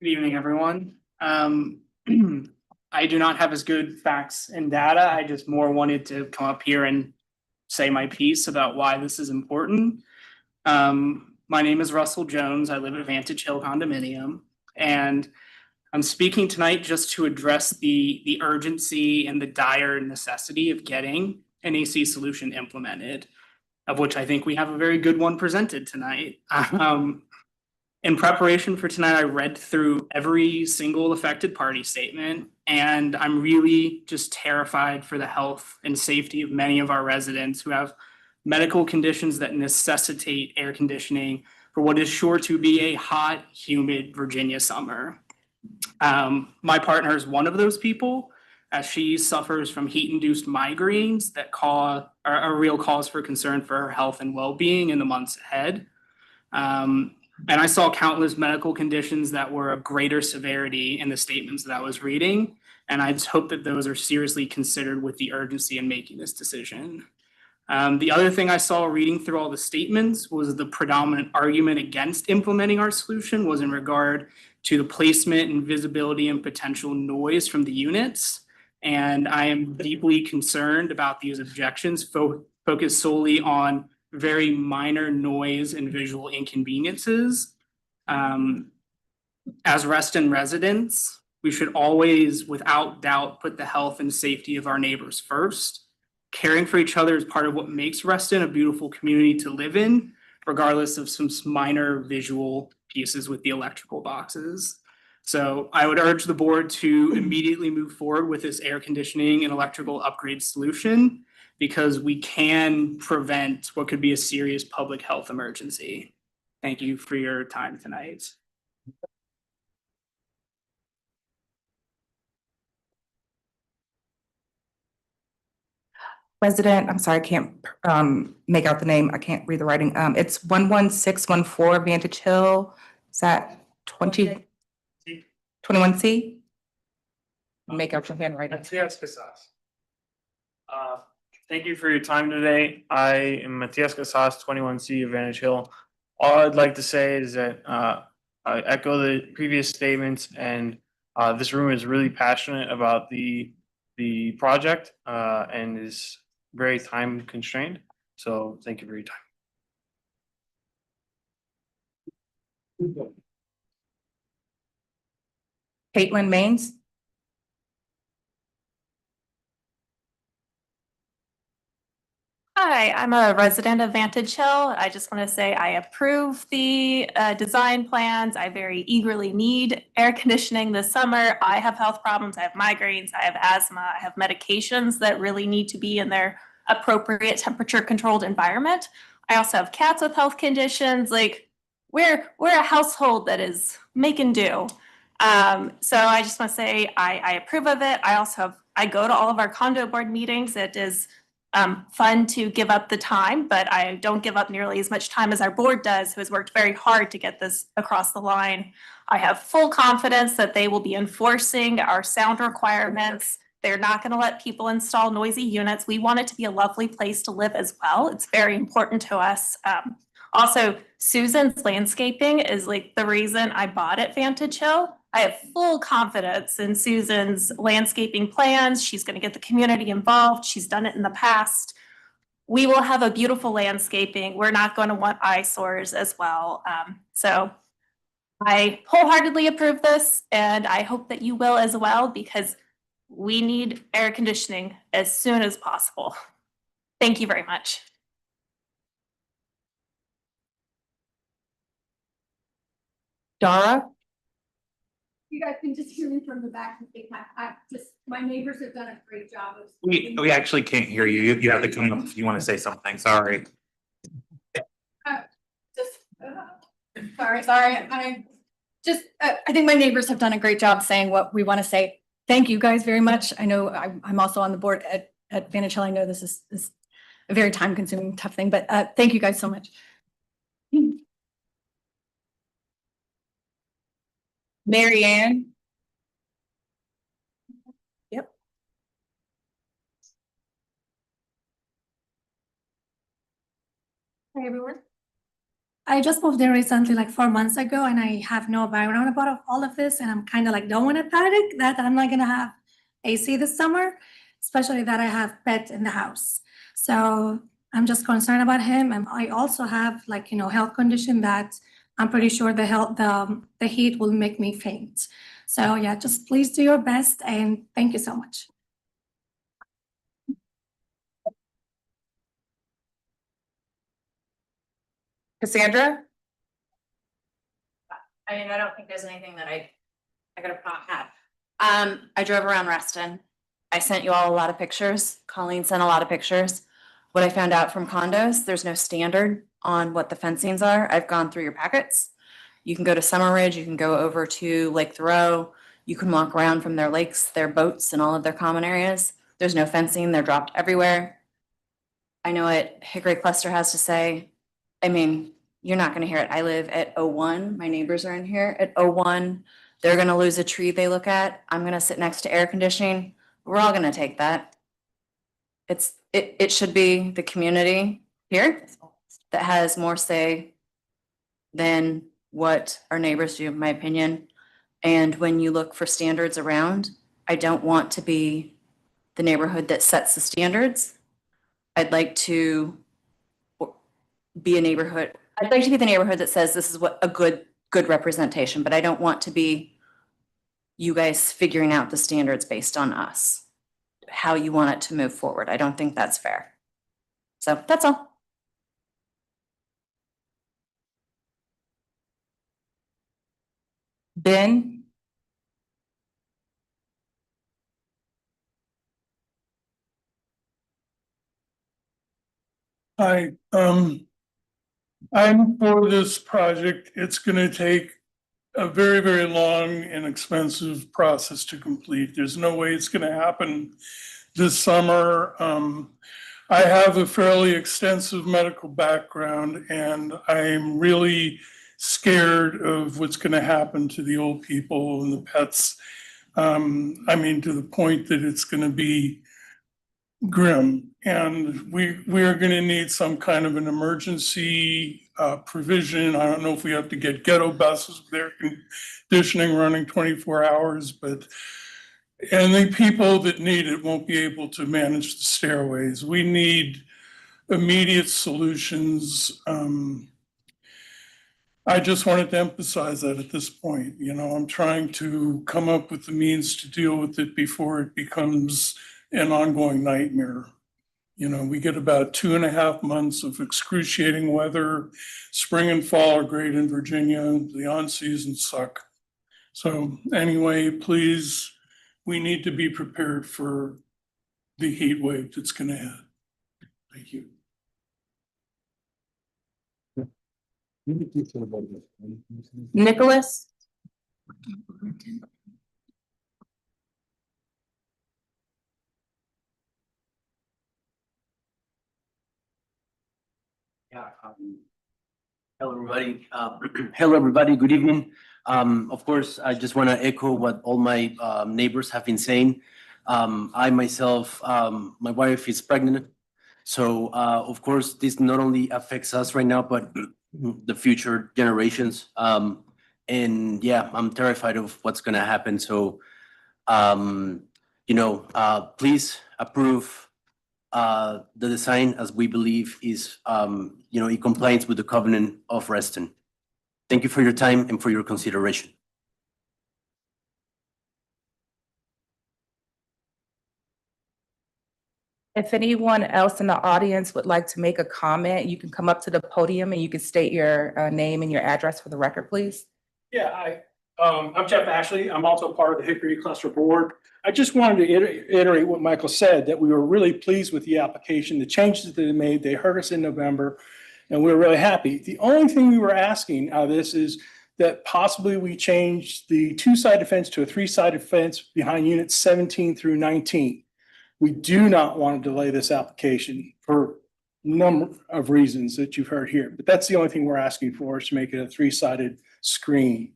Good evening, everyone. I do not have as good facts and data. I just more wanted to come up here and say my piece about why this is important. My name is Russell Jones. I live at Vantage Hill Condominium, and I'm speaking tonight just to address the urgency and the dire necessity of getting an AC solution implemented, of which I think we have a very good one presented tonight. In preparation for tonight, I read through every single affected party statement, and I'm really just terrified for the health and safety of many of our residents who have medical conditions that necessitate air conditioning for what is sure to be a hot, humid Virginia summer. My partner is one of those people, as she suffers from heat-induced migraines that are a real cause for concern for her health and well-being in the months ahead. And I saw countless medical conditions that were of greater severity in the statements that I was reading. And I just hope that those are seriously considered with the urgency in making this decision. The other thing I saw reading through all the statements was the predominant argument against implementing our solution was in regard to the placement and visibility and potential noise from the units. And I am deeply concerned about these objections focused solely on very minor noise and visual inconveniences. As Reston residents, we should always, without doubt, put the health and safety of our neighbors first. Caring for each other is part of what makes Reston a beautiful community to live in, regardless of some minor visual pieces with the electrical boxes. So I would urge the board to immediately move forward with this air conditioning and electrical upgrade solution, because we can prevent what could be a serious public health emergency. Thank you for your time tonight. Resident, I'm sorry, I can't make out the name. I can't read the writing. It's 11614 Vantage Hill. Is that 21C? Make out your handwriting. Matias Casas. Thank you for your time today. I am Matias Casas, 21C Advantage Hill. All I'd like to say is that I echo the previous statements, and this room is really passionate about the project and is very time constrained. So thank you for your time. Caitlin Maines. Hi, I'm a resident of Vantage Hill. I just want to say I approve the design plans. I very eagerly need air conditioning this summer. I have health problems. I have migraines. I have asthma. I have medications that really need to be in their appropriate temperature controlled environment. I also have cats with health conditions. Like we're a household that is making do. So I just want to say I approve of it. I go to all of our condo board meetings. It is fun to give up the time, but I don't give up nearly as much time as our board does, who has worked very hard to get this across the line. I have full confidence that they will be enforcing our sound requirements. They're not going to let people install noisy units. We want it to be a lovely place to live as well. It's very important to us. Also, Susan's landscaping is like the reason I bought at Vantage Hill. I have full confidence in Susan's landscaping plans. She's going to get the community involved. She's done it in the past. We will have a beautiful landscaping. We're not going to want eyesores as well. So I wholeheartedly approve this, and I hope that you will as well, because we need air conditioning as soon as possible. Thank you very much. Dara. You guys can just hear me from the back. My neighbors have done a great job of. We actually can't hear you. You have to come up if you want to say something. Sorry. Sorry, I just, I think my neighbors have done a great job saying what we want to say. Thank you guys very much. I know I'm also on the board at Vantage Hill. I know this is a very time consuming, tough thing, but thank you guys so much. Mary Ann? Yep. Hi, everyone. I just moved there recently, like 4 months ago, and I have no background about all of this, and I'm kind of like, don't want to panic that I'm not gonna have AC this summer, especially that I have pet in the house. So I'm just concerned about him, and I also have like, health condition that I'm pretty sure the heat will make me faint. So yeah, just please do your best, and thank you so much. Cassandra? I mean, I don't think there's anything that I gotta not have. I drove around Reston. I sent you all a lot of pictures. Colleen sent a lot of pictures. What I found out from condos, there's no standard on what the fencings are. I've gone through your packets. You can go to Summer Ridge, you can go over to Lake Thoreau. You can walk around from their lakes, their boats, and all of their common areas. There's no fencing, they're dropped everywhere. I know what Hickory Cluster has to say. I mean, you're not gonna hear it. I live at 01. My neighbors are in here at 01. They're gonna lose a tree they look at. I'm gonna sit next to air conditioning. We're all gonna take that. It should be the community here that has more say than what our neighbors do, in my opinion. And when you look for standards around, I don't want to be the neighborhood that sets the standards. I'd like to be the neighborhood that says this is what a good representation, but I don't want to be you guys figuring out the standards based on us, how you want it to move forward. I don't think that's fair. So that's all. Ben? Hi, I'm for this project. It's gonna take a very, very long and expensive process to complete. There's no way it's gonna happen this summer. I have a fairly extensive medical background, and I'm really scared of what's gonna happen to the old people and the pets. I mean, to the point that it's gonna be grim, and we are gonna need some kind of an emergency provision. I don't know if we have to get ghetto buses with air conditioning running 24 hours, and the people that need it won't be able to manage the stairways. We need immediate solutions. I just wanted to emphasize that at this point. I'm trying to come up with the means to deal with it before it becomes an ongoing nightmare. We get about 2.5 months of excruciating weather. Spring and fall are great in Virginia. The on-seasons suck. So anyway, please, we need to be prepared for the heat wave that's going to hit. Thank you. Nicholas? Yeah. Hello, everybody. Hello, everybody. Good evening. Of course, I just want to echo what all my neighbors have been saying. I myself, my wife is pregnant. So, of course, this not only affects us right now, but the future generations. And yeah, I'm terrified of what's going to happen. So, please approve the design as we believe is, in compliance with the covenant of Reston. Thank you for your time and for your consideration. If anyone else in the audience would like to make a comment, you can come up to the podium and you can state your name and your address for the record, please. Yeah, I'm Jeff Ashley. I'm also part of the Hickory Cluster Board. I just wanted to iterate what Michael said, that we were really pleased with the application, the changes that they made. They heard us in November. and we're really happy. The only thing we were asking out of this is that possibly we change the two-sided fence to a three-sided fence behind units 17 through 19. We do not want to delay this application for a number of reasons that you've heard here, but that's the only thing we're asking for, is to make it a three-sided screen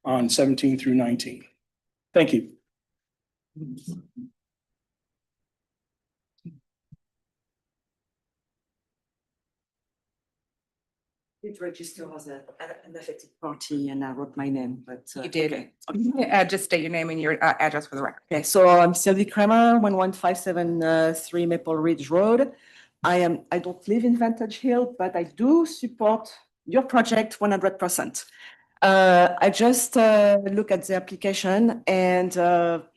on 17 through 19. Thank you. It registered as an affected party and I wrote my name, but. You did. okay. Just state your name and your address for the record. Okay, so I'm Sylvie Kramer, 11573 Maple Ridge Road. I don't live in Vantage Hill, but I do support your project 100%. I just look at the application and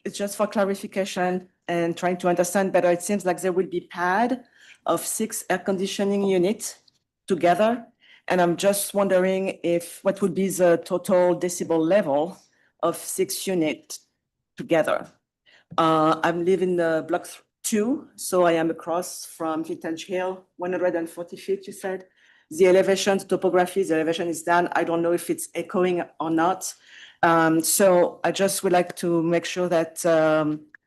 it's just for clarification and trying to understand better. It seems like there will be pad of 6 air conditioning units together. And I'm just wondering what would be the total decibel level of 6 units together. I'm living in block 2, so I am across from Vantage Hill, 140 feet, you said. The elevation, topography, the elevation is down. I don't know if it's echoing or not. So I just would like to make sure that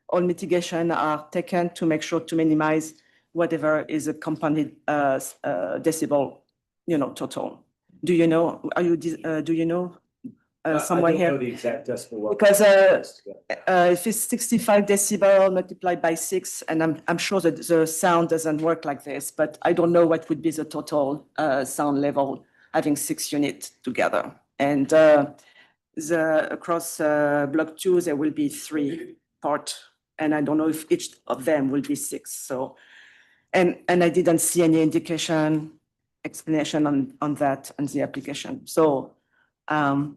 all mitigation are taken to make sure to minimize whatever is a compounded decibel, total. Do you know, somewhere here? I don't know the exact decibel level. Because if it's 65 decibel multiplied by 6, and I'm sure that the sound doesn't work like this, but I don't know what would be the total sound level having 6 units together. And across block 2, there will be 3 part, and I don't know if each of them will be 6. So, and I didn't see any explanation on that on the application. So, and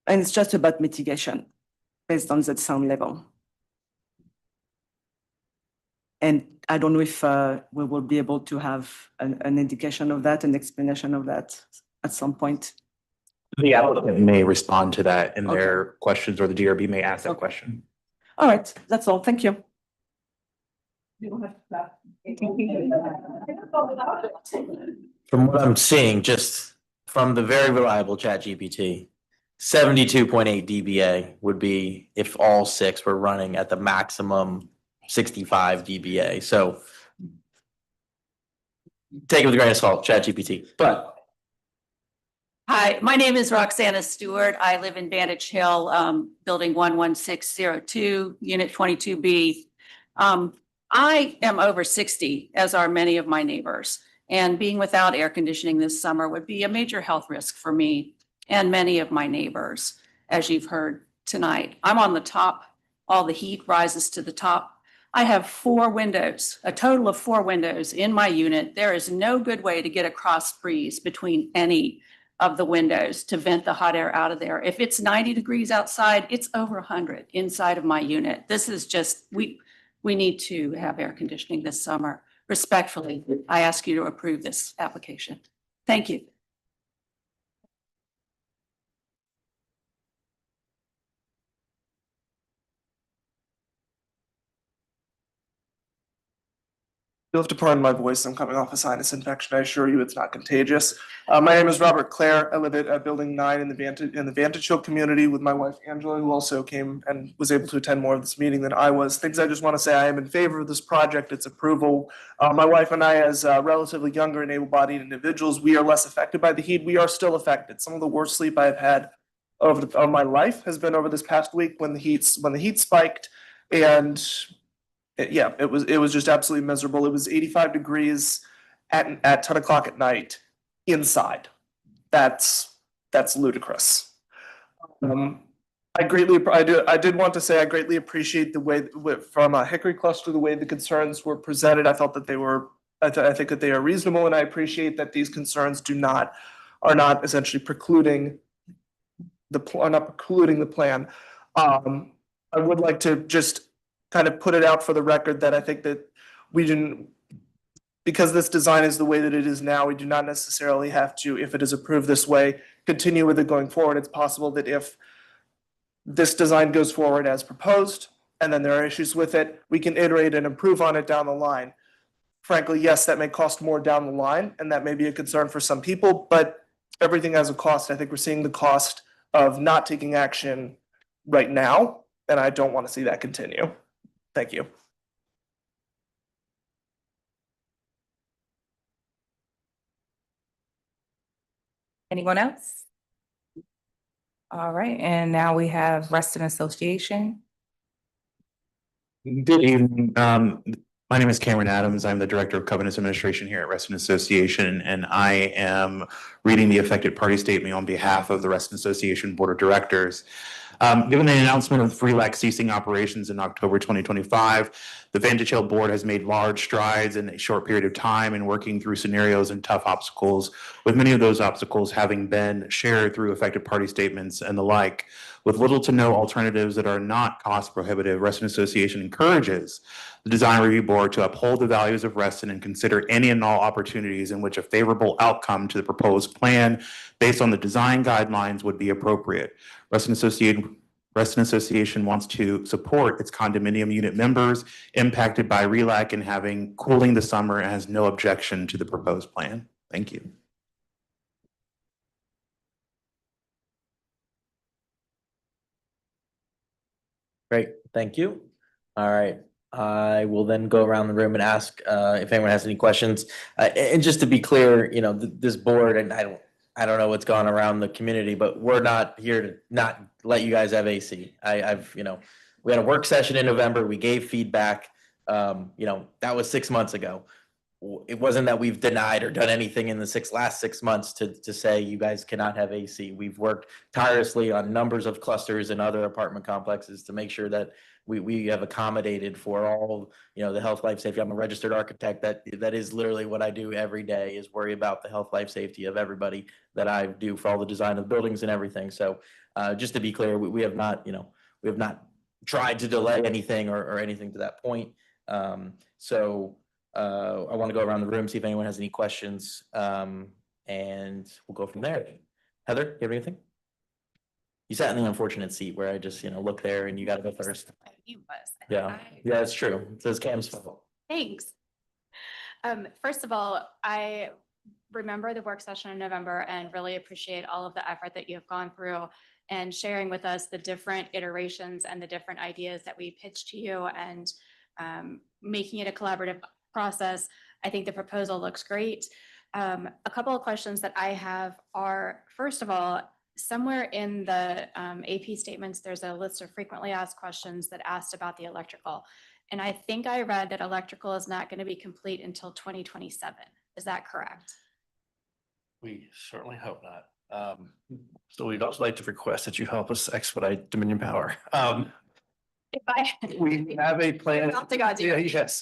it's just about mitigation based on that sound level. And I don't know if we will be able to have an indication of that, an explanation of that at some point. The applicant may respond to that in their questions, or the DRB may ask that question. All right, that's all. Thank you. From what I'm seeing, just from the very reliable ChatGPT, 72.8 dBA would be if all 6 were running at the maximum 65 dBA. So take it with a grain of salt, ChatGPT. But hi, my name is Roxana Stewart. I live in Vantage Hill, building 11602, unit 22B. I am over 60, as are many of my neighbors, and being without air conditioning this summer would be a major health risk for me and many of my neighbors, as you've heard tonight. I'm on the top. All the heat rises to the top. I have 4 windows, a total of 4 windows in my unit. There is no good way to get a cross breeze between any of the windows to vent the hot air out of there. If it's 90 degrees outside, it's over 100 inside of my unit. This is just, we need to have air conditioning this summer. Respectfully, I ask you to approve this application. Thank you. You'll have to pardon my voice. I'm coming off a sinus infection. I assure you it's not contagious. My name is Robert Clare. I live at Building 9 in the Vantage Hill community with my wife Angela, who also came and was able to attend more of this meeting than I was. Things I just want to say, I am in favor of this project, its approval. My wife and I, as relatively younger and able-bodied individuals, we are less affected by the heat. We are still affected. Some of the worst sleep I have had of my life has been over this past week when the heat spiked, and it was just absolutely miserable. It was 85 degrees at 10 o'clock at night inside. That's ludicrous. I did want to say I greatly appreciate the way from Hickory Cluster, the way the concerns were presented. I felt that I think that they are reasonable, and I appreciate that these concerns are not essentially precluding the plan. I would like to just kind of put it out for the record that I think that because this design is the way that it is now, we do not necessarily have to, if it is approved this way, continue with it going forward. It's possible that if this design goes forward as proposed, and then there are issues with it, we can iterate and improve on it down the line. frankly, yes, that may cost more down the line, and that may be a concern for some people, but everything has a cost. I think we're seeing the cost of not taking action right now, and I don't want to see that continue. Thank you. Anyone else? All right, and now we have Reston Association. Good evening. My name is Cameron Adams. I'm the Director of Covenants Administration here at Reston Association, and I am reading the affected party statement on behalf of the Reston Association Board of Directors. Given the announcement of RELAC ceasing operations in October 2025, the Vantage Hill Board has made large strides in a short period of time in working through scenarios and tough obstacles, with many of those obstacles having been shared through affected party statements and the like. With little to no alternatives that are not cost prohibitive, Reston Association encourages the Design Review Board to uphold the values of Reston and consider any and all opportunities in which a favorable outcome to the proposed plan based on the design guidelines would be appropriate. Reston Association wants to support its condominium unit members impacted by RELAC and having cooling the summer and has no objection to the proposed plan. Thank you. Great, thank you. All right, I will then go around the room and ask if anyone has any questions. And just to be clear, you know, this board, and I don't know what's gone around the community, but we're not here to not let you guys have AC. You know, we had a work session in November, we gave feedback. You know, that was 6 months ago. It wasn't that we've denied or done anything in the last 6 months to say you guys cannot have AC. We've worked tirelessly on numbers of clusters and other apartment complexes to make sure that we have accommodated for all, you know, the health, life, safety. I'm a registered architect. That is literally what I do every day, is worry about the health, life, safety of everybody that I do for all the design of buildings and everything. So just to be clear, we have not, you know, we have not tried to delay anything or anything to that point. I want to go around the room, see if anyone has any questions, and we'll go from there. Heather, you have anything? You sat in the unfortunate seat where I just, you know, look there and you got to go first. Yeah, yeah, it's true. It says Cam's fault. Thanks. First of all, I remember the work session in November and really appreciate all of the effort that you have gone through and sharing with us the different iterations and the different ideas that we pitched to you, and making it a collaborative process. I think the proposal looks great. A couple of questions that I have are, first of all, somewhere in the AP statements, there's a list of frequently asked questions that asked about the electrical. And I think I read that electrical is not going to be complete until 2027. Is that correct? We certainly hope not. So we'd also like to request that you help us expedite Dominion Power. We have a plan.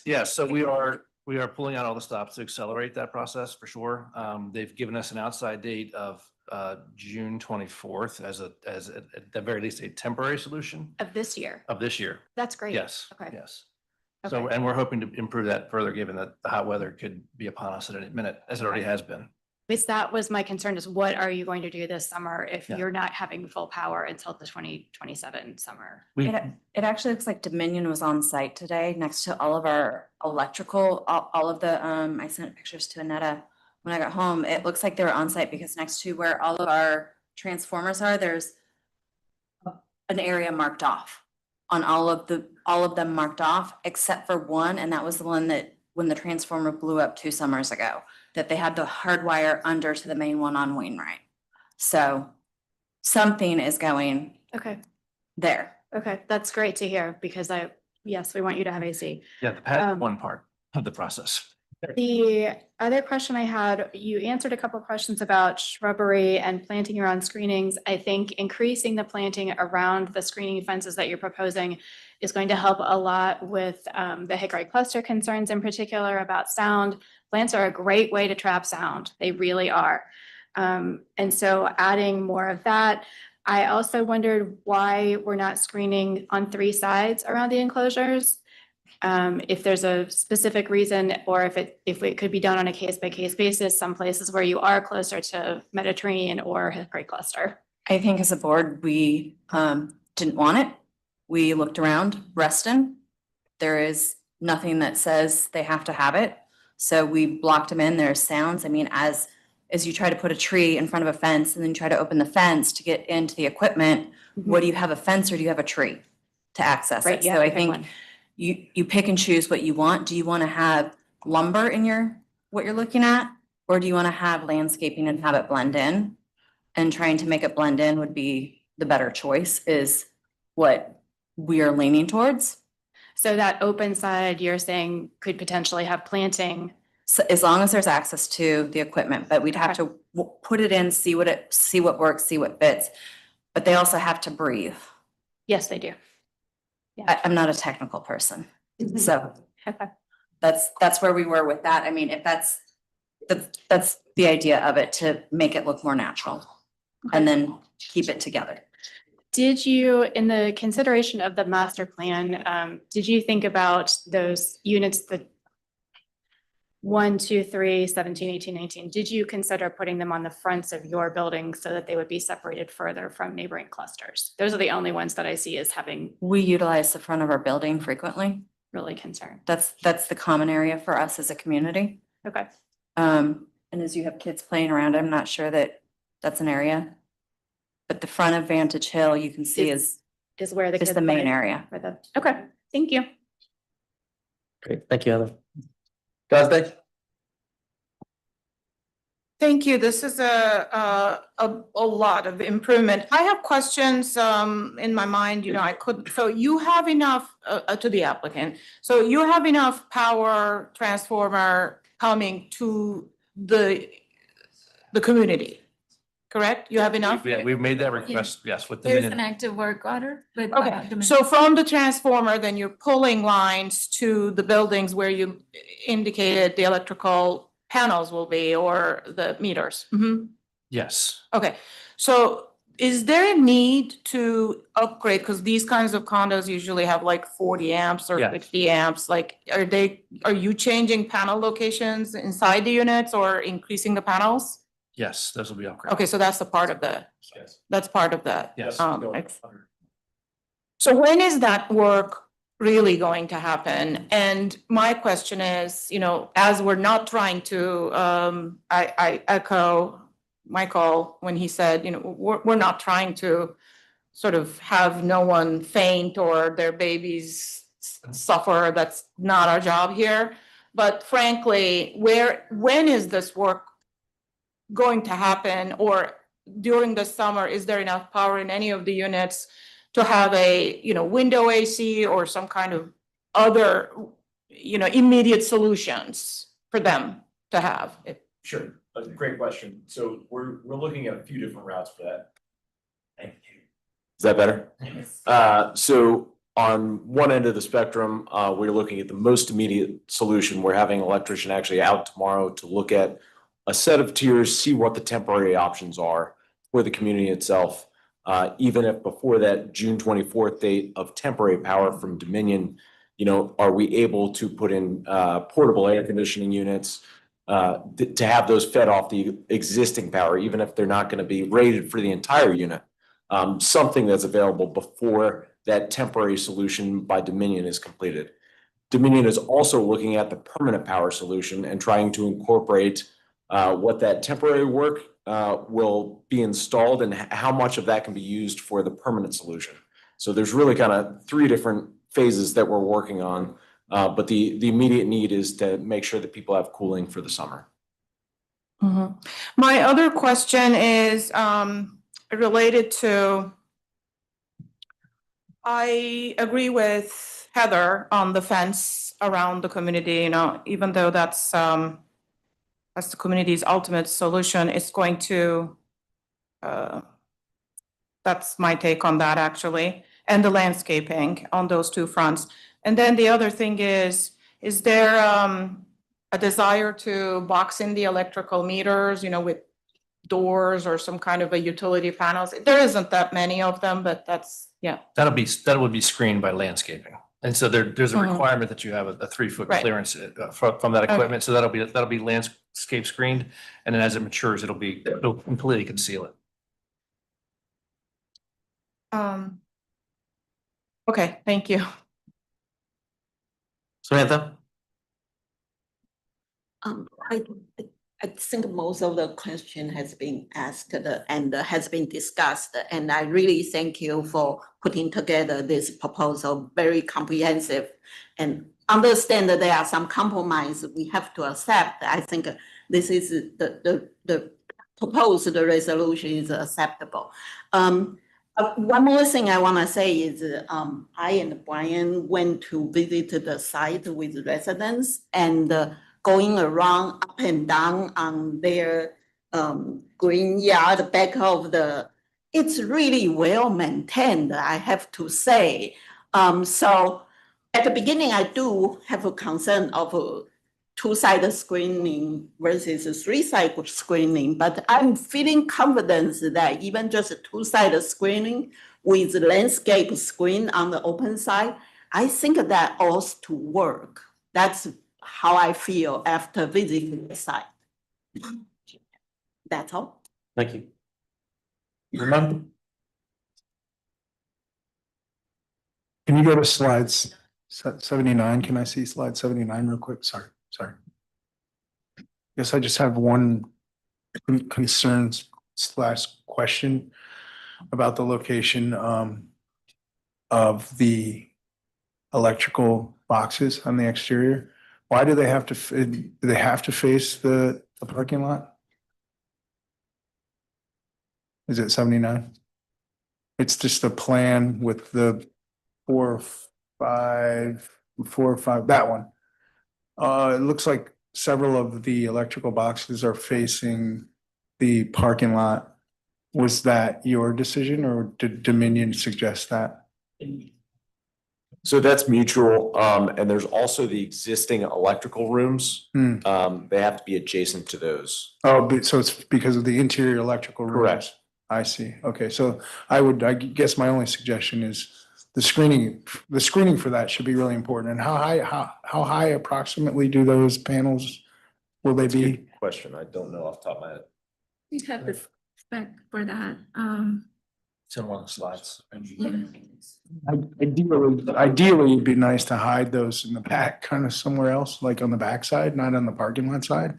Yes. So we are pulling out all the stops to accelerate that process for sure. They've given us an outside date of June 24th as at the very least a temporary solution Of this year? of this year. That's great. Yes. Okay. Yes. So, and we're hoping to improve that further, given that the hot weather could be upon us at any minute, as it already has been. Because that was my concern, is what are you going to do this summer if Yeah. you're not having full power until the 2027 summer? It actually looks like Dominion was on site today next to all of our electrical, all of the, I sent pictures to Annetta when I got home. It looks like they were on site because next to where all of our transformers are, there's an area marked off on all of them marked off, except for one, and that was the one that when the transformer blew up 2 summers ago, that they had to hardwire under to the main one on Wainwright. So something is going there. Okay, that's great to hear, because yes, we want you to have AC. Yeah, the pad is one part of the process. The other question I had, you answered a couple of questions about shrubbery and planting around screenings. I think increasing the planting around the screening fences that you're proposing is going to help a lot with the hickory cluster concerns, in particular about sound. Plants are a great way to trap sound. They really are. And so adding more of that. I also wondered why we're not screening on 3 sides around the enclosures. If there's a specific reason, or if it could be done on a case-by-case basis, some places where you are closer to Mediterranean or hickory cluster. I think as a board, we didn't want it. We looked around Reston. There is nothing that says they have to have it. So we blocked them in. There's sounds. I mean, as you try to put a tree in front of a fence and then you try to open the fence to get into the equipment, what do you have, a fence or do you have a tree to access Right, it? you So have I to pick think one. you pick and choose what you want. Do you want to have lumber in what you're looking at? Or do you want to have landscaping and have it blend in? And trying to make it blend in would be the better choice, is what we are leaning towards. So that open side, you're saying could potentially have planting. So as long as there's access to the equipment, but we'd have to put it in, see what works, see what fits. But they also have to breathe. Yes, they do. I'm not a technical person, so Okay. that's where we were with that. I mean, if that's the idea of it, to make it look more natural and then keep it together. Did you, in the consideration of the master plan, did you think about those units, the 1, 2, 3, 17, 18, 19? Did you consider putting them on the fronts of your building so that they would be separated further from neighboring clusters? Those are the only ones that I see as having We utilize the front of our building frequently. really concern. That's the common area for us as a community. Okay. And as you have kids playing around, I'm not sure that that's an area. But the front of Vantage Hill, you can see is where the is kids the main play area. for the, okay, thank you. Great, thank you, Heather. Gazde? Thank you. This is a lot of improvement. I have questions in my mind, so you have enough to the applicant. So you have enough power transformer coming to the community, correct? You have enough? Yeah, we've made that request, yes, with the There's an minute. active work order with. Okay, so from the transformer, then you're pulling lines to the buildings where you indicated the electrical panels will be, or the meters. Mhm. Yes. Okay, so is there a need to upgrade, because these kinds of condos usually have like 40 amps or Yes. 50 amps, like, are you changing panel locations inside the units or increasing the panels? Yes, those will be upgraded. Okay, so that's a part of Yes. that's part of that. Yes. So when is that work really going to happen? And my question is, as we're not trying to, I echo Michael when he said, we're not trying to sort of have no one faint or their babies suffer. That's not our job here. But frankly, when is this work going to happen? Or during the summer, is there enough power in any of the units to have a, window AC or some kind of other, immediate solutions for them to have? Sure, a great question. So we're looking at a few different routes for that. Thank you. Is that better? So on one end of the spectrum, we're looking at the most immediate solution. We're having an electrician actually out tomorrow to look at a set of tiers, see what the temporary options are for the community itself. Even if before that June 24th date of temporary power from Dominion, are we able to put in portable air conditioning units to have those fed off the existing power, even if they're not going to be rated for the entire unit? Something that's available before that temporary solution by Dominion is completed. Dominion is also looking at the permanent power solution and trying to incorporate what that temporary work will be installed and how much of that can be used for the permanent solution. So there's really kind of 3 different phases that we're working on. But the immediate need is to make sure that people have cooling for the summer. Mhm. My other question is related to, I agree with Heather on the fence around the community, even though that's the community's ultimate solution, it's going to, that's my take on that actually, and the landscaping on those 2 fronts. And then the other thing is there a desire to box in the electrical meters, with doors or some kind of a utility panels? There isn't that many of them, but that's, yeah. That would be screened by landscaping. And so there's a Mhm. requirement that you have a 3-foot Right. clearance from that Okay. equipment. So that'll be landscape screened. And then as it matures, it'll completely conceal it. Okay, thank you. Samantha? I think most of the question has been asked and has been discussed, and I really thank you for putting together this proposal, very comprehensive. And understand that there are some compromise we have to accept. I think this is the proposed resolution is acceptable. One more thing I want to say is I and Brian went to visit the site with residents and going around up and down on their green yard back of it's really well maintained, I have to say. So at the beginning, I do have a concern of two-sided screening versus three-sided screening, but I'm feeling confidence that even just a two-sided screening with landscape screen on the open side, I think that ought to work. That's how I feel after visiting the site. That's all. Thank you. Remember? Can you go to slides 79? Can I see slide 79 real quick? Sorry. Yes, I just have one concern / question about the location of the electrical boxes on the exterior. Why do they have to face the parking lot? Is it 79? It's just a plan with the 4, 5, that one. It looks like several of the electrical boxes are facing the parking lot. Was that your decision or did Dominion suggest that? So that's mutual, and there's also the existing electrical rooms. They have to be adjacent to those. Oh, so it's because of the interior electrical rooms? Correct. I see. Okay, so I guess my only suggestion is the screening for that should be really important. And how high approximately do those panels, will they be? Good question. I don't know off the top of my head. We have the spec for that. It's in one of the slides. Ideally, it'd be nice to hide those in the back, kind of somewhere else, like on the back side, not on the parking lot side.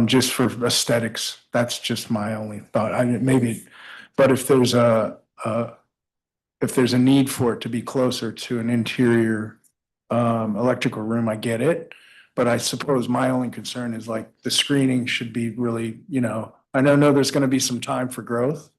Just for aesthetics, that's just my only thought. But if there's a need for it to be closer to an interior electrical room, I get it. But I suppose my only concern is like the screening should be really, I know there's gonna be some time for growth.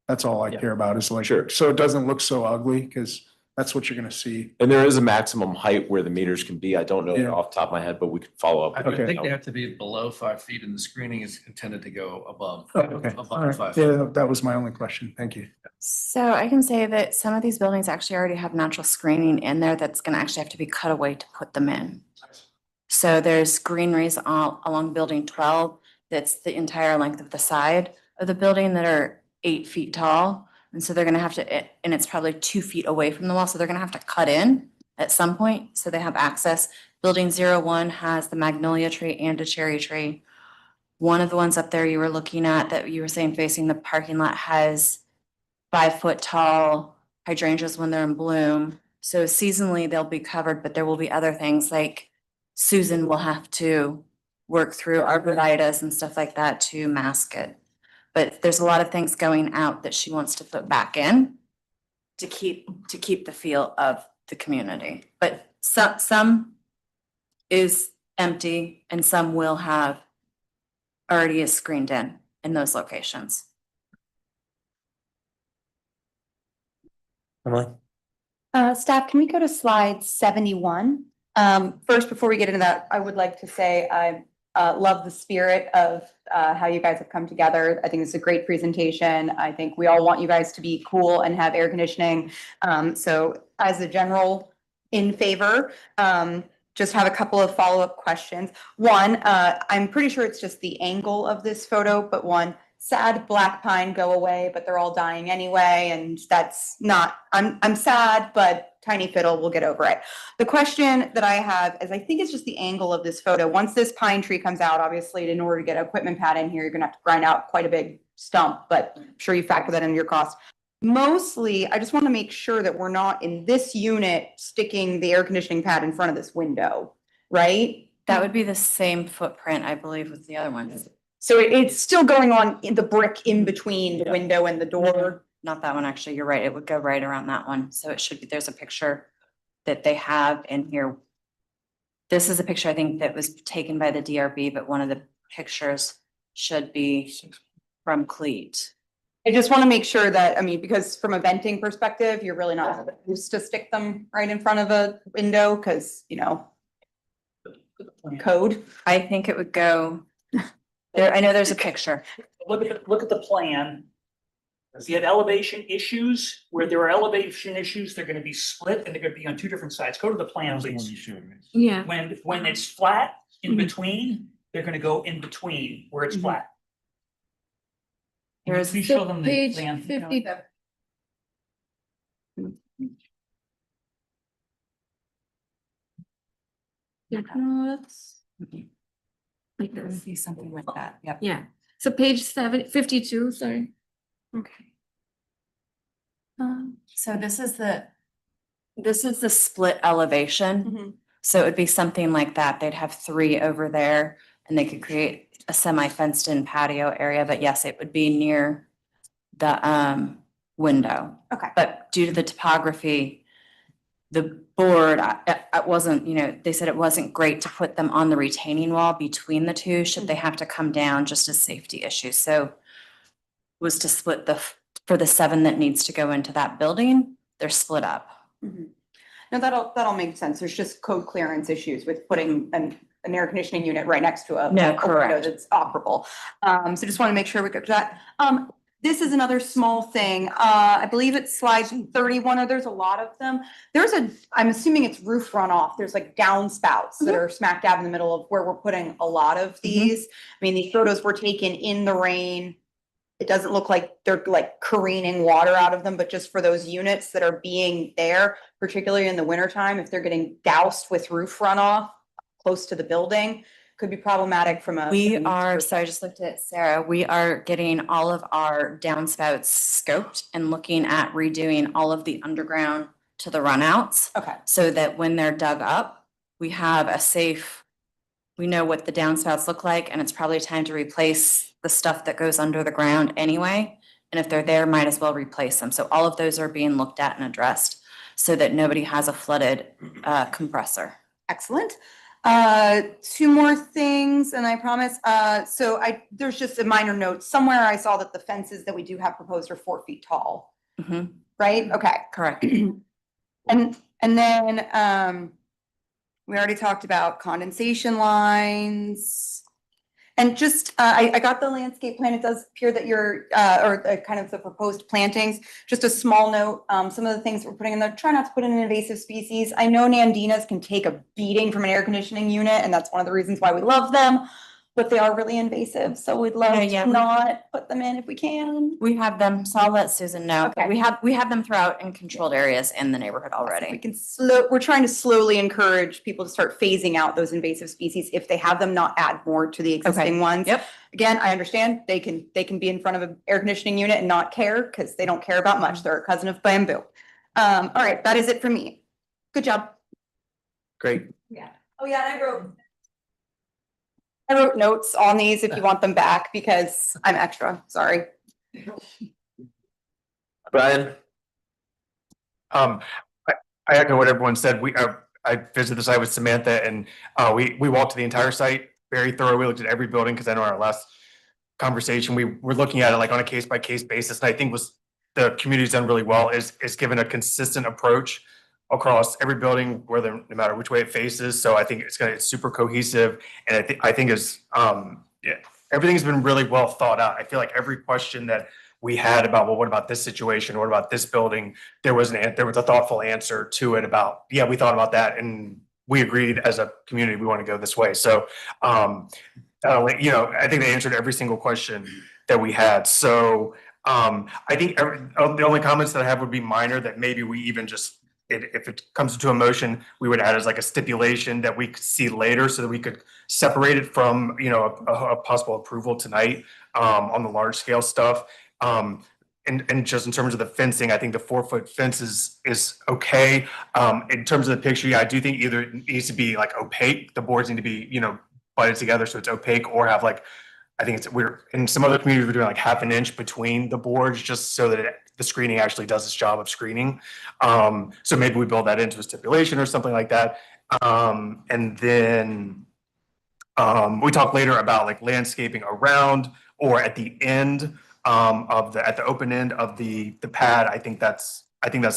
That's all I care about is like, so it doesn't look so ugly, because that's what you're gonna see. And there is a maximum height where the meters can be. I don't know off the top of my head, but we can follow up. I think they have to be below 5 feet and the screening is intended to go above. Okay, all Above 5 right. feet. Yeah, that was my only question. Thank you. So I can say that some of these buildings actually already have natural screening in there that's gonna actually have to be cut away to put them in. So there's greeneries all along building 12, that's the entire length of the side of the building that are 8 feet tall. And so they're gonna have to, and it's probably 2 feet away from the wall, so they're gonna have to cut in at some point, so they have access. Building 01 has the magnolia tree and a cherry tree. One of the ones up there you were looking at that you were saying facing the parking lot has 5 foot tall hydrangeas when they're in bloom. So seasonally they'll be covered, but there will be other things like Susan will have to work through arborvitae and stuff like that to mask it. But there's a lot of things going out that she wants to put back in to keep the feel of the community. But some is empty and some will have already is screened in those locations. Emily? Staff, can we go to slide 71? First, before we get into that, I would like to say I love the spirit of how you guys have come together. I think it's a great presentation. I think we all want you guys to be cool and have air conditioning. So as a general in favor, just have a couple of follow-up questions. One, I'm pretty sure it's just the angle of this photo, but one, sad black pine go away, but they're all dying anyway. And that's not, I'm sad, but tiny fiddle, we'll get over it. The question that I have is I think it's just the angle of this photo. Once this pine tree comes out, obviously in order to get an equipment pad in here, you're gonna have to grind out quite a big stump, but I'm sure you factor that into your cost. Mostly, I just want to make sure that we're not in this unit sticking the air conditioning pad in front of this window, right? That would be the same footprint, I believe, with the other ones. So it's still going on in the brick in between the window and the door? Not that one, actually. You're right. It would go right around that one. So it should be, there's a picture that they have in here. This is a picture, I think, that was taken by the DRB, but one of the pictures should be from Cleat. I just want to make sure that, I mean, because from a venting perspective, you're really not supposed to stick them right in front of a window because, you know, code. I think it would go, there, I know there's a picture. Look at the plan. If you have elevation issues, where there are elevation issues, they're gonna be split and they're gonna be on two different sides. Go to the plan, please. Yeah. When it's flat in between, they're gonna go in between where it's flat. Here's Please show them the Page plan. 50. No, that's. Like It would this. be something like that. Yep. Yeah, so page 52, sorry. Okay. So this is the split elevation. So it would be something like that. They'd have 3 over there and they could create a semi fenced in patio area, but yes, it would be near the window. Okay. But due to the topography, the board, it wasn't, you know, they said it wasn't great to put them on the retaining wall between the two, should they have to come down, just as safety issues. So was to split for the 7 that needs to go into that building, they're split up. No, that'll make sense. There's just code clearance issues with putting an air conditioning unit right next to a No, a window correct. that's operable. So just want to make sure we got that. This is another small thing. I believe it's slide 31, or there's a lot of them. I'm assuming it's roof runoff. There's like downspouts that are smack dab in the middle of where we're putting a lot of these. I mean, these photos were taken in the rain. It doesn't look like they're like careening water out of them, but just for those units that are being there, particularly in the wintertime, if they're getting doused with roof runoff close to the building, could be problematic from a. We are, so I just looked at Sarah, we are getting all of our downspouts scoped and looking at redoing all of the underground to the runouts. Okay. So that when they're dug up, we have a safe, we know what the downspouts look like, and it's probably time to replace the stuff that goes under the ground anyway. And if they're there, might as well replace them. So all of those are being looked at and addressed so that nobody has a flooded compressor. Excellent. 2 more things, and I promise. There's just a minor note. Somewhere I saw that the fences that we do have proposed are 4 feet tall, right? Okay. Correct. And then, we already talked about condensation lines. And just, I got the landscape plan. It does appear that you're, kind of the proposed plantings. Just a small note, some of the things we're putting in there, try not to put in an invasive species. I know Nandinas can take a beating from an air conditioning unit, and that's one of the reasons why we love them. But they are really invasive, so we'd love to not put them in if we can. We have them, so I'll let Susan know. But we have them throughout in controlled areas in the neighborhood already. We can we're trying to slowly encourage people to start phasing out those invasive species if they have them, not add more to the existing ones. Yep. Again, I understand they can be in front of an air conditioning unit and not care because they don't care about much. They're a cousin of bamboo. All right, that is it for me. Good job. Great. Yeah. Oh, yeah, and I wrote notes on these if you want them back because I'm extra, sorry. Brian? I echo what everyone said. I visited the site with Samantha and we walked to the entire site very thoroughly. We looked at every building because I know our last conversation, we were looking at it like on a case by case basis. And I think the community's done really well is given a consistent approach across every building, no matter which way it faces. So I think it's super cohesive. And I think everything's been really well thought out. I feel like every question that we had about, well, what about this situation? What about this building? There was a thoughtful answer to it about, yeah, we thought about that. And we agreed as a community, we want to go this way. So, I think they answered every single question that we had. So I think the only comments that I have would be minor, that maybe we even just, if it comes to a motion, we would add as like a stipulation that we could see later so that we could separate it from, a possible approval tonight on the large scale stuff. and just in terms of the fencing, I think the 4-foot fence is okay. In terms of the picture, yeah, I do think either it needs to be like opaque, the boards need to be, butted together so it's opaque, or have like, I think we're, in some other communities, we're doing like half an inch between the boards just so that the screening actually does its job of screening. So maybe we build that into a stipulation or something like that. And then we talk later about like landscaping around or at the end at the open end of the pad. I think that's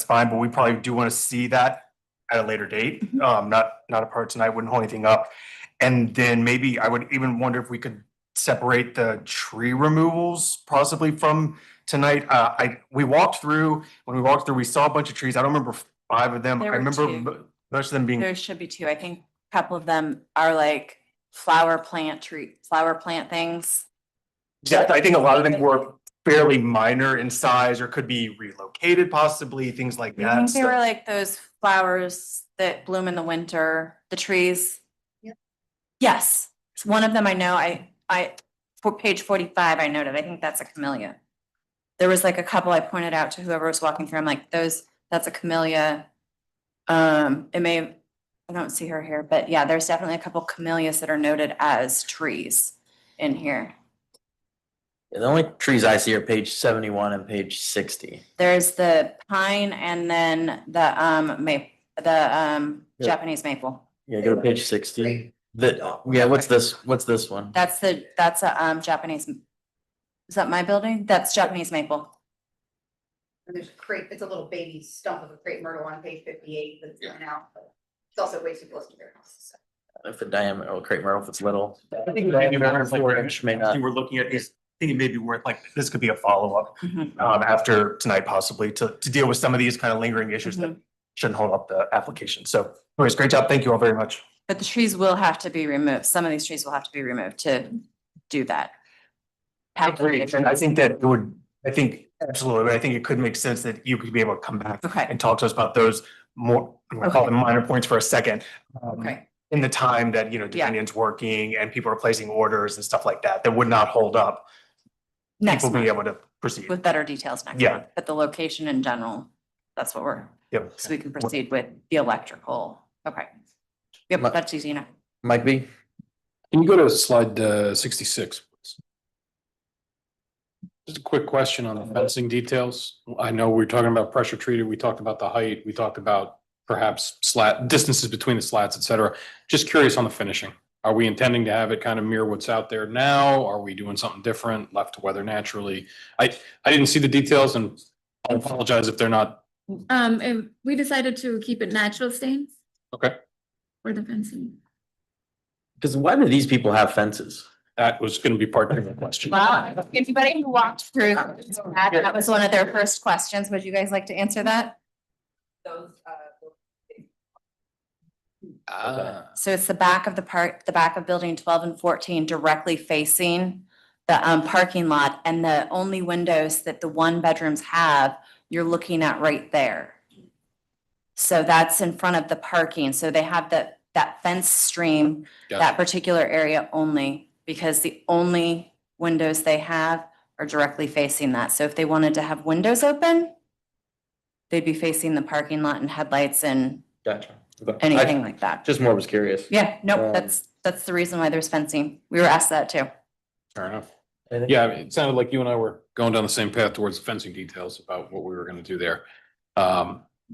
fine, but we probably do want to see that at a later date. Not a part tonight, wouldn't hold anything up. And then maybe I would even wonder if we could separate the tree removals possibly from tonight. When we walked through, we saw a bunch of trees. I don't remember 5 of them. I There were remember 2. most of them being. There should be 2. I think a couple of them are like flower plant things. Yeah, I think a lot of them were fairly minor in size or could be relocated possibly, things like I that. think they were like those flowers that bloom in the winter, the trees. Yes, one of them I know, for page 45, I noted, I think that's a camellia. There was like a couple I pointed out to whoever was walking through, I'm like, that's a camellia. I don't see her here, but yeah, there's definitely a couple camellias that are noted as trees in here. The only trees I see are page 71 and page 60. There's the pine and then the Japanese maple. Yeah, go to page 60. What's this one? That's a Japanese. Is that my building? That's Japanese maple. And there's a crepe, it's a little baby stump of a crepe myrtle on page 58 that's going out, but it's also way too close to their house. If the diameter, or crepe myrtle, if it's little. I think maybe we're 4 inch may not. we're looking at this, thinking maybe this could be a follow-up after tonight possibly to deal with some of these kind of lingering issues that shouldn't hold up the application. So anyways, great job. Thank you all very much. But the trees will have to be removed. Some of these trees will have to be removed to do that. Agreed. And I think that absolutely, I think it could make sense that you could be able to come back and talk to us about those more, I'm gonna call them minor points for a second. In the time that, Dominion's working and people are placing orders and stuff like that, that would not hold up. Next People be month. able to proceed. With better details next Yeah. month, but the location in general, that's what we're, Yep. so we can proceed with the electrical. Okay. Yep, that's easy enough. Mike B? Can you go to slide 66, please? Just a quick question on the fencing details. I know we were talking about pressure treated, we talked about the height, we talked about perhaps distances between the slats, et cetera. Just curious on the finishing. Are we intending to have it kind of mirror what's out there now? Are we doing something different, left to weather naturally? I didn't see the details and I apologize if they're not. And we decided to keep it natural stains Okay. for the fencing. Because why do these people have fences? That was going to be part of the question. Wow, anybody who walked through, that was one of their first questions. Would you guys like to answer that? So it's the back of the back of building 12 and 14 directly facing the parking lot, and the only windows that the 1-bedrooms have, you're looking at right there. So that's in front of the parking. So they have that fence stream, that particular area only, because the only windows they have are directly facing that. So if they wanted to have windows open, they'd be facing the parking lot and headlights and Gotcha. anything like that. Just more was curious. Yeah, nope, that's the reason why there's fencing. We were asked that too. Fair enough. Yeah, it sounded like you and I were going down the same path towards the fencing details about what we were going to do there.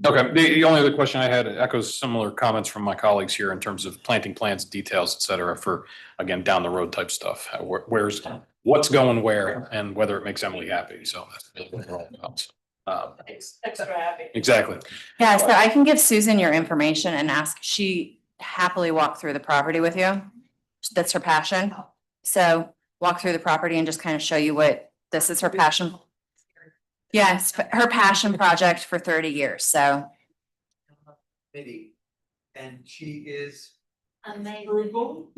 Okay, the only other question I had echoes similar comments from my colleagues here in terms of planting plans, details, et cetera, for, again, down the road type stuff. What's going where and whether it makes Emily happy. So that's really what we're all about. Extra happy. Exactly. Yeah, so I can give Susan your information and ask, she happily walked through the property with you. That's her passion. So walk through the property and just kind of show you what, this is her passion. Yes, her passion project for 30 years, so. And she is Unbelievable.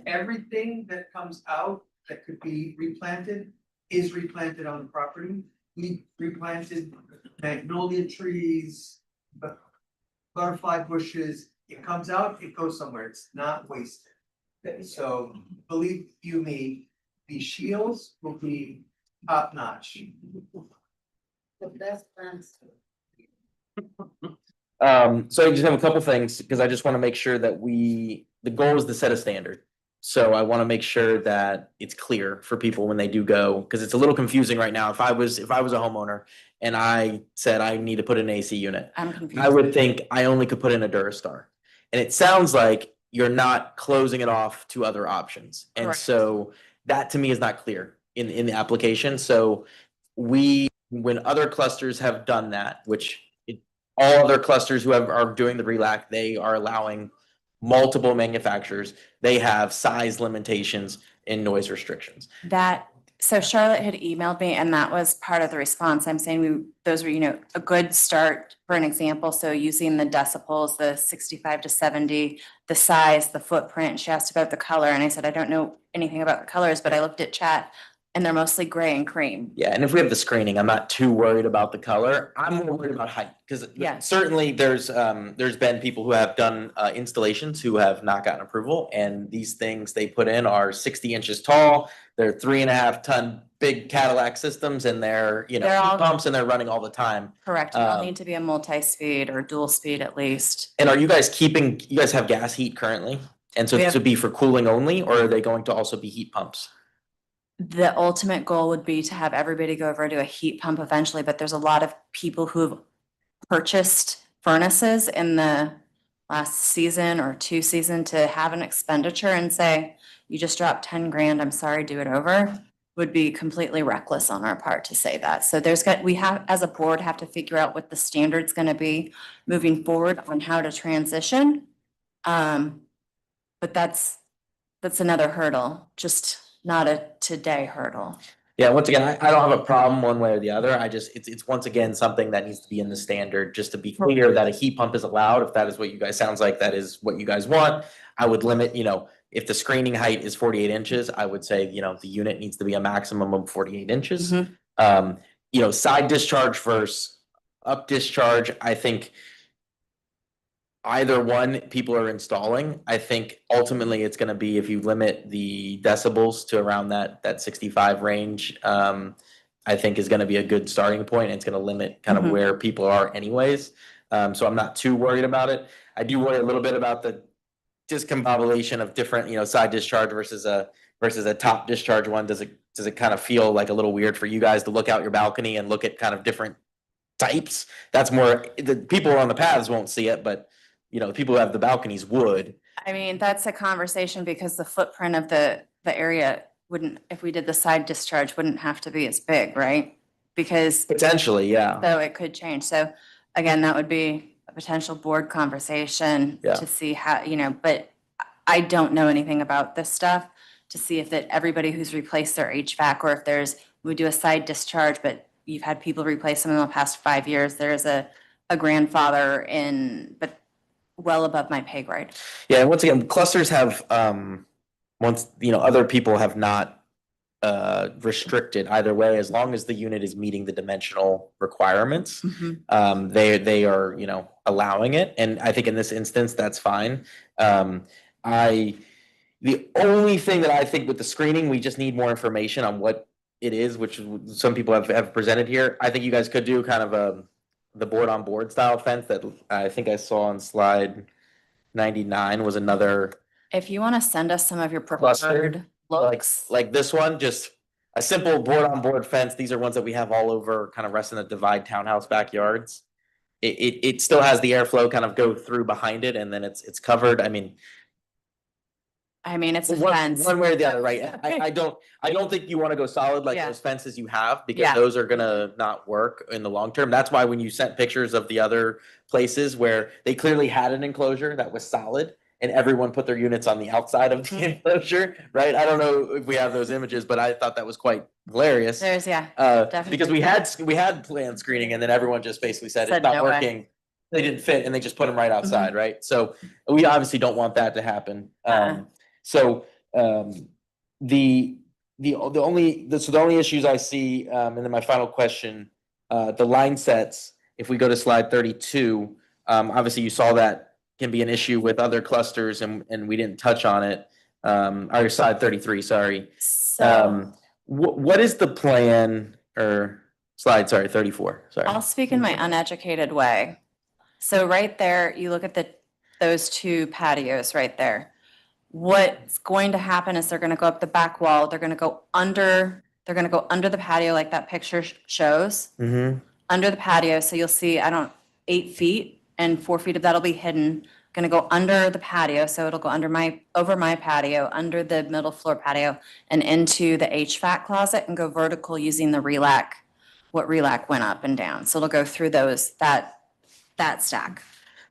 everything that comes out that could be replanted is replanted on the property. We replanted magnolia trees, butterfly bushes. It comes out, it goes somewhere. It's not wasted. So believe you me, the shields will be top notch. The best friends. So I just have a couple things, because I just want to make sure that the goal is to set a standard. So I want to make sure that it's clear for people when they do go, because it's a little confusing right now. If I was a homeowner and I said I need to put an AC unit, I'm confused. I would think I only could put in a Durastar. And it sounds like you're not closing it off to other options. And Correct. so that to me is not clear in the application. So when other clusters have done that, which all other clusters who are doing the RELAC, they are allowing multiple manufacturers. They have size limitations and noise restrictions. So Charlotte had emailed me and that was part of the response. I'm saying those were, a good start for an example. So using the decibels, the 65 to 70, the size, the footprint. She asked about the color and I said, I don't know anything about the colors, but I looked at chat and they're mostly gray and cream. Yeah, and if we have the screening, I'm not too worried about the color. I'm more worried about height, because Yes. certainly there's been people who have done installations who have not gotten approval, and these things they put in are 60 inches tall. They're 3.5-ton big Cadillac systems, and they're They're heat all- pumps, and they're running all the time. Correct. They'll need to be a multi-speed or dual speed at least. And are you guys have gas heat currently? And so We this have- would be for cooling only, or are they going to also be heat pumps? The ultimate goal would be to have everybody go over to a heat pump eventually, but there's a lot of people who have purchased furnaces in the last season or 2 season to have an expenditure and say, you just dropped 10 grand, I'm sorry, do it over, would be completely reckless on our part to say that. So we have, as a board, have to figure out what the standard's gonna be moving forward on how to transition. But that's another hurdle, just not a today hurdle. Yeah, once again, I don't have a problem one way or the other. It's once again something that needs to be in the standard, just to be clear that a heat pump is allowed. If that is what you guys, sounds like that is what you guys want. I would limit, if the screening height is 48 inches, I would say, the unit needs to be a maximum of 48 inches. Side discharge versus up discharge, I think either one people are installing. I think ultimately it's gonna be if you limit the decibels to around that 65 range, I think is gonna be a good starting point. It's gonna limit kind of where people are anyways. So I'm not too worried about it. I do worry a little bit about the discombobulation of different, side discharge versus a top discharge one. Does it kind of feel like a little weird for you guys to look out your balcony and look at kind of different types? That's more, the people on the paths won't see it, but the people who have the balconies would. I mean, that's a conversation because the footprint of the area wouldn't, if we did the side discharge, wouldn't have to be as big, right? Because. Potentially, yeah. So it could change. So again, that would be a potential board conversation Yeah. to see how, but I don't know anything about this stuff to see if that everybody who's replaced their HVAC or if we do a side discharge, but you've had people replace them in the past 5 years. There's a grandfather but well above my pay grade. Yeah, and once again, clusters have other people have not restricted either way, as long as the unit is meeting the dimensional requirements. They are, allowing it, and I think in this instance that's fine. The only thing that I think with the screening, we just need more information on what it is, which some people have presented here. I think you guys could do kind of the board on board style fence that I think I saw on slide 99 was another. If you want to send us some of your Cluster, preferred looks. like this one, just a simple board on board fence. These are ones that we have all over kind of rest in the divide townhouse backyards. It still has the airflow kind of go through behind it, and then it's covered. I mean, it's a fence. One way or the other, right? I don't think you want to go solid like those fences you have, because Yeah. those are gonna not work in the long term. That's why when you sent pictures of the other places where they clearly had an enclosure that was solid and everyone put their units on the outside of the enclosure, right? I don't know if we have those images, but I thought that was quite hilarious. There's, definitely. Because we had planned screening and then everyone just basically said it's Said not no way. working. They didn't fit and they just put them right outside, right? So we obviously don't want that to happen. So the only issues I see, and then my final question, the line sets, if we go to slide 32, obviously you saw that can be an issue with other clusters and we didn't touch on it. Or slide 33, sorry. what is the plan or slide, sorry, 34, sorry. I'll speak in my uneducated way. So right there, you look at those two patios right there. What's going to happen is they're gonna go up the back wall, they're gonna go under the patio like that picture shows. Mm-hmm. Under the patio, so you'll see, 8 feet and 4 feet of that'll be hidden. Gonna go under the patio, so it'll go over my patio, under the middle floor patio, and into the HVAC closet and go vertical using the RELAC, what RELAC went up and down. So it'll go through that stack.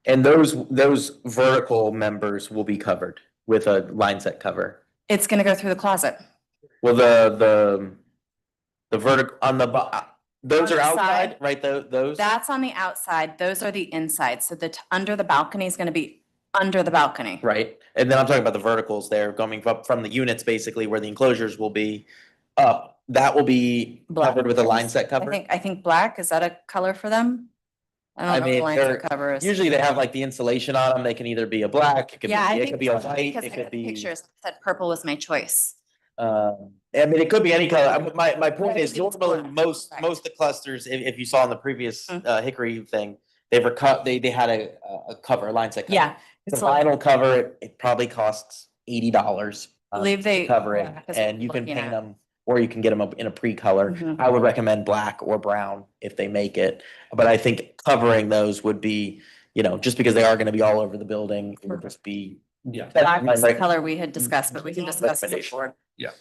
And those vertical members will be covered with a line set cover. It's gonna go through the closet. Well, the vertical on the, those On are the outside, side. right? Those? That's on the outside, those are the inside. So under the balcony is gonna be under the balcony. Right, and then I'm talking about the verticals there, going up from the units basically where the enclosures will be up. That will be covered with a line set cover? I think black, is that a color for them? I don't know what the line set cover is. Usually they have like the insulation on them. They can either be a black, it Yeah, I could think be a so, white, because it I could got be. pictures, said purple was my choice. I mean, it could be any color. My point is normally most of the clusters, if you saw in the previous Hickory thing, they had a cover, a line set cover. Yeah, The it's like- vinyl cover, it probably costs $80. Believe they- to cover it, yeah, 'cause and you can looking paint at- them, or you can get them in a pre-color. Mhm. I would recommend black or brown if they make it, but I think covering those would be, just because they are gonna be all over the building, it would just be. Yeah. Black was the color we had discussed, but we can discuss this before. Yeah.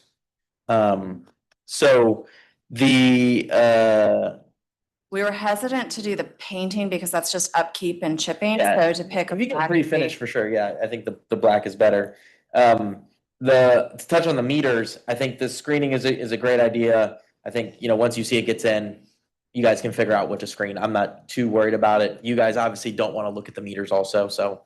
So the, We were hesitant to do the painting because that's just upkeep and chipping, Yeah. so to pick a if you can black pre-finish paint- for sure, yeah, I think the black is better. To touch on the meters, I think the screening is a great idea. I think, once you see it gets in, you guys can figure out what to screen. I'm not too worried about it. You guys obviously don't want to look at the meters also, so,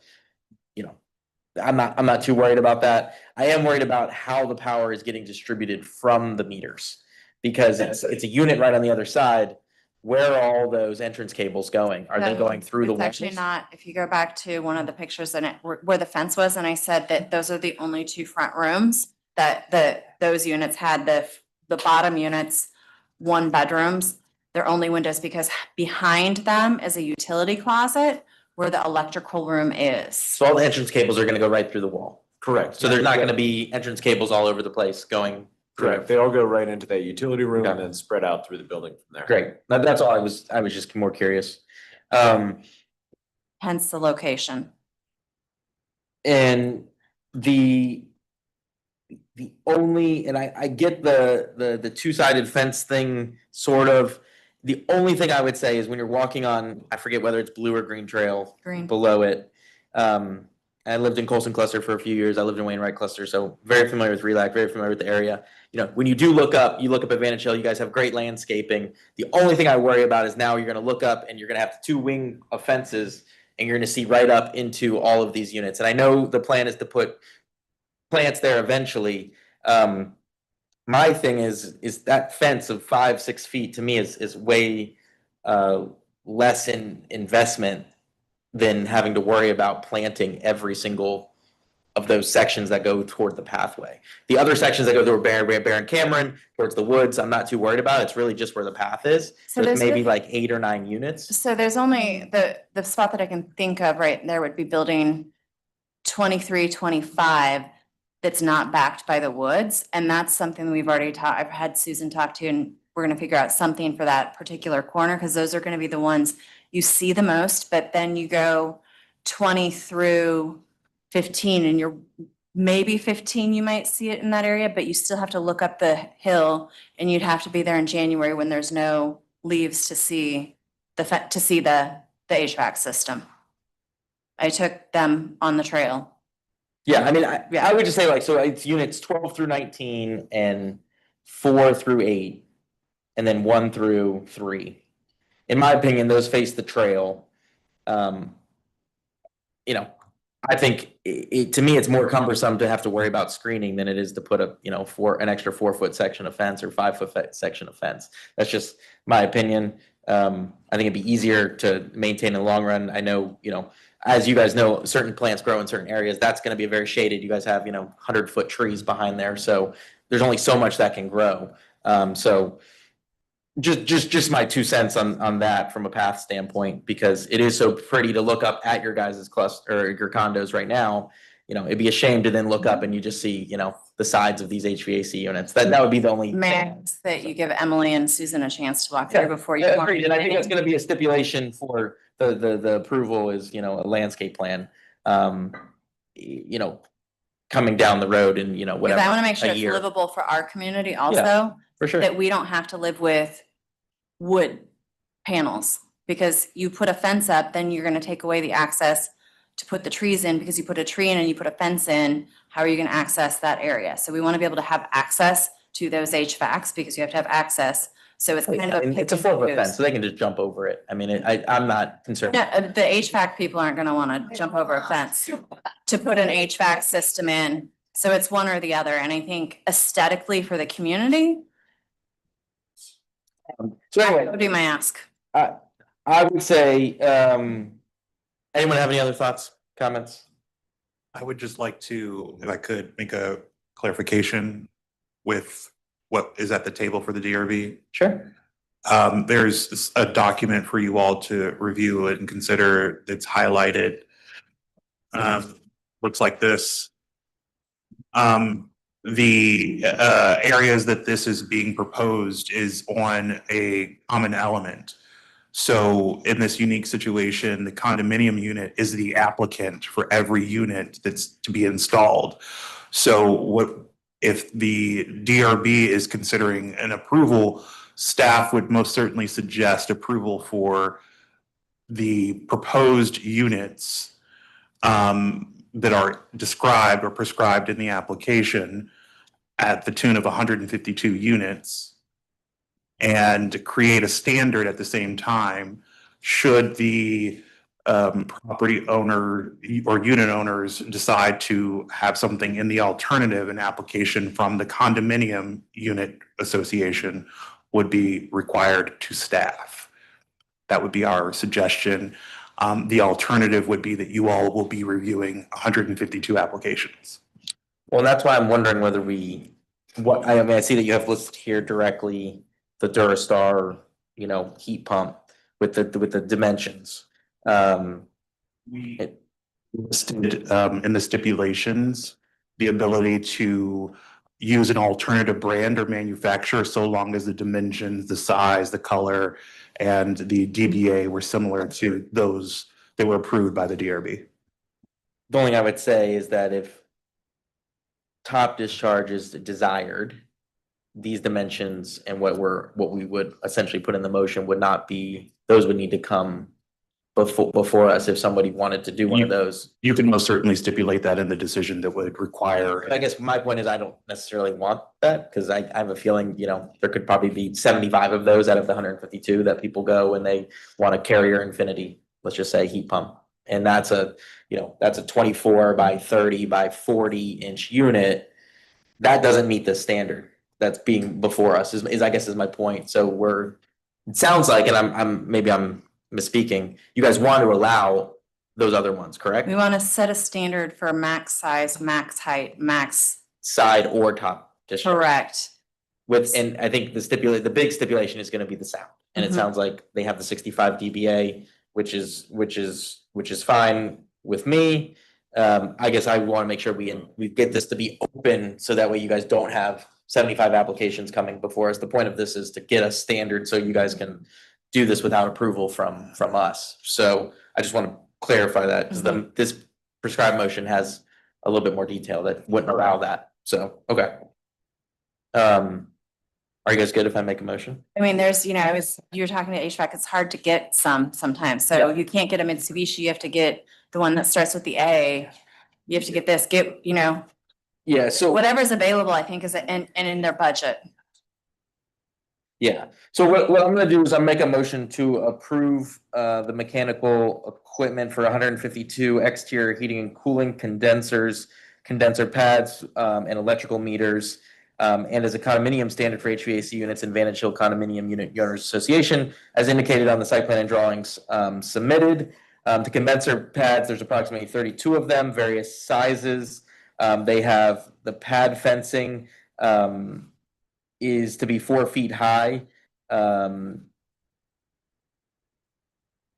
I'm not too worried about that. I am worried about how the power is getting distributed from the meters. Because it's a unit right on the other side. Where are all those entrance cables going? Are they So going through the It's walls? actually not, if you go back to one of the pictures in it, where the fence was, and I said that those are the only two front rooms that those units had, the bottom units, 1 bedrooms. They're only windows because behind them is a utility closet where the electrical room is. So all the entrance cables are gonna go right through the wall. Correct. So there's not gonna be entrance cables all over the place going. Correct. They all go right into that utility room and then spread out through the building from there. Great. That's all I was just more curious. Hence the location. And the only, and I get the two-sided fence thing, sort of. The only thing I would say is when you're walking on, I forget whether it's Blue or Green Trail. Green. Below it. I lived in Colson Cluster for a few years. I lived in Wainwright Cluster, so very familiar with RELAC, very familiar with the area. When you do look up Advantage Hill, you guys have great landscaping. The only thing I worry about is now you're gonna look up and you're gonna have 2 wing of fences and you're gonna see right up into all of these units. And I know the plan is to put plants there eventually. My thing is that fence of 5-6 feet to me is way less in investment than having to worry about planting every single of those sections that go toward the pathway. The other sections that go toward Baron Cameron, towards the woods, I'm not too worried about. It's really just where the path is. So So there's it's maybe really- like 8 or 9 units. So there's only, the spot that I can think of right there would be building 23, 25 that's not backed by the woods. And that's something we've already I've had Susan talk to, and we're gonna figure out something for that particular corner, because those are gonna be the ones you see the most, but then you go 20 through 15 and you're maybe 15, you might see it in that area, but you still have to look up the hill, and you'd have to be there in January when there's no leaves to see the HVAC system. I took them on the trail. Yeah, I mean, I would just say so it's units 12 through 19 and 4 through 8, and then 1 through 3. In my opinion, those face the trail. I think to me, it's more cumbersome to have to worry about screening than it is to put an extra 4-foot section of fence or 5-foot section of fence. That's just my opinion. I think it'd be easier to maintain in the long run. I know, as you guys know, certain plants grow in certain areas. That's going to be very shaded. You guys have, 100-foot trees behind there. So there's only so much that can grow. So just my 2 cents on that from a path standpoint, because it is so pretty to look up at your guys' cluster or your condos right now. You know, it'd be a shame to then look up and you just see, you know, the sides of these HVAC units. That would be the only. May I ask that you give Emily and Susan a chance to walk through before you. Agreed, and I think that's gonna be a stipulation for the approval is, you know, a landscape plan. You know, coming down the road and, you know, Because whatever. I want to make sure a it's year. livable for our community also. For sure. That we don't have to live with wood panels. Because you put a fence up, then you're gonna take away the access to put the trees in, because you put a tree in and you put a fence in, how are you gonna access that area? So we want to be able to have access to those HVACs, because you have to have access. So it's kind of. I mean, it's a 4-foot fence, so they can just jump over it. I mean, I'm not concerned. No, the HVAC people aren't gonna wanna jump over a fence to put an HVAC system in. So it's one or the other, and I think aesthetically for the community, So anyway, that would be my ask. I would say, anyone have any other thoughts, comments? I would just like to, if I could, make a clarification with what is at the table for the DRB. Sure. There's a document for you all to review and consider that's highlighted. Looks like this. The areas that this is being proposed is on a common element. So in this unique situation, the condominium unit is the applicant for every unit that's to be installed. So what if the DRB is considering an approval, staff would most certainly suggest approval for the proposed units that are described or prescribed in the application at the tune of 152 units, and create a standard at the same time should the property owner or unit owners decide to have something in the alternative, an application from the condominium unit association would be required to staff. That would be our suggestion. The alternative would be that you all will be reviewing 152 applications. Well, that's why I'm wondering whether I mean, I see that you have listed here directly the Durastar, you know, heat pump with the dimensions. We listed in the stipulations the ability to use an alternative brand or manufacturer so long as the dimensions, the size, the color, and the DBA were similar to those that were approved by the DRB. The only thing I would say is that if top discharge is desired, these dimensions and what we would essentially put in the motion would not be, those would need to come before us if somebody wanted to do one of those. You can most certainly stipulate that in the decision that would require. I guess my point is I don't necessarily want that, because I have a feeling, you know, there could probably be 75 of those out of the 152 that people go and they want a Carrier Infinity, let's just say heat pump. And that's a 24 by 30 by 40 inch unit. That doesn't meet the standard that's being before us is I guess is my point. So it sounds like, and I'm misspeaking, you guys want to allow those other ones, correct? We want to set a standard for max size, max height, max. Side or top discharge. Correct. And I think the big stipulation is gonna be the sound. And it Mhm. sounds like they have the 65 dBA, which is fine with me. I guess I wanna make sure we get this to be open, so that way you guys don't have 75 applications coming before us. The point of this is to get a standard so you guys can do this without approval from us. So I just want to clarify that, because this prescribed motion has a little bit more detail that wouldn't allow that. So, okay. Are you guys good if I make a motion? I mean, there's, you're talking to HVAC, it's hard to get sometimes. So you can't get a Mitsubishi, you have to get the one that starts with the A. You have to get this, Yeah, so. whatever's available, I think is, and in their budget. Yeah, so what I'm gonna do is make a motion to approve the mechanical equipment for 152 exterior heating and cooling condensers, condenser pads, and electrical meters. And as a condominium standard for HVAC units in Vantage Hill Condominium Unit Owners Association, as indicated on the site plan and drawings submitted. The condenser pads, there's approximately 32 of them, various sizes. They have the pad fencing is to be 4 feet high.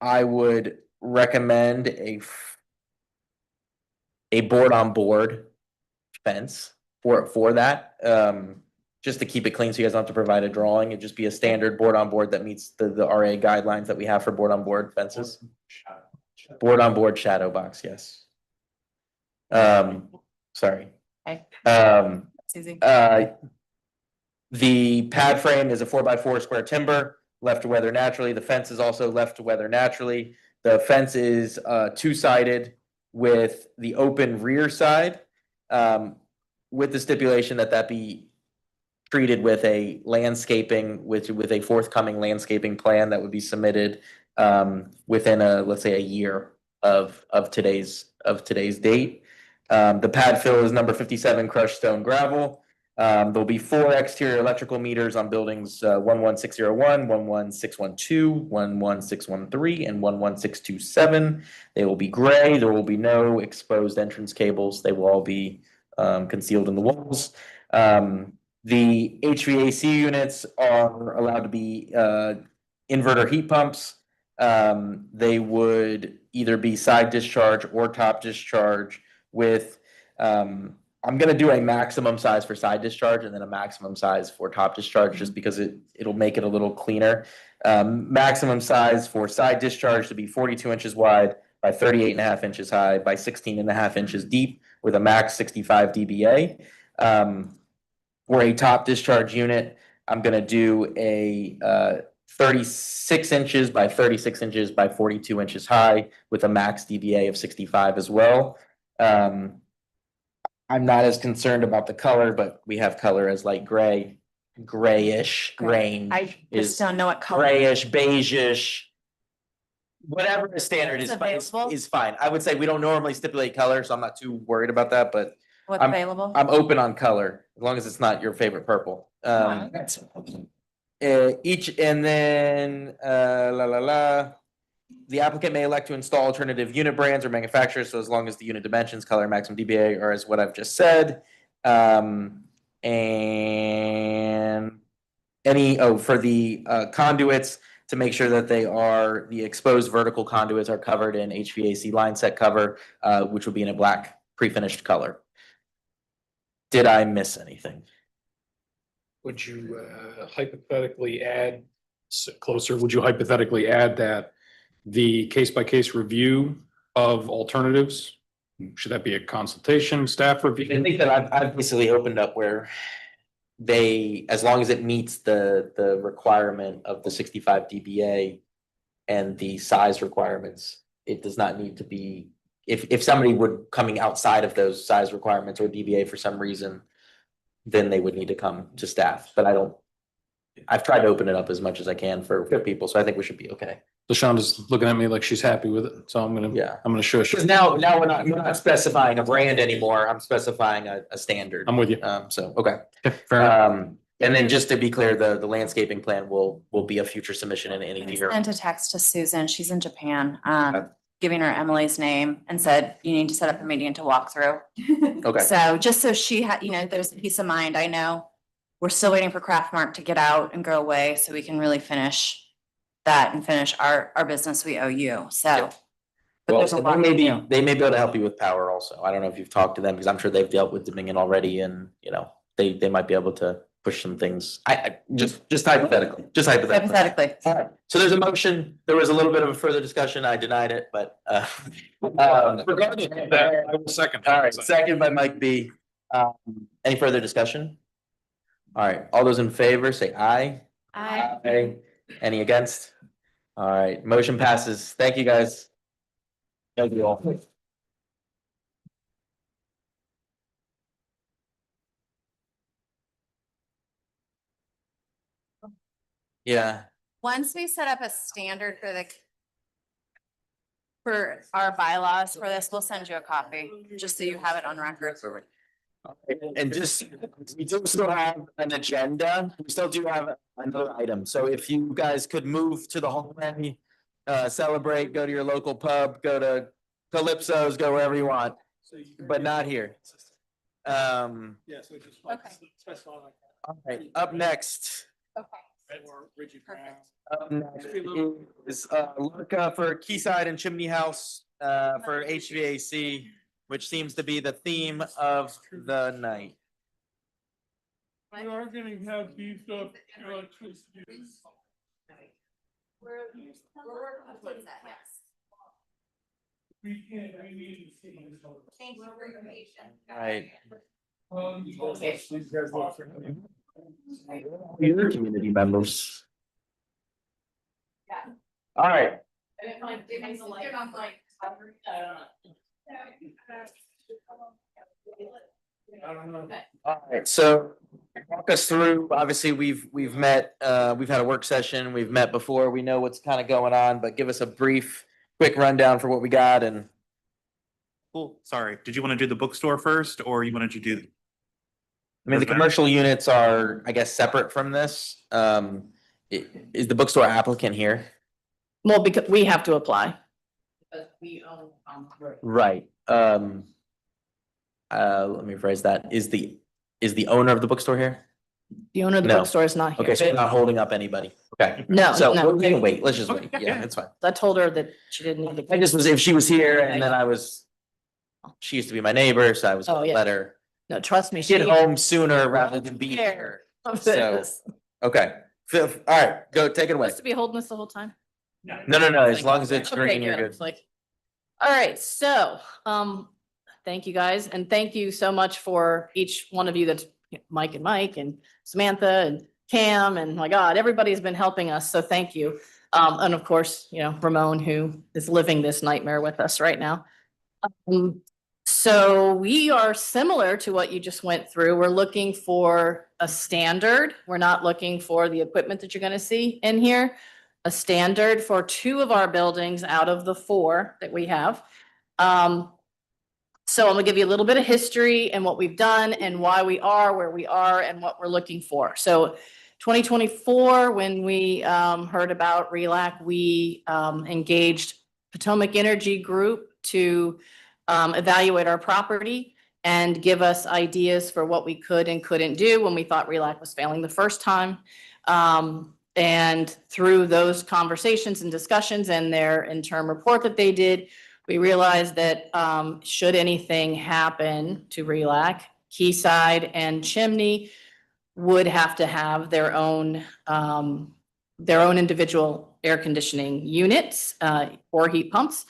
I would recommend a board on board fence for that. Just to keep it clean, so you guys don't have to provide a drawing. It'd just be a standard board on board that meets the RA guidelines that we have for board on board fences. Board on board shadow box, yes. Sorry. Okay. Susie. The pad frame is a 4x4 square timber, left to weather naturally. The fence is also left to weather naturally. The fence is two-sided with the open rear side, with the stipulation that be treated with a landscaping, with a forthcoming landscaping plan that would be submitted within let's say a year of today's date. The pad fill is number 57 crushed stone gravel. There'll be 4 exterior electrical meters on buildings 11601, 11612, 11613, and 11627. They will be gray. There will be no exposed entrance cables. They will all be concealed in the walls. The HVAC units are allowed to be inverter heat pumps. They would either be side discharge or top discharge with I'm gonna do a maximum size for side discharge and then a maximum size for top discharge, just because it'll make it a little cleaner. Maximum size for side discharge to be 42 inches wide by 38.5 inches high by 16.5 inches deep with a max 65 dBA. For a top discharge unit, I'm gonna do a 36 inches by 36 inches by 42 inches high with a max dBA of 65 as well. I'm not as concerned about the color, but we have color as light gray, grayish, grain. I just don't know what color. Grayish, beige-ish. Whatever the standard What's is fine, available? is fine. I would say we don't normally stipulate color, so I'm not too worried about that, but What's available? I'm open on color, as long as it's not your favorite purple. Each, and then, the applicant may elect to install alternative unit brands or manufacturers, so as long as the unit dimensions, color, maximum dBA are as what I've just said. And for the conduits, to make sure that the exposed vertical conduits are covered in HVAC line set cover, which would be in a black pre-finished color. Did I miss anything? Would you hypothetically add, would you hypothetically add that the case-by-case review of alternatives? Should that be a consultation, staff review? I think that I've basically opened up where as long as it meets the requirement of the 65 dBA and the size requirements, it does not need to be, if somebody would coming outside of those size requirements or dBA for some reason, then they would need to come to staff, but I've tried to open it up as much as I can for people, so I think we should be okay. So Shonda's looking at me like she's happy with it, so I'm gonna shush. Because now we're not specifying a brand anymore, I'm specifying a standard. I'm with you. So, okay. Fair enough. And then just to be clear, the landscaping plan will be a future submission in any year. Sent a text to Susan, she's in Japan, giving her Emily's name and said, you need to set up a meeting to walk through. Okay. So just so she had, there's a peace of mind, I know we're still waiting for Craftmark to get out and go away so we can really finish that and finish our business we owe you, so. But Well, there's a lot to do. they may be able to help you with power also. I don't know if you've talked to them, because I'm sure they've dealt with Dominion already, and they might be able to push some things. I just hypothetically, Hypothetically. All right. So there's a motion. There was a little bit of a further discussion. I denied it, but Regardless of that, I will second. all right, second by Mike B. Any further discussion? All right, all those in favor say aye. Aye. Any against? All right, motion passes. Thank you, guys. Thank you all. Yeah. Once we set up a standard for our bylaws for this, we'll send you a copy, just so you have it on record. And we do still have an agenda. We still do have another item. So if you guys could move to the hallway, celebrate, go to your local pub, go to Calypso's, go wherever you want, but not here. Yeah, so just. Okay. All right, up next. Up next is Lorca for Quayside and Chimney House for HVAC, which seems to be the theme of the night. We are gonna have beefed up electricity. We're working towards that, yes. We need to see. Thank you for your patience. Right. Okay. Your community members. Yeah. All right. All right, so walk us through, obviously, we've met, we've had a work session, we've met before, we know what's kind of going on, but give us a brief, quick rundown for what we got and. Cool, sorry, did you want to do the bookstore first, or you wanted to do? I mean, the commercial units are, I guess, separate from this. Is the bookstore applicant here? Well, because we have to apply. But we own, Right, let me rephrase that. Is the owner of the bookstore here? The owner of the No. bookstore is not here. Okay, so we're not holding up anybody. Okay. No, So no. we can wait. Let's just wait. Yeah, that's fine. I told her that she didn't need to. I just was, if she was here and then she used to be my neighbor, so I was Oh, gonna yeah. let her No, trust me. get she- home sooner rather than be here. Of So, this. okay. All right, go, take it away. Supposed to be holding this the whole time? No, as long as it's Okay, green, you're It's good. like, all right, so, thank you guys, and thank you so much for each one of you that's Mike and Samantha and Cam, and my God, everybody's been helping us, so thank you. And of course, Ramon, who is living this nightmare with us right now. So we are similar to what you just went through. We're looking for a standard. We're not looking for the equipment that you're gonna see in here. A standard for 2 of our buildings out of the 4 that we have. So I'm gonna give you a little bit of history and what we've done and why we are where we are and what we're looking for. So 2024, when we heard about RELAC, we engaged Potomac Energy Group to evaluate our property and give us ideas for what we could and couldn't do when we thought RELAC was failing the first time. And through those conversations and discussions and their interim report that they did, we realized that should anything happen to RELAC, Quayside and Chimney would have to have their own individual air conditioning units or heat pumps.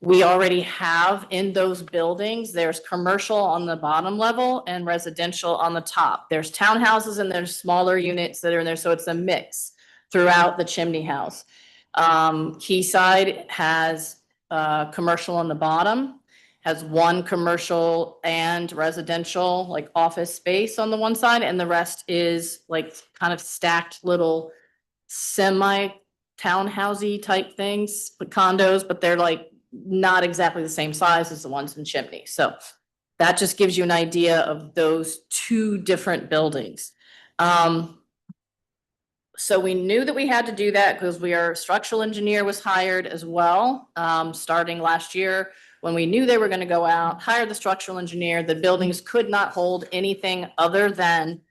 We already have in those buildings, there's commercial on the bottom level and residential on the top. There's townhouses and there's smaller units that are in there, so it's a mix throughout the Chimney House. Quayside has commercial on the bottom, has 1 commercial and residential, like office space on the one side, and the rest is like kind of stacked little semi-townhousey type things, condos, but they're like not exactly the same size as the ones in Chimney. So that just gives you an idea of those 2 different buildings. So we knew that we had to do that because our structural engineer was hired as well, starting last year. When we knew they were going to go out, hire the structural engineer, the buildings could not hold anything other than,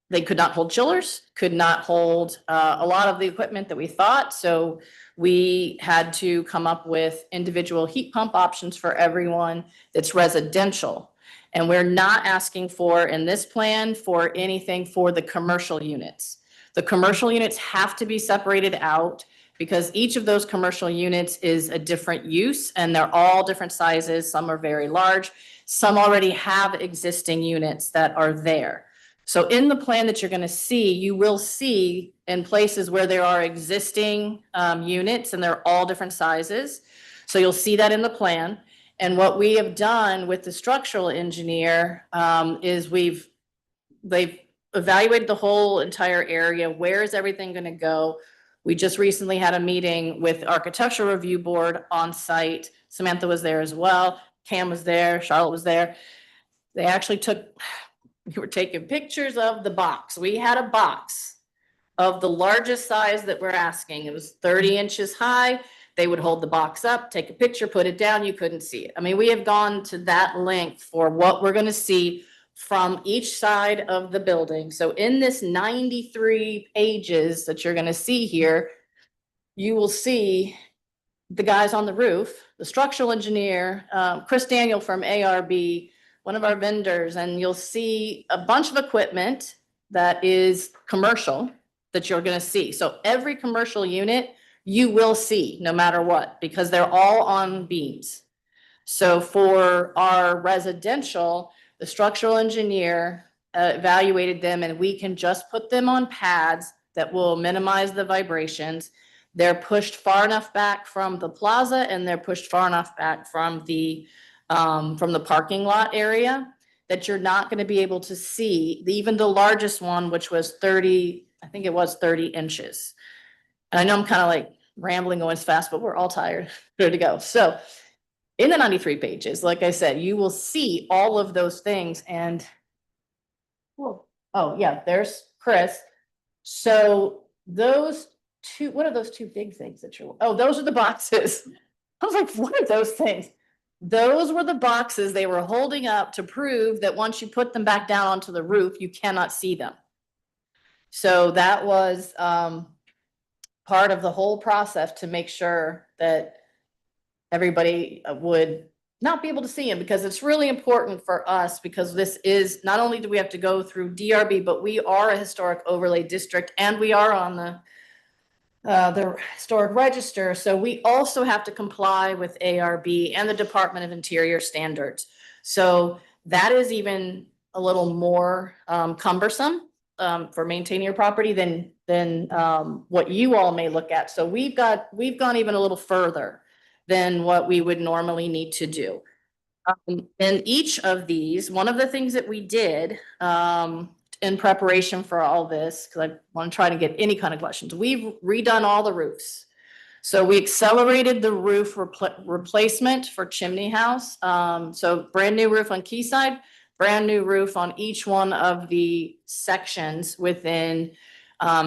they could not hold chillers, could not hold a lot of the equipment that we thought. So we had to come up with individual heat pump options for everyone that's residential. And we're not asking for, in this plan, for anything for the commercial units. The commercial units have to be separated out because each of those commercial units is a different use and they're all different sizes. Some are very large. Some already have existing units that are there. So in the plan that you're going to see, you will see in places where there are existing units and they're all different sizes. So you'll see that in the plan. And what we have done with the structural engineer is they've evaluated the whole entire area. Where is everything going to go? We just recently had a meeting with Architectural Review Board on site. Samantha was there as well. Cam was there. Charlotte was there. They actually we were taking pictures of the box. We had a box of the largest size that we're asking. It was 30 inches high. They would hold the box up, take a picture, put it down. You couldn't see it. I mean, we have gone to that length for what we're going to see from each side of the building. So in this 93 pages that you're gonna see here, you will see the guys on the roof, the structural engineer, Chris Daniel from ARB, one of our vendors, and you'll see a bunch of equipment that is commercial that you're gonna see. So every commercial unit you will see, no matter what, because they're all on beams. So for our residential, the structural engineer evaluated them, and we can just put them on pads that will minimize the vibrations. They're pushed far enough back from the plaza, and they're pushed far enough back from the parking lot area that you're not gonna be able to see even the largest one, which was 30, I think it was 30 inches. And I know I'm kind of like rambling going as fast, but we're all tired, ready to go. So in the 93 pages, like I said, you will see all of those things and, well, oh yeah, there's Chris. So those two, what are those two big things that you're, oh, those are the boxes. I was like, what are those things? Those were the boxes they were holding up to prove that once you put them back down onto the roof, you cannot see them. So that was part of the whole process to make sure that everybody would not be able to see them, because it's really important for us, because this is, not only do we have to go through DRB, but we are a historic overlay district and we are on the historic register. So we also have to comply with ARB and the Department of Interior standards. So that is even a little more cumbersome for maintaining your property than what you all may look at. So we've gone even a little further than what we would normally need to do. In each of these, one of the things that we did in preparation for all this, because I want to try to get any kind of questions, we've redone all the roofs. So we accelerated the roof replacement for Chimney House. So brand new roof on Quayside, brand new roof on each one of the sections within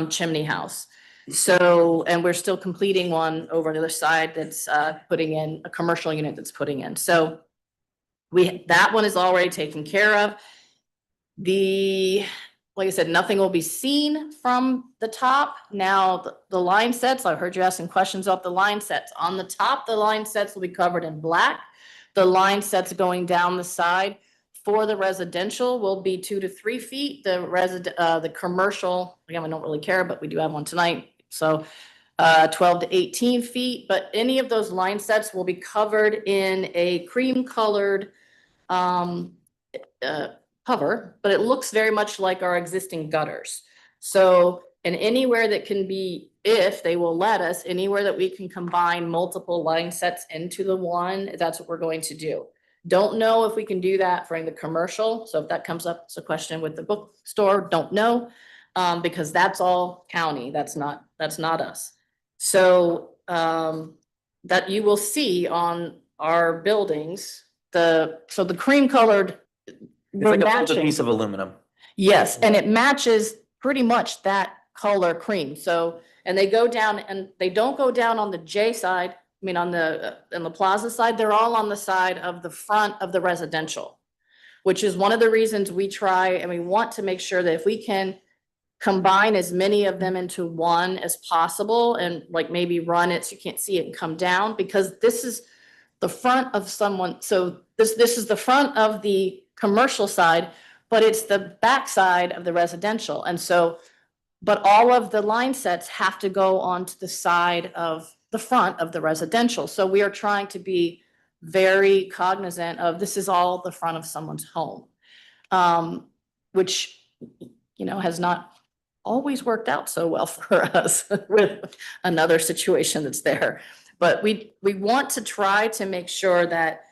Chimney House. So, and we're still completing one over on the other side that's putting in a commercial unit that's putting in. So that one is already taken care of. Like I said, nothing will be seen from the top. Now, the line sets, I heard you asking questions about the line sets. On the top, the line sets will be covered in black. The line sets going down the side for the residential will be 2 to 3 feet. The commercial, again, I don't really care, but we do have one tonight. So 12 to 18 feet, but any of those line sets will be covered in a cream colored cover, but it looks very much like our existing gutters. So, and anywhere that can be, if they will let us, anywhere that we can combine multiple line sets into the one, that's what we're going to do. Don't know if we can do that for the commercial. So if that comes up as a question with the bookstore, don't know, because that's all county. That's not us. So that you will see on our buildings, the cream colored. It's like a piece of aluminum. Yes, and it matches pretty much that color cream. So, and they go down, and they don't go down on the J side. I mean, on the plaza side, they're all on the side of the front of the residential, which is one of the reasons we try, and we want to make sure that if we can combine as many of them into one as possible, and like maybe run it so you can't see it and come down, because this is the front of someone. So this is the front of the commercial side, but it's the back side of the residential. And so, but all of the line sets have to go onto the side of the front of the residential. So we are trying to be very cognizant of this is all the front of someone's home, which, has not always worked out so well for us with another situation that's there. But we want to try to make sure that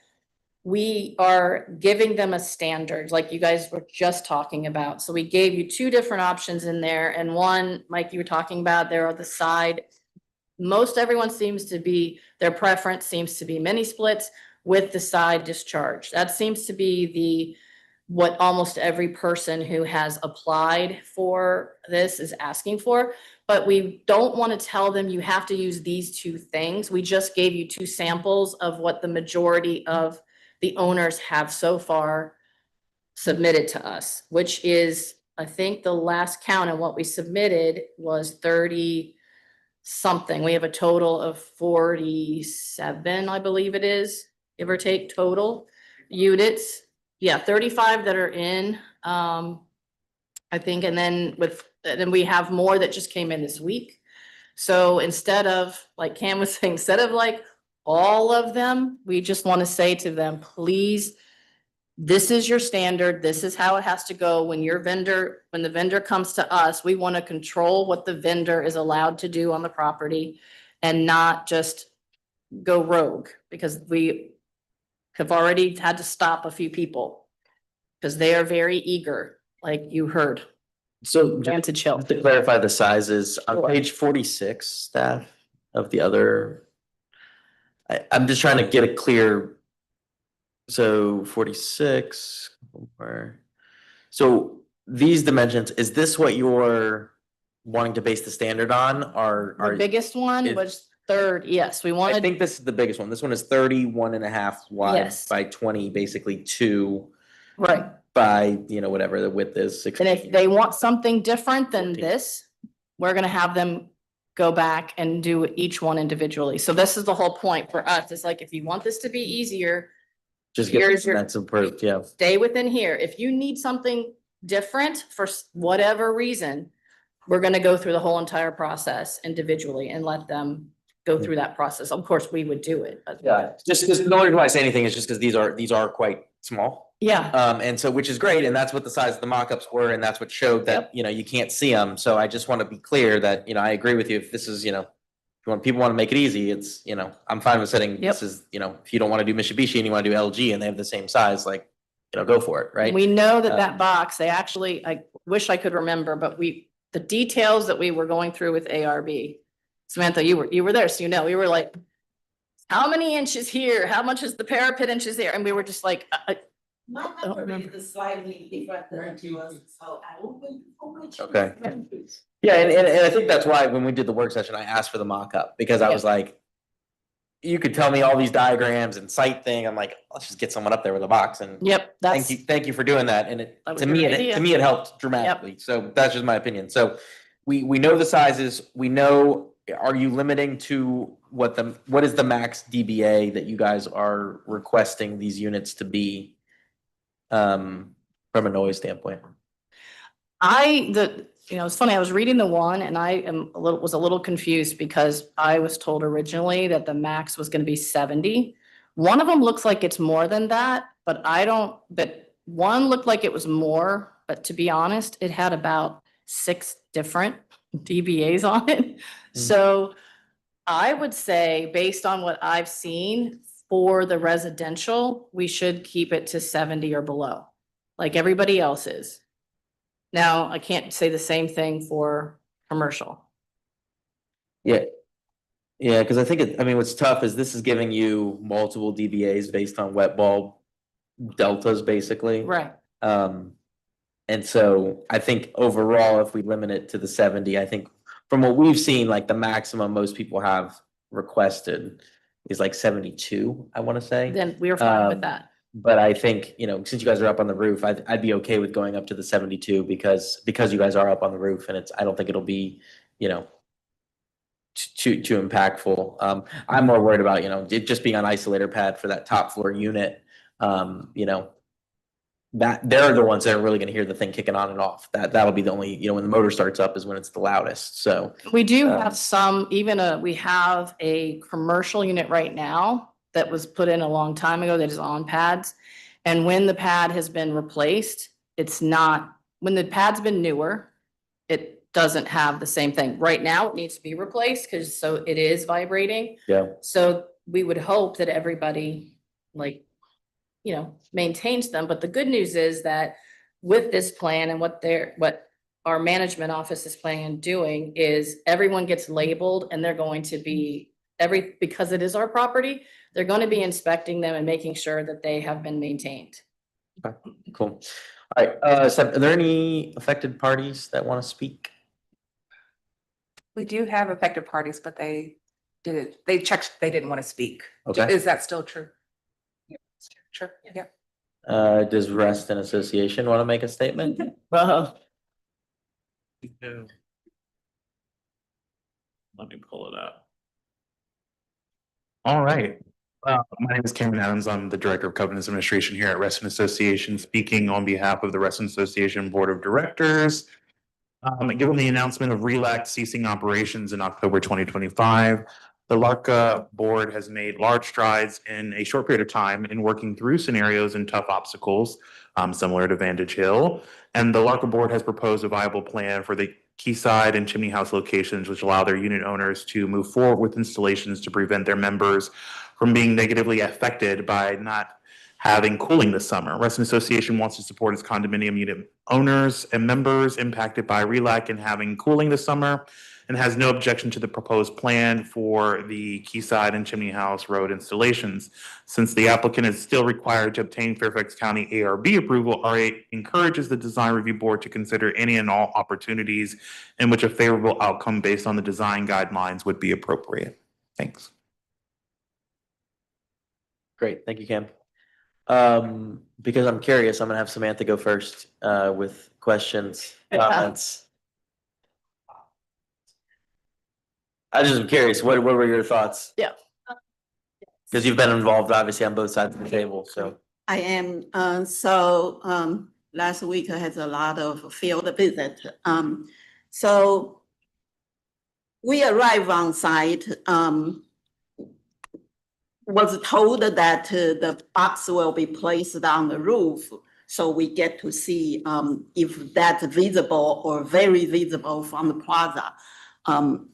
we are giving them a standard, like you guys were just talking about. So we gave you 2 different options in there, and one, Mike, you were talking about, there are the side. Most everyone seems to be, their preference seems to be mini splits with the side discharge. That seems to be what almost every person who has applied for this is asking for. But we don't want to tell them you have to use these 2 things. We just gave you 2 samples of what the majority of the owners have so far submitted to us, which is, I think the last count and what we submitted was 30 something. We have a total of 47, I believe it is, give or take total units. Yeah, 35 that are in, I think, and then we have more that just came in this week. So instead of, like Cam was saying, instead of like all of them, we just want to say to them, please, this is your standard. This is how it has to go. When the vendor comes to us, we want to control what the vendor is allowed to do on the property and not just go rogue, because we have already had to stop a few people because they are very eager, like you heard. So Vantage Hill. just to clarify the sizes, on Sure. page 46, staff of the other, I'm just trying to get a clear. So 46, so these dimensions, is this what you're wanting to base the standard on, or The biggest one was third, yes, we I wanted, think this is the biggest one. This one is 31.5 wide Yes. by 20, basically 2 right. by, whatever the width is, 16. And if they want something different than this, we're gonna have them go back and do each one individually. So this is the whole point for us. It's like, if you want this to be easier, Just get here's your- that's approved, yeah. stay within here. If you need something different for whatever reason, we're gonna go through the whole entire process individually and let them go through that process. Of course, we would do it, but. Yeah, just the only reason why I say anything is just because these are quite small. Yeah, And so, which is great, and that's what the size of the mock-ups were, and that's what showed that, you can't see them. So I just want to be clear that, I agree with you. If this is, if people want to make it easy, it's, I'm fine with setting, this is, if you don't want to do Mitsubishi and you want to do LG and they have the same size, like, go for it, right? we know that that box, they actually, I wish I could remember, but the details that we were going through with ARB. Samantha, you were there, so we were like, how many inches here? How much is the parapet inches there? And we were just like, My number is slightly different than yours, so I opened. Okay. Yeah, and I think that's why when we did the work session, I asked for the mock-up, because I was like, you could tell me all these diagrams and site thing. I'm like, let's just get someone up there with a box and. Yep, Thank you for doing that. And That was to a me, good idea. it helped dramatically. So that's just my opinion. So we know the sizes, we know, are you limiting to what is the max DBA that you guys are requesting these units to be? From a noise standpoint? It's funny, I was reading the one and I was a little confused because I was told originally that the max was gonna be 70. One of them looks like it's more than that, but one looked like it was more, but to be honest, it had about 6 different DBAs on it. So I would say, based on what I've seen for the residential, we should keep it to 70 or below, like everybody else is. Now, I can't say the same thing for commercial. Yeah. Yeah, because I think what's tough is this is giving you multiple DBAs based on wet bulb deltas, basically. Right. And so I think overall, if we limit it to the 70, I think from what we've seen, like the maximum most people have requested is like 72, I want to say. Then we were fine with that. But I think, since you guys are up on the roof, I'd be okay with going up to the 72 because you guys are up on the roof, and I don't think it'll be, too impactful. I'm more worried about, it just being an isolator pad for that top floor unit. That they're the ones that are really going to hear the thing kicking on and off. That'll be the only, when the motor starts up is when it's the loudest. So We do have we have a commercial unit right now that was put in a long time ago that is on pads. And when the pad has been replaced, when the pad's been newer, it doesn't have the same thing. Right now, it needs to be replaced so it is vibrating. Yeah. So we would hope that everybody maintains them. But the good news is that with this plan and what our management office is planning on doing is everyone gets labeled and they're going to be because it is our property, they're going to be inspecting them and making sure that they have been maintained. Okay, cool. All right, Seb, are there any affected parties that want to speak? We do have affected parties, but they checked, they didn't want to speak. Okay. Is that still true? True, yeah. Does Reston Association want to make a statement? Let me pull it up. All right. My name is Cameron Adams. I'm the Director of Covenants Administration here at Reston Association, speaking on behalf of the Reston Association Board of Directors. Given the announcement of RELAC ceasing operations in October 2025, the LARCA board has made large strides in a short period of time in working through scenarios and tough obstacles, similar to Vantage Hill. And the LARCA board has proposed a viable plan for the Quayside and Chimney House locations, which allow their unit owners to move forward with installations to prevent their members from being negatively affected by not having cooling this summer. Reston Association wants to support its condominium unit owners and members impacted by RELAC and having cooling this summer, and has no objection to the proposed plan for the Quayside and Chimney House road installations. Since the applicant is still required to obtain Fairfax County ARB approval, RA encourages the Design Review Board to consider any and all opportunities in which a favorable outcome based on the design guidelines would be appropriate. Thanks. Great, thank you, Cam. Because I'm curious, I'm gonna have Samantha go first, with questions, comments. I just am curious, what were your thoughts? Yeah. Because you've been involved, obviously, on both sides of the table, so. I am, last week I had a lot of field visit. So we arrived on site, was told that the box will be placed on the roof. So we get to see if that's visible or very visible from the plaza.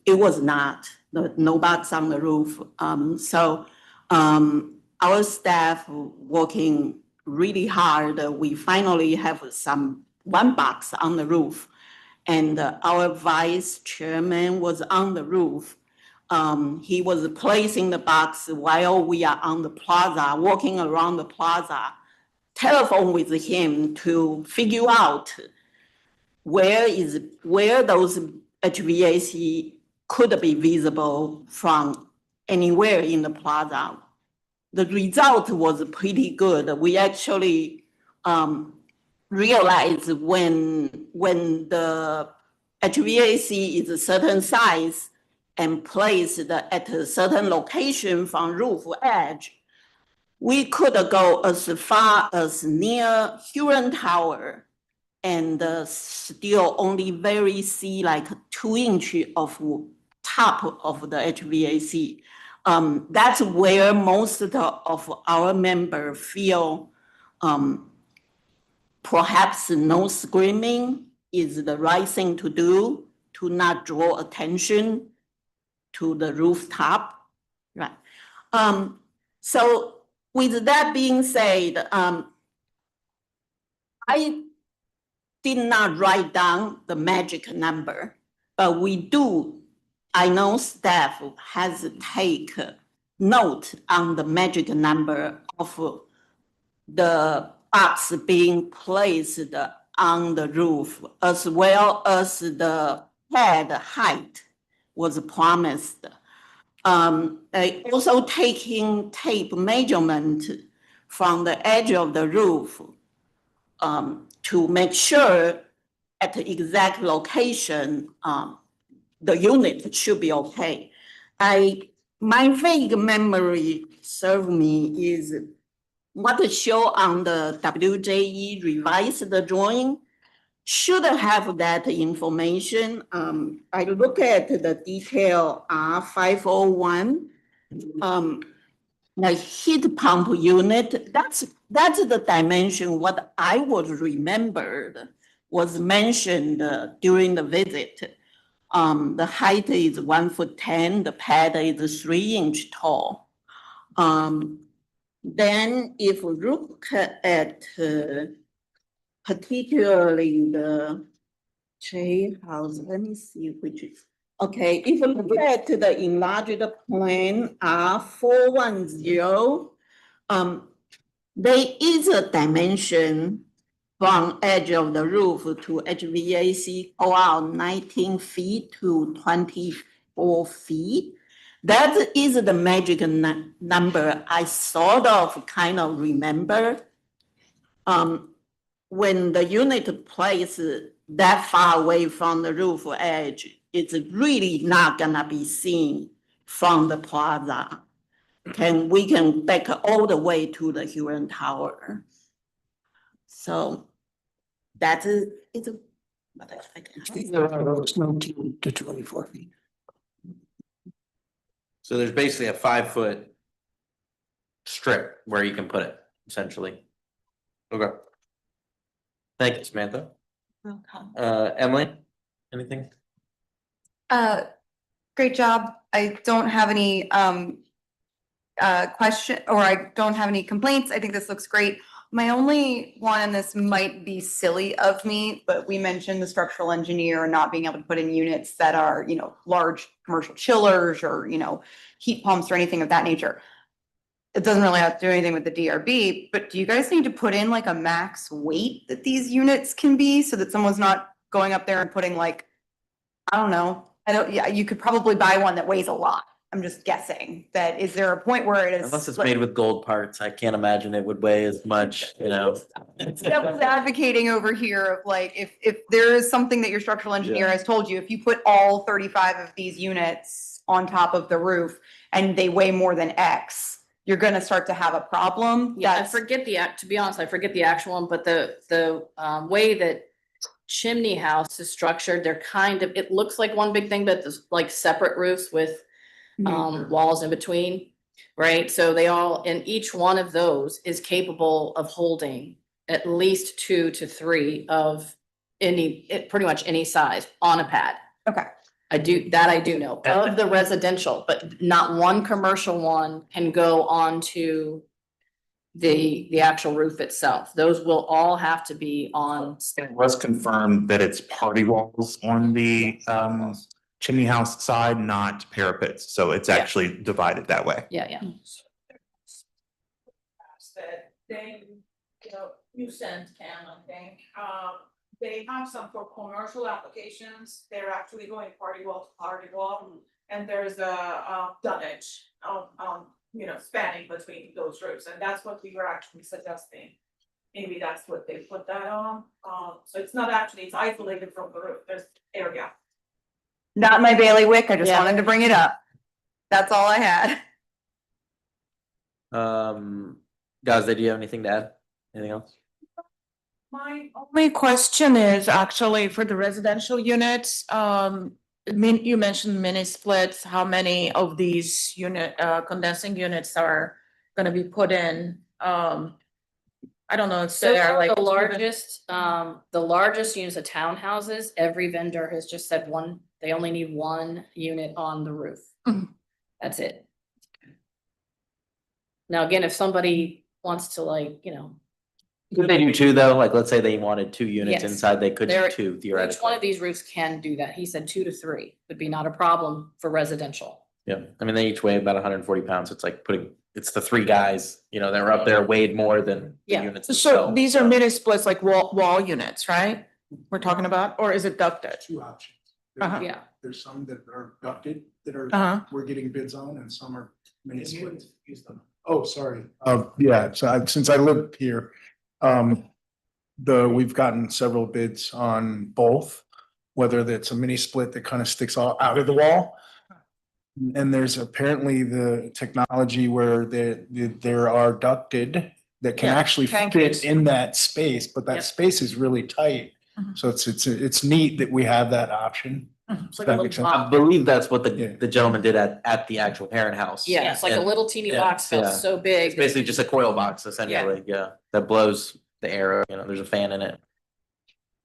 It was not, no box on the roof. Our staff working really hard. We finally have one box on the roof. And our vice chairman was on the roof. He was placing the box while we are on the plaza, walking around the plaza, telephone with him to figure out where those HVAC could be visible from anywhere in the plaza. The result was pretty good. We actually realized when the HVAC is a certain size and placed at a certain location from roof edge, we could go as far as near Huron Tower and still only very see like 2 inches of top of the HVAC. That's where most of our members feel perhaps no screaming is the right thing to do to not draw attention to the rooftop, right? So with that being said, I did not write down the magic number, but I know staff has take note on the magic number of the box being placed on the roof, as well as the pad height was promised. I also taking tape measurement from the edge of the roof to make sure at the exact location, the unit should be okay. My vague memory serve me is what is shown on the WJE revised drawing should have that information. I look at the detail R501, the heat pump unit, that's the dimension what I was remembered was mentioned during the visit. The height is 1'10", the pad is 3 inch tall. Then if we look at particularly the J house, let me see which is, okay, if you look at the enlarged plan R410, there is a dimension from edge of the roof to HVAC go out 19 feet to 24 feet. That is the magic number I sort of kind of remember. when the unit placed that far away from the roof edge, it's really not gonna be seen from the plaza. We can back all the way to the Huron Tower. So that is, it's a. To 24 feet. So there's basically a 5-foot strip where you can put it, essentially. Okay. Thank you, Samantha. Emily, anything? Great job. I don't have any question, or I don't have any complaints. I think this looks great. My only one, and this might be silly of me, but we mentioned the structural engineer not being able to put in units that are, you know, large commercial chillers or, you know, heat pumps or anything of that nature. It doesn't really have to do anything with the DRB, but do you guys need to put in like a max weight that these units can be so that someone's not going up there and putting like, I don't know. Yeah, you could probably buy one that weighs a lot. I'm just guessing that, is there a point where it is? Unless it's like- made with gold parts, I can't imagine it would weigh as much, you know. Devil's advocating over here of like, if there is something that your structural engineer Yeah. has told you, if you put all 35 of these units on top of the roof and they weigh more than X, you're gonna start to have a problem. Yeah, I That's- forget to be honest, I forget the actual one, but the way that Chimney House is structured, they're kind of, it looks like one big thing, but there's like separate roofs with walls in between, right? So they all, and each one of those is capable of holding at least 2 to 3 of pretty much any size on a pad. Okay. I do know of the residential, but not one commercial one can go onto the actual roof itself. Those will all have to be on. It was confirmed that it's party walls on the chimney house side, not parapets, so it's actually divided that way. Yeah. That they, you know, you sent Cam, I think, they have some for commercial applications, they're actually going party wall to party wall. And there's a dunnage you know, spanning between those roofs, and that's what we were actually suggesting. Maybe that's what they put that on, so it's not actually, it's isolated from the roof, there's area. Not my bailiwick, I just Yeah. wanted to bring it up. That's all I had. Guys, do you have anything to add? Anything else? My My question is actually for the residential units, you mentioned mini splits, how many of these condensing units are gonna be put in? I don't know if So they're like. the largest units of townhouses, every vendor has just said they only need 1 unit on the roof. That's it. Now, again, if somebody wants to like, you know. Could they do 2 though? Like, let's say they wanted 2 units Yes. inside, they could do There- 2 Each theoretically. one of these roofs can do that. He said 2 to 3 would be not a problem for residential. Yeah, I mean, they each weigh about 140 pounds. It's like it's the 3 guys, you know, they're up there weighed more than the Yeah. units. So themselves. these are mini splits, like wall units, right? We're talking about, or is it ducted? 2 options. Uh-huh. Yeah. There's some that are ducted that are, Uh-huh. we're getting bids on, and some are mini splits. Oh, sorry. Yeah, so since I live here, we've gotten several bids on both, whether that's a mini split that kind of sticks out of the wall. And there's apparently the technology where there are ducted that can Yeah, actually tankers. fit in that space, but that Yep. space is really tight. Mhm. So it's neat that we have that option. It's like That a makes little sense. I believe that's what Yeah. the gentleman did at the actual parent house. Yeah, it's like a And little teeny yeah, box yeah. house, so big. It's basically just a coil box essentially, yeah, that blows the air, you know, there's a fan in it.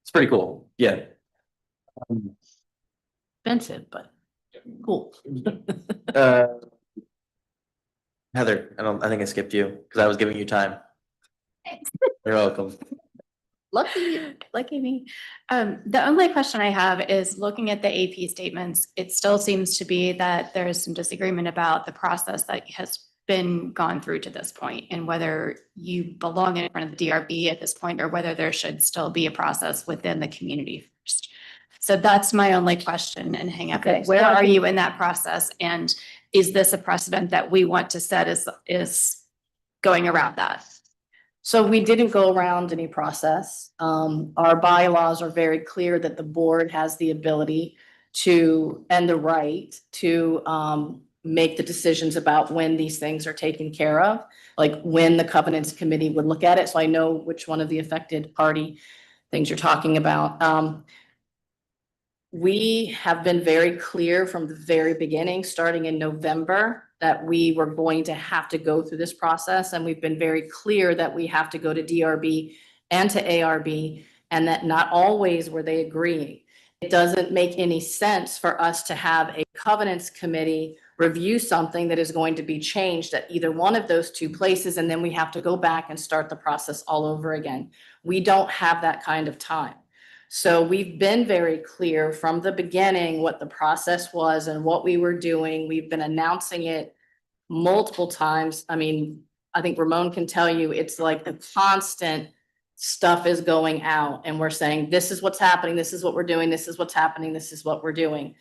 It's pretty cool, yeah. Expensive, but cool. Uh, Heather, I think I skipped you because I was giving you time. You're welcome. Lucky me. The only question I have is looking at the AP statements, it still seems to be that there is some disagreement about the process that has been gone through to this point and whether you belong in front of the DRB at this point or whether there should still be a process within the community first. So that's my only question and hang up. Okay, Where so I are think- you in that process? And is this a precedent that we want to set is going around that? So we didn't go around any process. Our bylaws are very clear that the board has the ability to, and the right to, make the decisions about when these things are taken care of, like when the covenants committee would look at it. So I know which one of the affected party things you're talking about. We have been very clear from the very beginning, starting in November, that we were going to have to go through this process. And we've been very clear that we have to go to DRB and to ARB, and that not always were they agreeing. It doesn't make any sense for us to have a covenants committee review something that is going to be changed at either one of those two places, and then we have to go back and start the process all over again. We don't have that kind of time. So we've been very clear from the beginning what the process was and what we were doing. We've been announcing it multiple times. I mean, I think Ramon can tell you, it's like a constant stuff is going out and we're saying, this is what's happening, this is what we're doing, this is what's happening, this is what we're doing.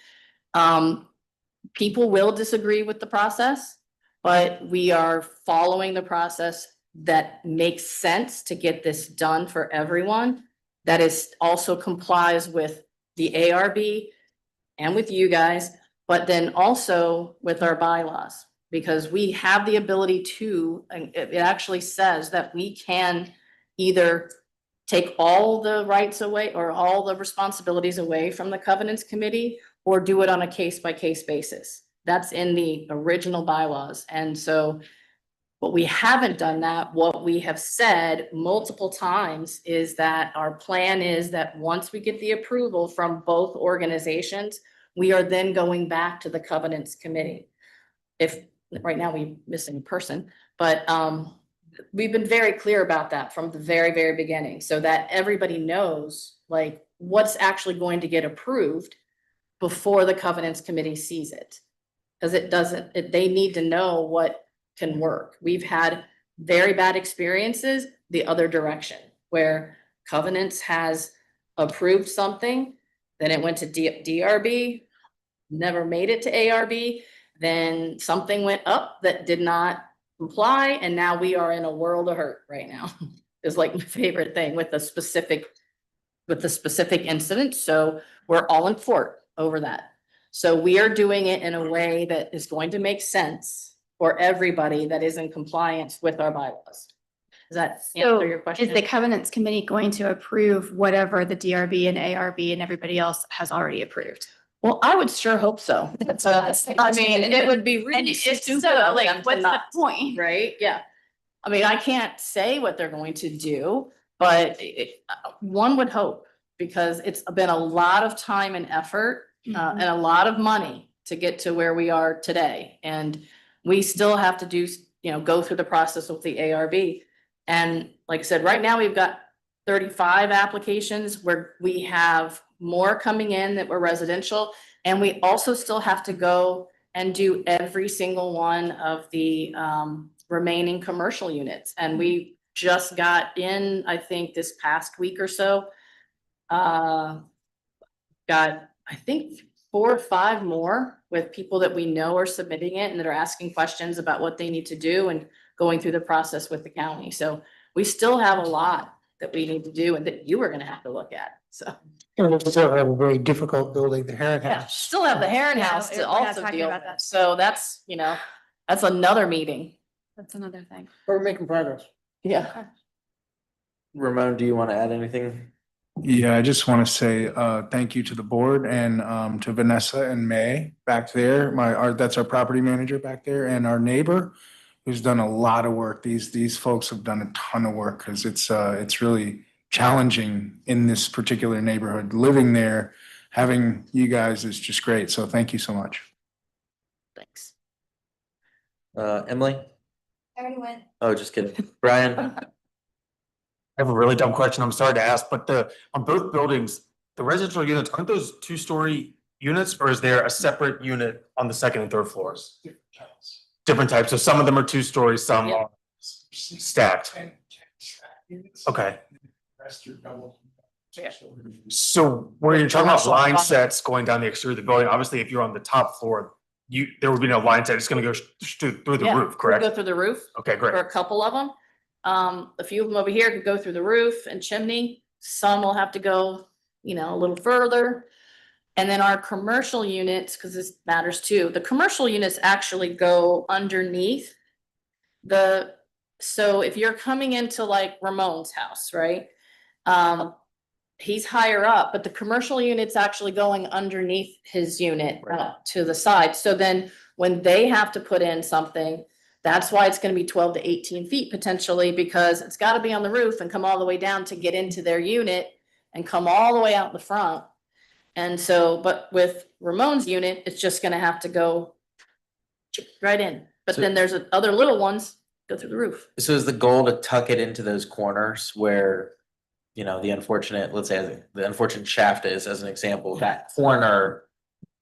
People will disagree with the process, but we are following the process that makes sense to get this done for everyone. That is also complies with the ARB and with you guys, but then also with our bylaws, because we have the ability to, and it actually says that we can either take all the rights away or all the responsibilities away from the covenants committee, or do it on a case-by-case basis. That's in the original bylaws. And so, but we haven't done that. What we have said multiple times is that our plan is that once we get the approval from both organizations, we are then going back to the covenants committee. If right now we missing a person, but we've been very clear about that from the very, very beginning, so that everybody knows like what's actually going to get approved before the covenants committee sees it. Because it doesn't, they need to know what can work. We've had very bad experiences the other direction, where covenants has approved something, then it went to DRB, never made it to ARB, then something went up that did not comply, and now we are in a world of hurt right now. Is like my favorite thing with the specific incident. So we're all in fort over that. So we are doing it in a way that is going to make sense for everybody that is in compliance with our bylaws. Does that answer your question? Is the covenants committee going to approve whatever the DRB and ARB and everybody else has already approved? Well, I would sure hope so. I mean, it would be really stupid of them to not, point? right? Yeah. I mean, I can't say what they're going to do, but one would hope, because it's been a lot of time and effort and a lot of money to get to where we are today. And we still have to do, go through the process with the ARB. And like I said, right now we've got 35 applications where we have more coming in that were residential. And we also still have to go and do every single one of the remaining commercial units. And we just got in, I think this past week or so, got, I think 4 or 5 more with people that we know are submitting it and that are asking questions about what they need to do and going through the process with the county. So we still have a lot that we need to do and that you are gonna have to look at, so. And we still have a very difficult building, the Heron Yeah, House. still have the Heron Yeah, House we're to not also talking deal about with. that. So that's, that's another meeting. That's another thing. We're making progress. Yeah. Ramon, do you want to add anything? Yeah, I just want to say thank you to the board and to Vanessa and May back there. That's our property manager back there, and our neighbor who's done a lot of work. These folks have done a ton of work because it's really challenging in this particular neighborhood. Living there, having you guys is just great. So thank you so much. Thanks. Emily? I already went. Oh, just kidding. Brian? I have a really dumb question. I'm sorry to ask, but on both buildings, the residential units, aren't those 2-story units, or is there a separate unit on the 2nd and 3rd floors? Different types. So some of them are 2 stories, some are stacked. Okay. So where you're talking about line sets going down the exterior of the building, obviously if you're on the top floor, there would be no line set. It's gonna go through the Yeah, roof, correct? Go through the roof Okay, great. for a couple of them. A few of them over here could go through the roof and chimney. Some will have to go, you know, a little further. And then our commercial units, because this matters too, the commercial units actually go underneath so if you're coming into like Ramon's house, right? He's higher up, but the commercial unit's actually going underneath his unit to the side. So then when they have to put in something, that's why it's gonna be 12 to 18 feet potentially, because it's gotta be on the roof and come all the way down to get into their unit and come all the way out the front. And so, but with Ramon's unit, it's just gonna have to go right in. But So- then there's other little ones go through the roof. So is the goal to tuck it into those corners where, you know, the unfortunate, let's say the unfortunate shaft is, as an example, that corner,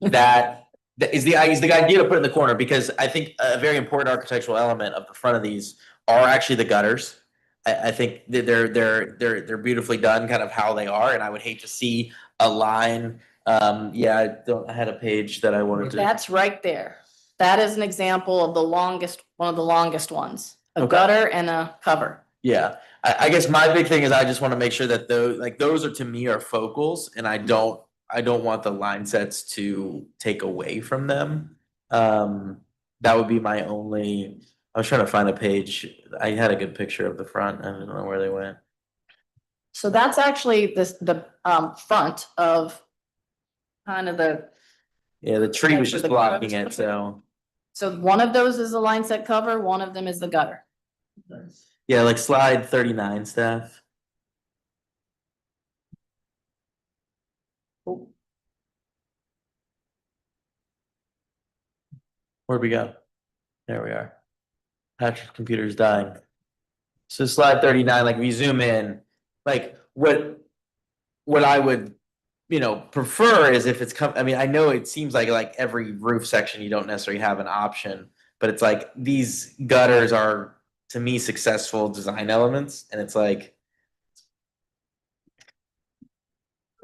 that is the idea to put in the corner, because I think a very important architectural element of the front of these are actually the gutters. I think that they're beautifully done, kind of how they are, and I would hate to see a line. I had a page that I wanted to. That's right there. That is an example of one of the longest ones, a Okay. gutter and a cover. Yeah, I guess my big thing is I just want to make sure that those are, to me, are focals, and I don't want the line sets to take away from them. That would be my only. I was trying to find a page. I had a good picture of the front. I don't know where they went. So that's actually the front of kind of the, Yeah, the tree was For just the blocking gutters. it, so. so one of those is the line set cover, one of them is the gutter. Yeah, like slide 39, Steph. Where'd we go? There we are. Patrick's computer's dying. So slide 39, like we zoom in, like what I would, prefer is if it's I mean, I know it seems like every roof section, you don't necessarily have an option, but it's like these gutters are, to me, successful design elements, and it's like.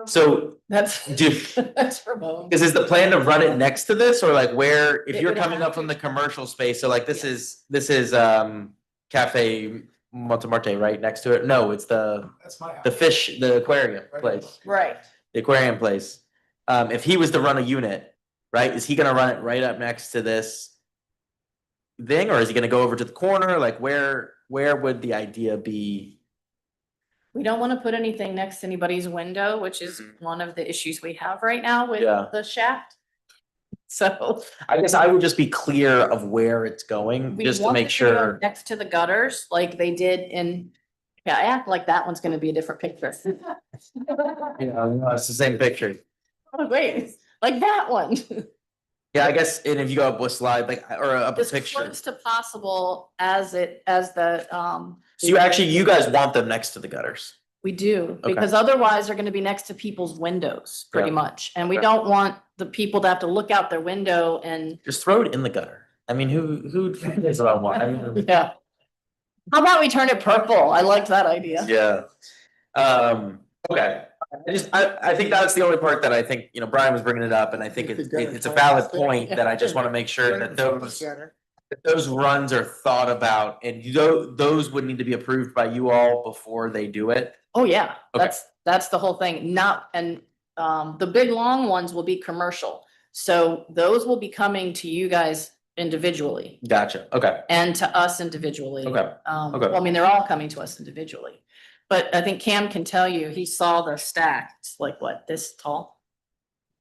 So That's that's Ramon. is the plan to run it next to this, or like where, if It you're would coming have up from the commercial space, so like this is Cafe Montemarte right next to it? No, it's the aquarium place, Right. the aquarium place. If he was to run a unit, right, is he gonna run it right up next to this thing, or is he gonna go over to the corner? Like where would the idea be? We don't want to put anything next to anybody's window, which is one of the issues we have right now with Yeah. the shaft. So I guess I would just be clear of where it's going, we just to want make it to go sure. next to the gutters, like they did I act like that one's gonna be a different picture. It's the same picture. Oh, wait, like that one. Yeah, I guess, and if you go up a slide, or up a As picture. close to possible as the, So you guys want them next to the gutters? we do, Okay. because otherwise they're gonna be next to people's windows, pretty Yeah. much. And we Okay. don't want the people to have to look out their window and, Just throw it in the gutter. I mean, who cares about one? I mean, yeah. How about we turn it purple? I liked that idea. yeah. Okay. I think that's the only part that I think, Brian was bringing it up, and I think it's a valid point that I just want to make sure that those runs are thought about, and those would need to be approved by you all before they do it. Oh, yeah, Okay. that's the whole thing. The big long ones will be commercial. So those will be coming to you guys individually Gotcha. Okay. and to us individually. Okay. Okay. Well, I mean, they're all coming to us individually. But I think Cam can tell you, he saw the stack. It's like, what, this tall?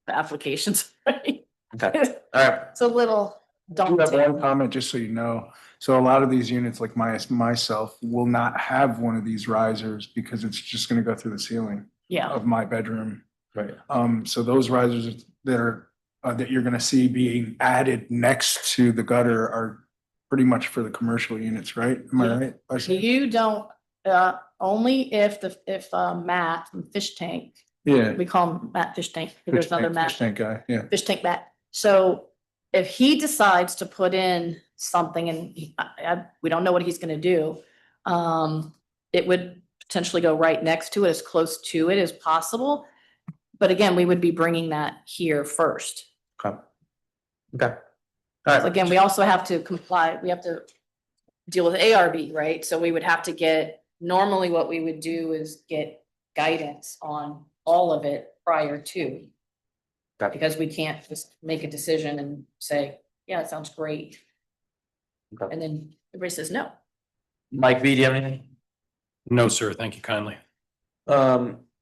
The applications, right? Okay. All right. It's a little I do have daunting. one comment, just so you know. So a lot of these units, like myself, will not have one of these risers because it's just gonna go through the ceiling Yeah, of my bedroom. Right. So those risers that you're gonna see being added next to the gutter are pretty much for the commercial units, right? Am I right? Leslie? you don't, only if Matt from Fish Tank, Yeah. we call him Matt Fish Tank, because there's another Matt. Fish tank guy, yeah. Fish tank Matt. So if he decides to put in something and we don't know what he's gonna do, it would potentially go right next to it, as close to it as possible. But again, we would be bringing that here first. Okay. Okay. All So right. again, we also have to comply, we have to deal with ARB, right? So we would have to get, normally what we would do is get guidance on all of it prior to. Because we can't just make a decision and say, yeah, it sounds great. Okay. And then everybody says no. Mike B, do you have anything? No, sir. Thank you kindly.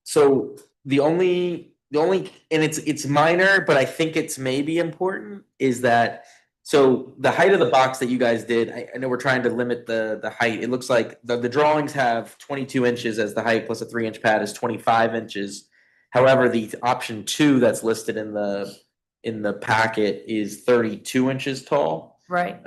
So the only, and it's minor, but I think it's maybe important, is that, so the height of the box that you guys did, I know we're trying to limit the height. It looks like the drawings have 22 inches as the height, plus a 3-inch pad is 25 inches. However, the option 2 that's listed in the packet is 32 inches tall. Right.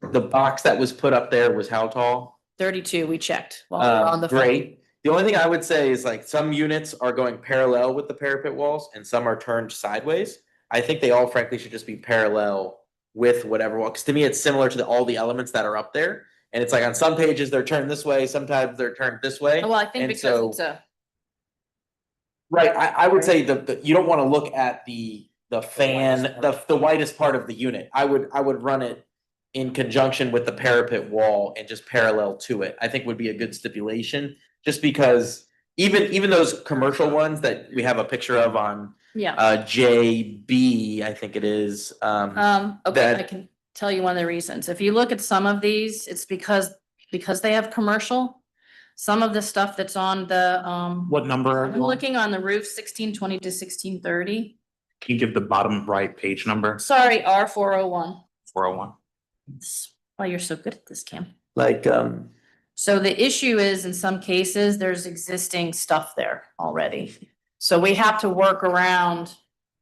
The box that was put up there was how tall? 32, we checked while we were on the phone. Great. The only thing I would say is like some units are going parallel with the parapet walls and some are turned sideways. I think they all frankly should just be parallel with whatever wall, because to me it's similar to all the elements that are up there. And it's like on some pages they're turned this way, sometimes they're turned this way. Well, I think And because so- it's a, Right, I would say you don't wanna look at the fan, the widest part of the unit. I would run it in conjunction with the parapet wall and just parallel to it, I think would be a good stipulation. Just because even those commercial ones that we have a picture of on yeah. JB, I think it is, Okay, I that- can tell you one of the reasons. If you look at some of these, it's because they have commercial. Some of the stuff that's on the, What number are I'm you on? looking on the roof, 1620 to 1630. Can you give the bottom right page number? Sorry, R401. 401. Why you're so good at this, Cam. like, So the issue is, in some cases, there's existing stuff there already. So we have to work around.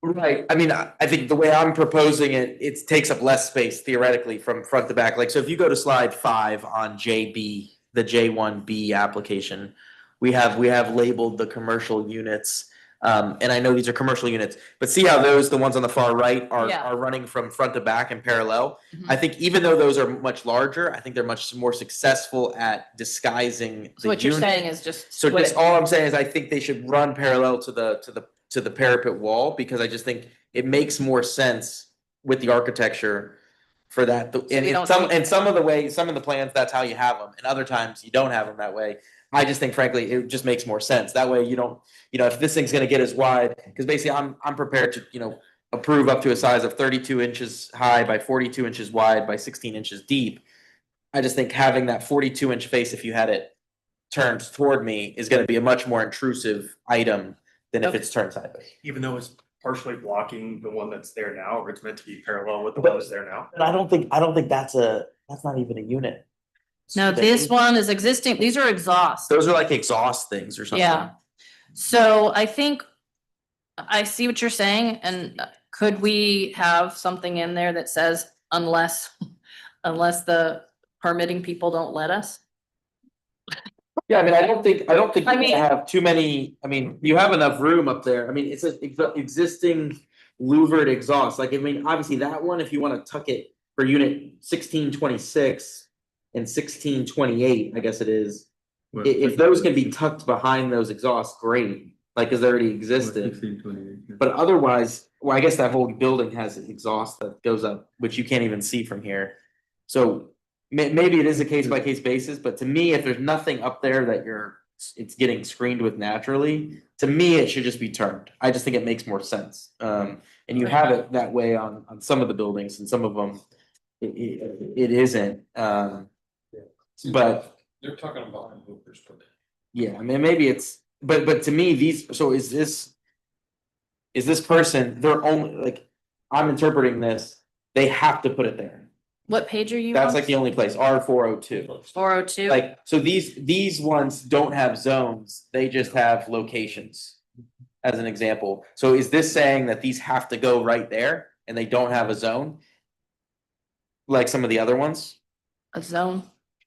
right, I mean, I think the way I'm proposing it, it takes up less space theoretically from front to back. Like, so if you go to slide 5 on JB, the J1B application, we have labeled the commercial units. And I know these are commercial units, but see how the ones on the far right Yeah. are running from front to back in parallel? Mhm. I think even though those are much larger, I think they're much more successful at disguising. So what you're saying is just So split just it. all I'm saying is I think they should run parallel to the parapet wall, because I just think it makes more sense with the architecture for that. And we in don't some, see- and some of the plans, that's how you have them, and other times you don't have them that way. I just think frankly, it just makes more sense. That way you don't, if this thing's gonna get as wide, because basically I'm prepared to, approve up to a size of 32 inches high by 42 inches wide by 16 inches deep. I just think having that 42-inch face, if you had it turned toward me, is gonna be a much more intrusive item than if Okay. it's turned sideways. Even though it's partially blocking the one that's there now, or it's meant to be parallel with the one that's there now. But I don't think that's not even a unit. No, this one is existing. These are exhaust. Those are like exhaust things or something. Yeah. So I think I see what you're saying, and could we have something in there that says unless the permitting people don't let us? Yeah, I mean, I don't think I you mean- have too many, I mean, you have enough room up there. I mean, it's an existing louvered exhaust. Like, I mean, obviously that one, if you wanna tuck it for unit 1626 and 1628, I guess it is. If those can be tucked behind those exhausts, great, like, cause they already existed. But otherwise, well, I guess that whole building has an exhaust that goes up, which you can't even see from here. So maybe it is a case by case basis, but to me, if there's nothing up there that it's getting screened with naturally, to me, it should just be turned. I just think it makes more sense. And you have it that way on some of the buildings, and some of them, it isn't. But They're talking about movers, but yeah, I mean, maybe it's, but to me, so is this person, they're only, like, I'm interpreting this, they have to put it there. What page are you on? That's like the only place, R402. 402. Like, so these ones don't have zones, they just have locations, as an example. So is this saying that these have to go right there and they don't have a zone? Like some of the other ones? A zone.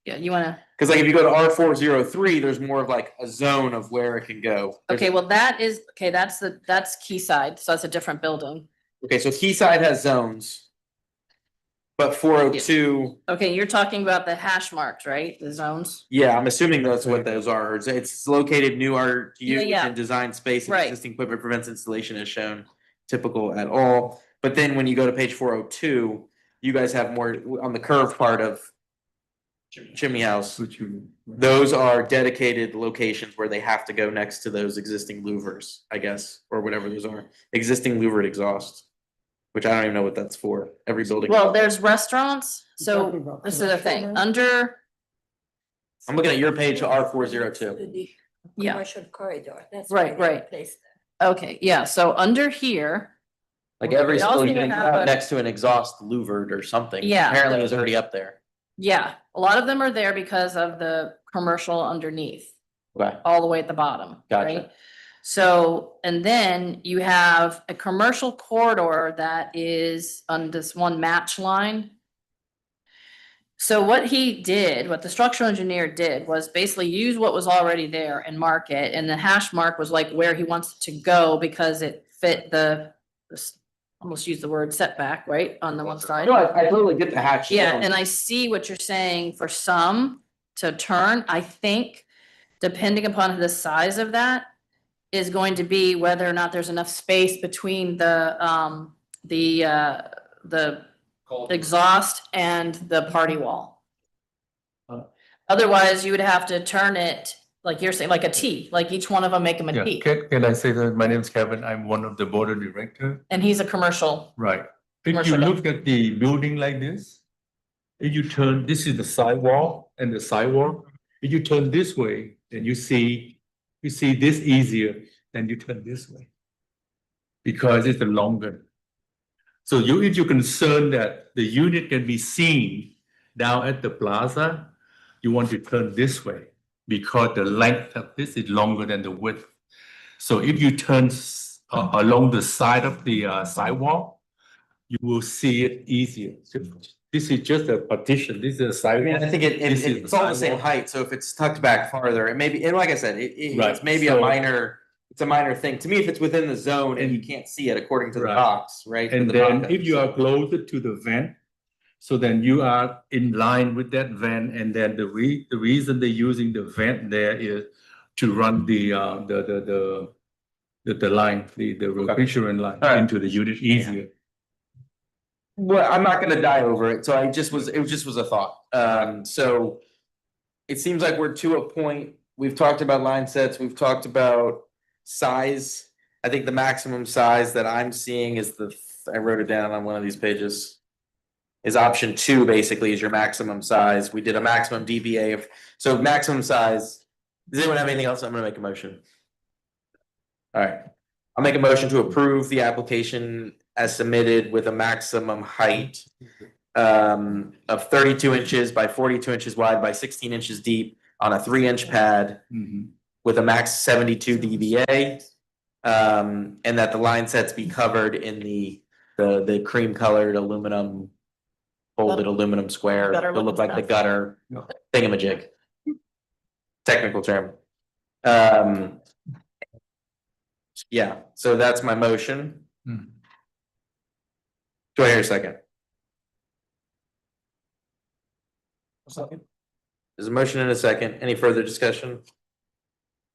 Yeah, you wanna, Cause like if you go to R403, there's more of like a zone of where it can go. okay, well, that's Quayside, so that's a different building. Okay, so Quayside has zones. But 402, Okay, you're talking about the hash marks, right? The zones? yeah, I'm assuming that's what those are. It's located new RTU Yeah. and design space and Right. existing equipment prevents installation as shown, typical at all. But then when you go to page 402, you guys have more on the curved part of chimney house. Those are dedicated locations where they have to go next to those existing louvers, I guess, or whatever those are, existing louvered exhaust. Which I don't even know what that's for, every building. Well, there's restaurants, so this is the thing, under, I'm looking at your page, R402. yeah, Commercial corridor, that's. Right, where they right. placed okay, yeah, so under here, Like every They also single unit have a- next to an exhaust louvered or something. Yeah. Apparently is already up there. yeah, a lot of them are there because of the commercial underneath. Okay. All the way at the bottom, Gotcha. right? So, and then you have a commercial corridor that is on this one match line. So what he did, what the structural engineer did was basically use what was already there and mark it, and the hash mark was like where he wants it to go because it fit almost use the word setback, right, on the one side. No, I totally get the hatch. Yeah, and I see what you're saying for some to turn, I think, depending upon the size of that, is going to be whether or not there's enough space between the exhaust and the party wall. Otherwise, you would have to turn it, like you're saying, like a T, like each one of them make them a Yeah, T. can I say that my name is Kevin, I'm one of the board of director, And he's a commercial, right? If Commercial you guy. look at the building like this, if you turn, this is the sidewall and the sidewalk, if you turn this way, then you see this easier than you turn this way. Because it's the longer. So if you're concerned that the unit can be seen down at the plaza, you want to turn this way because the length of this is longer than the width. So if you turn along the side of the sidewalk, you will see it easier. So this is just a partition, this is a I sidewalk. mean, I think This is it's all the same sidewalk. height, so if it's tucked back farther, it may be, and like I said, it's Right, maybe so- it's a minor thing. To me, if it's within the zone and you can't see it according to the Right. box, right? And the then mock-up, if you so- are closer to the vent, so then you are in line with that vent, and then the reason they're using the vent there is to run the line, the refrigerant line All right. into the unit easier. Well, I'm not gonna die over it, so it just was a thought. So it seems like we're to a point, we've talked about line sets, we've talked about size. I think the maximum size that I'm seeing is I wrote it down on one of these pages. Is option 2 basically is your maximum size. We did a maximum DBA so maximum size. Does anyone have anything else? I'm gonna make a motion. All right, I'll make a motion to approve the application as submitted with a maximum height of 32 inches by 42 inches wide by 16 inches deep on a 3-inch pad with a max 72 dBA. And that the line sets be covered in the cream colored aluminum, folded aluminum square. Gutter It'll look like the stuff. gutter thingamajig. Technical term. Yeah, so that's my motion. Do I hear a second? There's a motion and a second. Any further discussion?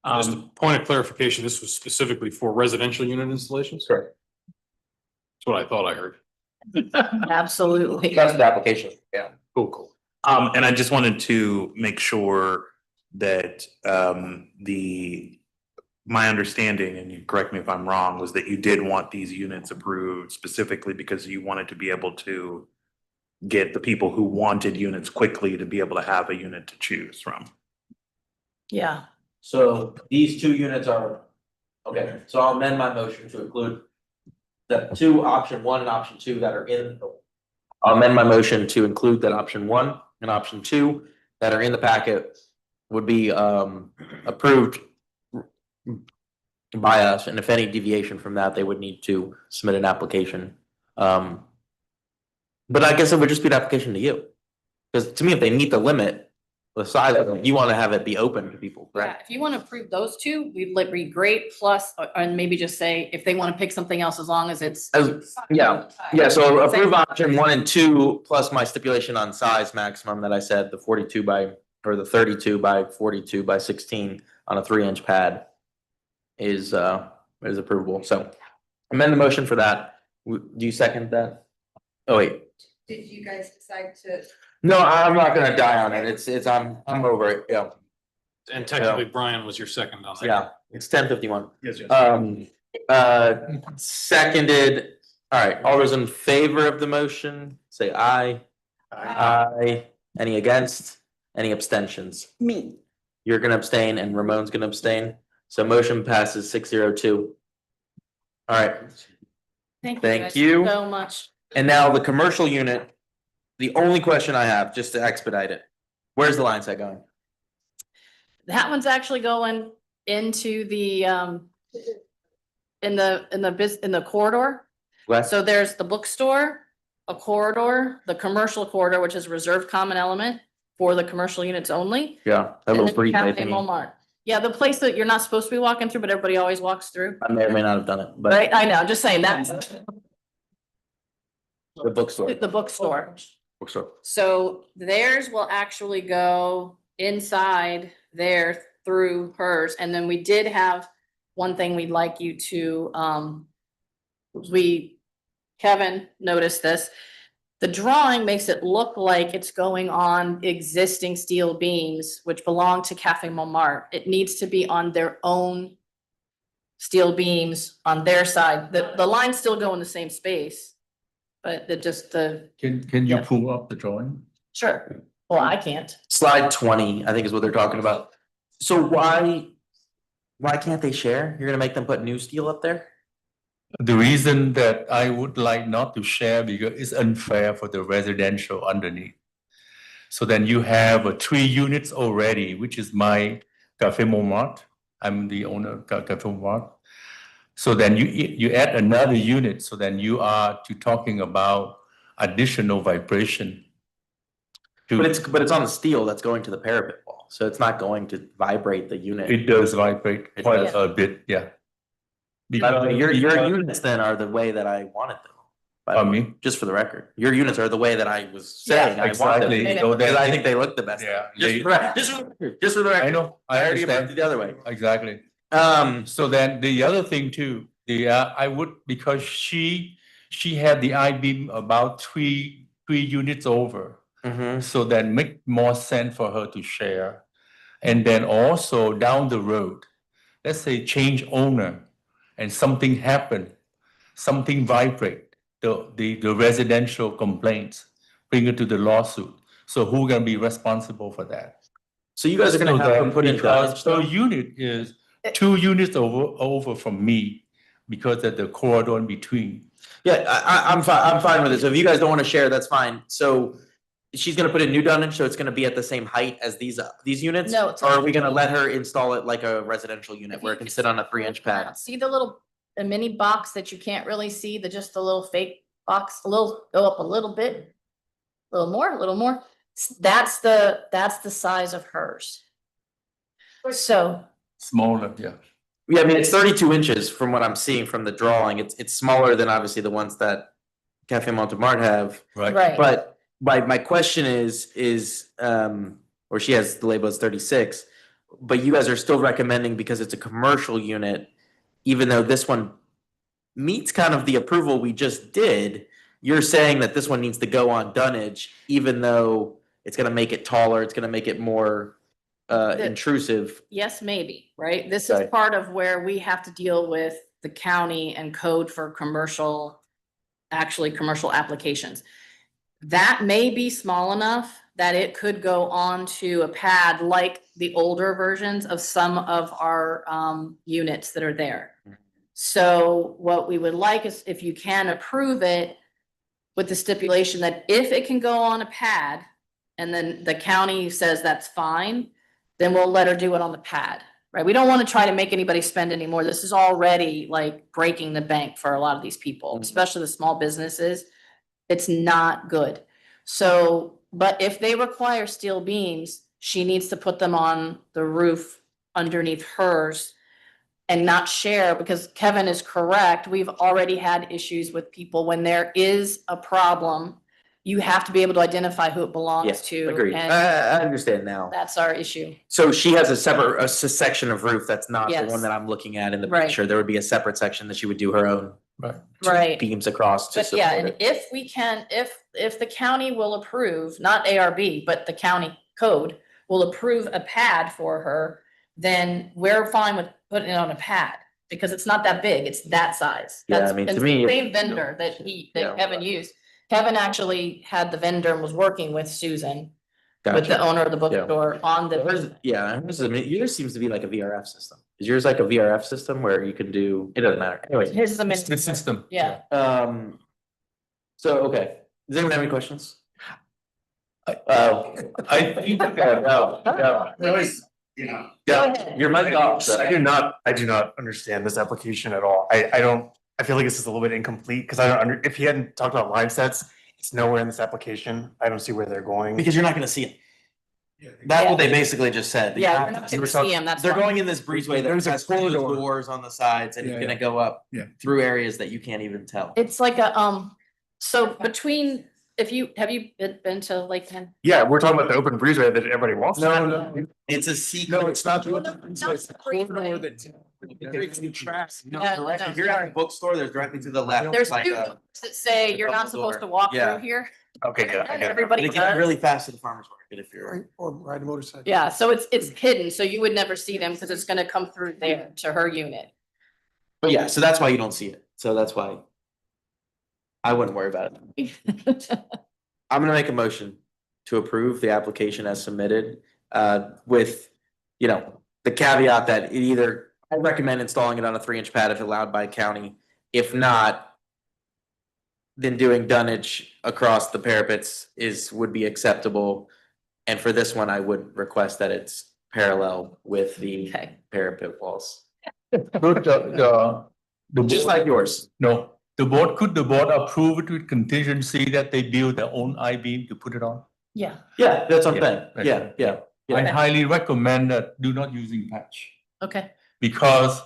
Just a point of clarification, this was specifically for residential unit installations? Correct. That's what I thought I heard. absolutely. That's the application, yeah. Cool. And I just wanted to make sure that my understanding, and you correct me if I'm wrong, was that you did want these units approved specifically because you wanted to be able to get the people who wanted units quickly to be able to have a unit to choose from. Yeah, So these 2 units are, okay, so I'll amend my motion to include the 2, option 1 and option 2 that are in. I'll amend my motion to include that option 1 and option 2 that are in the packet would be approved by us, and if any deviation from that, they would need to submit an application. But I guess it would just be an application to you. Because to me, if they meet the limit, the size of it, you want to have it be open to people, yeah, correct? if you want to approve those 2, we'd like be great, plus, and maybe just say if they want to pick something else, as long as it's. Yeah, so approve option 1 and 2, plus my stipulation on size maximum that I said, the 32 by, or the 32 by 42 by 16 on a 3-inch pad is approvable, so amend the motion for that. Do you second that? Oh, wait. Did you guys decide to? No, I'm not gonna die on it. I'm over it, yeah. And technically Brian was your second on that. Yeah, it's 10:51. Yes, yes. Seconded, all right, all those in favor of the motion, say aye. Aye. Any against? Any abstentions? Me. You're gonna abstain and Ramon's gonna abstain, so motion passes 602. All right, Thank guys you. So much. and now the commercial unit, the only question I have, just to expedite it, where's the line set going? That one's actually going into the, in the corridor. West? So there's the bookstore, a corridor, the commercial corridor, which is reserved common element for the commercial units only. Yeah, that and little then brief, I Cafe think. Walmart. Yeah, the place that you're not supposed to be walking through, but everybody always walks through. I may or may not have done it, but Right, I know, I'm just saying that's the bookstore. the bookstore. Bookstore. So theirs will actually go inside there through hers, and then we did have one thing we'd like you to, Kevin noticed this. The drawing makes it look like it's going on existing steel beams, which belong to Cafe Montmartre. It needs to be on their own steel beams on their side. The lines still go in the same space, but Can you pull up the drawing? sure. Well, I can't. Slide 20, I think is what they're talking about. So why can't they share? You're gonna make them put new steel up there? The reason that I would like not to share because it's unfair for the residential underneath. So then you have 3 units already, which is my Cafe Montmartre. I'm the owner of Cafe Montmartre. So then you add another unit, so then you are talking about additional vibration. But it's on the steel that's going to the parapet wall, so it's not going to vibrate the unit. It does vibrate It quite does. a bit, yeah. Your units then are the way that I wanted them. Pardon me? Just for the record, your units are the way that I was saying I want them. Exactly. to be, Because I think they look the best. Yeah. Just for the record. I know, I already understand. approved it the other way. Exactly. So then the other thing too, I would, because she had the I-beam about three units over. So that make more sense for her to share. And then also down the road, let's say change owner and something happen, something vibrate, the residential complaints, bring it to the lawsuit. So who gonna be responsible for that? So you guys are gonna have to put in because dunnage, the though? unit is 2 units over from me because of the corridor in between. Yeah, I'm fine with it. So if you guys don't want to share, that's fine. So she's gonna put in new dunnage, so it's gonna be at the same height as these units? No, it's Or are we gonna let her install it like a residential unit where it can sit on a 3-inch pad? See the mini box that you can't really see, just the little fake box, go up a little bit, a little more. That's the size of hers. So, Smaller, yeah. Yeah, I mean, it's 32 inches from what I'm seeing from the drawing. It's smaller than obviously the ones that Cafe Montmartre have. Right. But my question is, or she has the label as 36, but you guys are still recommending because it's a commercial unit, even though this one meets kind of the approval we just did, you're saying that this one needs to go on dunnage, even though it's gonna make it taller, it's gonna make it more intrusive. yes, maybe, right? This Okay. is part of where we have to deal with the county and code for commercial applications. That may be small enough that it could go onto a pad like the older versions of some of our units that are there. So what we would like is if you can approve it with the stipulation that if it can go on a pad and then the county says that's fine, then we'll let her do it on the pad, right? We don't want to try to make anybody spend any more. This is already like breaking the bank for a lot of these people, especially the small businesses. It's not good. So, but if they require steel beams, she needs to put them on the roof underneath hers and not share, because Kevin is correct. We've already had issues with people when there is a problem. You have to be able to identify who it belongs Yes, to. agreed. And I understand now. that's our issue. So she has a separate section of roof that's not the Yes. one that I'm looking at in the Right. picture. There would be a separate section that she would do her own Right. beams across to But yeah, support and it. if we can, if the county will approve, not ARB, but the county code will approve a pad for her, then we're fine with putting it on a pad, because it's not that big, it's that size. Yeah, I That's mean, to it's me, the if- same vendor that Yeah. Kevin used. Kevin actually had the vendor and was working with Susan, with the Gotcha. owner of the Yeah. bookstore on Hers- the. Yeah, yours seems to be like a VRF system. Is yours like a VRF system where you can do, it doesn't matter, anyway. His is a mini. It's the system. Yeah. So, okay, does anyone have any questions? I Really, you know. Yeah, your mic off. so- I do not understand this application at all. I feel like this is a little bit incomplete because if he hadn't talked about line sets, it's nowhere in this application. I don't see where they're going. Because you're not gonna see it. That's what they basically just said. Yeah, we're not gonna see 'em, that's They're why. going in this breezeway that There's a has closed corridor. doors on the sides and Yeah, you're gonna yeah. go up Yeah. through areas that you can't even tell. It's like so between, have you been to Lake Ten? Yeah, we're talking about the open breezeway that everybody wants. No. It's a secret. No, it's not. No, no, it's a corridor that. No, If you're at a bookstore, there's directly to the left. There's like two a- doors that say you're not double supposed to door. walk Yeah. through here. Okay, good. I get it. Everybody They get does. really fast to the farmer's market if you're. Or ride a motorcycle. Yeah, so it's hidden, so you would never see them because it's gonna come through there to her unit. But yeah, so that's why you don't see it. So that's why. I wouldn't worry about it. I'm gonna make a motion to approve the application as submitted, with, you know, the caveat that it either, I recommend installing it on a 3-inch pad if allowed by county. If not, then doing dunnage across the parapets would be acceptable. And for this one, I would request that it's parallel with the Okay. parapet walls, The just like yours. No, could the board approve it with contingency that they build their own I-beam to put it on? Yeah, Yeah, that's what I'm Yeah, saying. right. Yeah, yeah. I Yeah. highly recommend that do not using patch, okay, because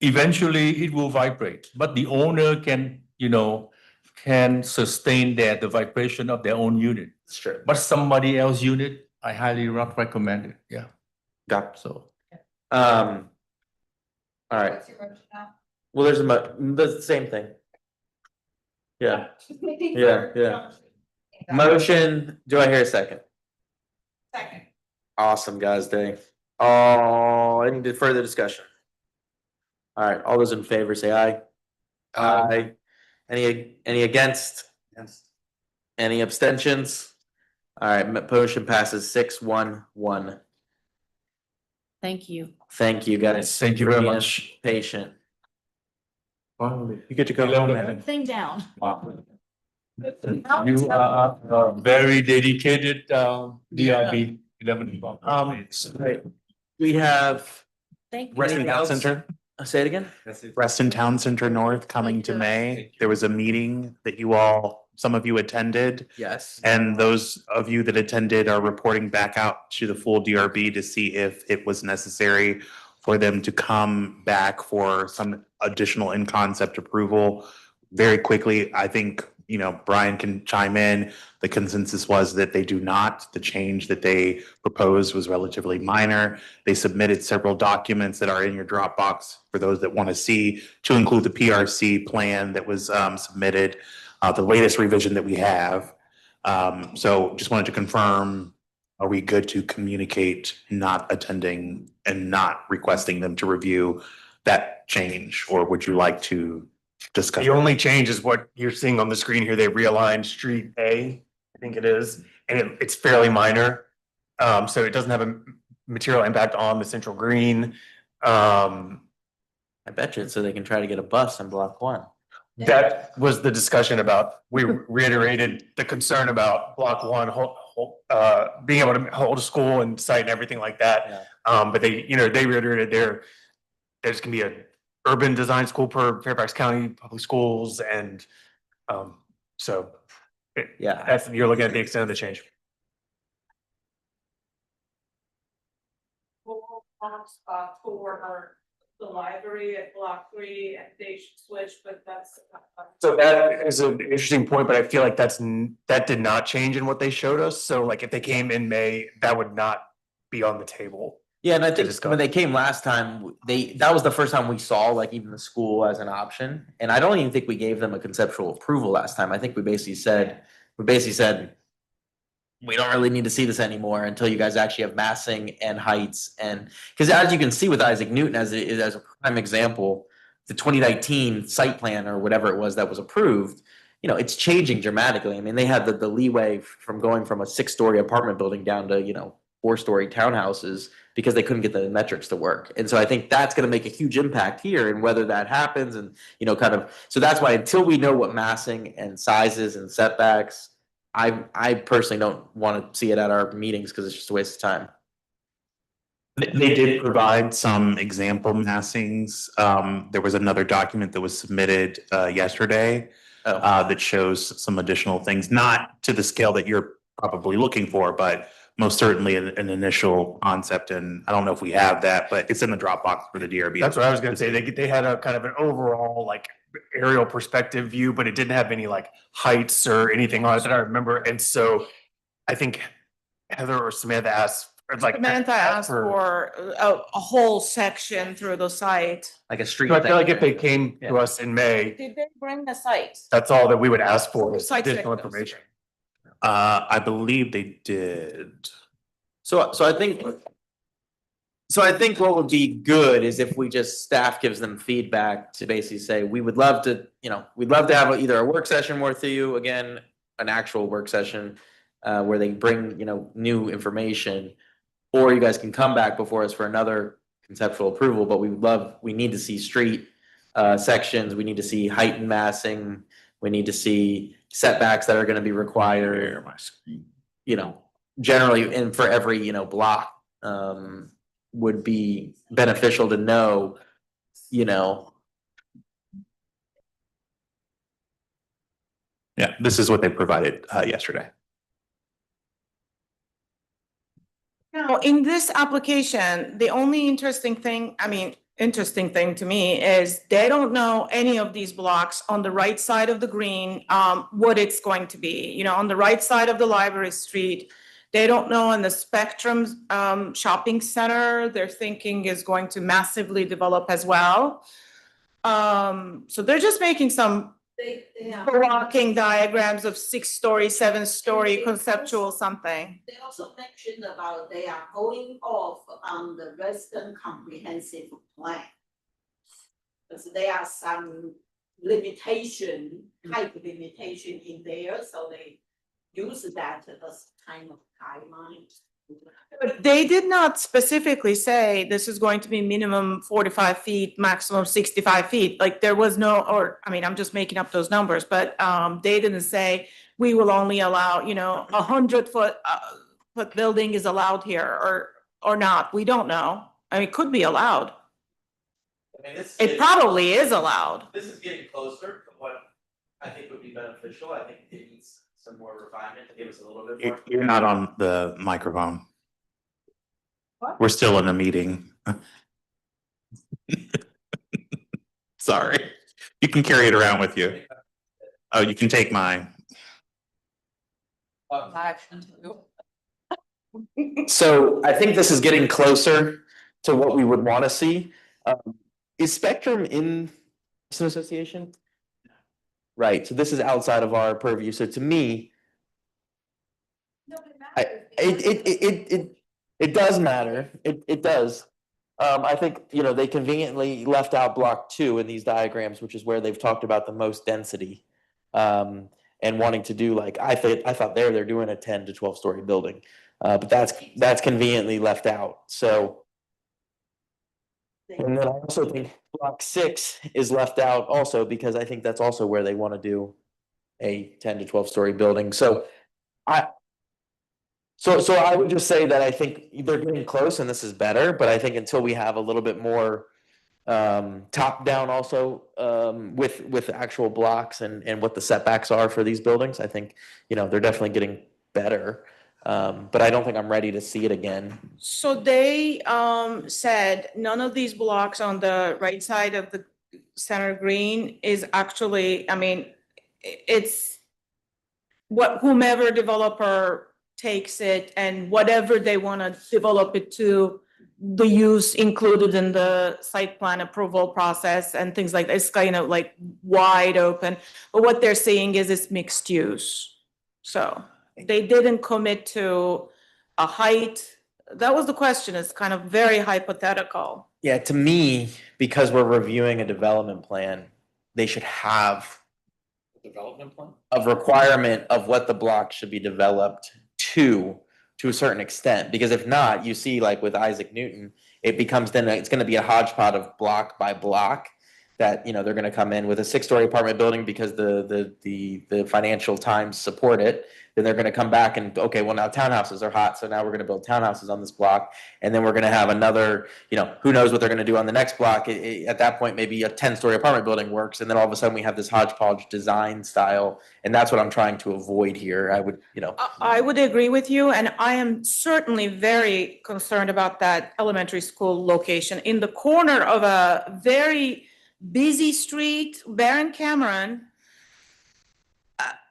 eventually it will vibrate, but the owner can sustain the vibration of their own unit. It's true. But somebody else unit, I highly not recommend it, yeah, Got, so. all right. What's your motion now? Well, there's the same thing. Yeah, yeah. Motion, do I hear a second? Second. Awesome, guys, Dave. Oh, any further discussion? All right, all those in favor say aye. Aye. Any against? Yes. Any abstentions? All right, motion passes 6-1-1. thank you. Thank you, guys. Thank you for very being much. Patient. You get to go home, man. Thing down. You are a very dedicated DRB 11. Right. We have, Thank you. Reston Town Center, say it again? Reston Town Center North coming to May. There was a meeting that some of you attended. Yes. And those of you that attended are reporting back out to the full DRB to see if it was necessary for them to come back for some additional in-concept approval very quickly. I think, Brian can chime in. The consensus was that they do not. The change that they proposed was relatively minor. They submitted several documents that are in your Dropbox for those that want to see, to include the PRC plan that was submitted, the latest revision that we have. So just wanted to confirm, are we good to communicate not attending and not requesting them to review that change? Or would you like to discuss? The only change is what you're seeing on the screen here. They realigned Street A, I think it is, and it's fairly minor. So it doesn't have a material impact on the central green. I bet you it's so they can try to get a bus in block 1. That was the discussion about, we reiterated the concern about block 1, being able to hold a school and site and everything like that. But they reiterated there's gonna be a urban design school per Fairfax County Public Schools, and so you're looking at the extent of the change. For the library at block 3 and they should switch, but that's. So that is an interesting point, but I feel like that did not change in what they showed us. So like if they came in May, that would not be on the table. Yeah, and I think discuss. when they came last time, that was the first time we saw like even the school as an option. And I don't even think we gave them a conceptual approval last time. I think we basically said, we don't really need to see this anymore until you guys actually have massing and heights. And because as you can see with Isaac Newton as a prime example, the 2019 site plan or whatever it was that was approved, you know, it's changing dramatically. I mean, they had the leeway from going from a 6-story apartment building down to, you know, 4-story townhouses because they couldn't get the metrics to work. And so I think that's going to make a huge impact here and whether that happens and, you know, kind of, so that's why until we know what massing and sizes and setbacks, I personally don't want to see it at our meetings because it's just a waste of time. They did provide some example massings. There was another document that was submitted yesterday that shows some additional things, not to the scale that you're probably looking for, but most certainly an initial concept. And I don't know if we have that, but it's in the Dropbox for the DRB. That's what I was gonna say. They had a kind of an overall like aerial perspective view, but it didn't have any like heights or anything on it that I remember. And so I think Heather or Samantha asked, or like Samantha asked for a whole section through the site. Like a street. So I feel thing. like if they came to us in May, Did they bring the site? that's all that we would ask for is Site additional sections. information. I believe they did. So I think what would be good is if we just, staff gives them feedback to basically say, we would love to, you know, we'd love to have either a work session with you, again, an actual work session, where they bring, you know, new information, or you guys can come back before us for another conceptual approval, but we need to see street sections, we need to see height and massing, we need to see setbacks that are gonna be required, you know, generally, and for every, you know, block, would be beneficial to know, you know. Yeah, this is what they provided yesterday. Now, in this application, the only interesting thing to me is they don't know any of these blocks on the right side of the green, what it's going to be. You know, on the right side of the Library Street, they don't know in the Spectrum Shopping Center, they're thinking is going to massively develop as well. So they're just making some blocking diagrams of 6-story, 7-story conceptual something. They also mentioned about they are going off on the Western Comprehensive Plan. Because there are some limitation, type limitation in there, so they use that as kind of guideline. But they did not specifically say this is going to be minimum 45 feet, maximum 65 feet. Like there was no, or, I mean, I'm just making up those numbers, but they didn't say we will only allow, you know, 100-foot building is allowed here or not. We don't know. I mean, it could be allowed. It probably is allowed. This is getting closer to what I think would be beneficial. I think it needs some more refinement to give us a little bit more. You're not on the microphone. What? We're still in a meeting. Sorry. You can carry it around with you. Oh, you can take mine. So I think this is getting closer to what we would want to see. Is Spectrum in an association? Right, so this is outside of our purview. So to me, it does matter. It does. I think, you know, they conveniently left out block 2 in these diagrams, which is where they've talked about the most density. And wanting to do like, I thought they're doing a 10 to 12-story building. But that's conveniently left out. So, and then I also think block 6 is left out also because I think that's also where they want to do a 10 to 12-story building. So I would just say that I think they're getting close and this is better, but I think until we have a little bit more top down also with actual blocks and what the setbacks are for these buildings, I think, you know, they're definitely getting better. But I don't think I'm ready to see it again. So they said none of these blocks on the right side of the center green is actually, I mean, it's what whomever developer takes it and whatever they want to develop it to, the use included in the site plan approval process and things like that. It's kind of like wide open. But what they're saying is it's mixed use. So they didn't commit to a height. That was the question. It's kind of very hypothetical. Yeah, to me, because we're reviewing a development plan, they should have Development plan? a requirement of what the block should be developed to a certain extent, because if not, you see like with Isaac Newton, it becomes then it's gonna be a hodgepodge of block by block that, you know, they're gonna come in with a 6-story apartment building because the financial times support it. Then they're gonna come back and, okay, well, now townhouses are hot, so now we're gonna build townhouses on this block. And then we're gonna have another, you know, who knows what they're gonna do on the next block. At that point, maybe a 10-story apartment building works, and then all of a sudden we have this hodgepodge design style. And that's what I'm trying to avoid here. I would, you know. I would agree with you, and I am certainly very concerned about that elementary school location in the corner of a very busy street, Baron Cameron.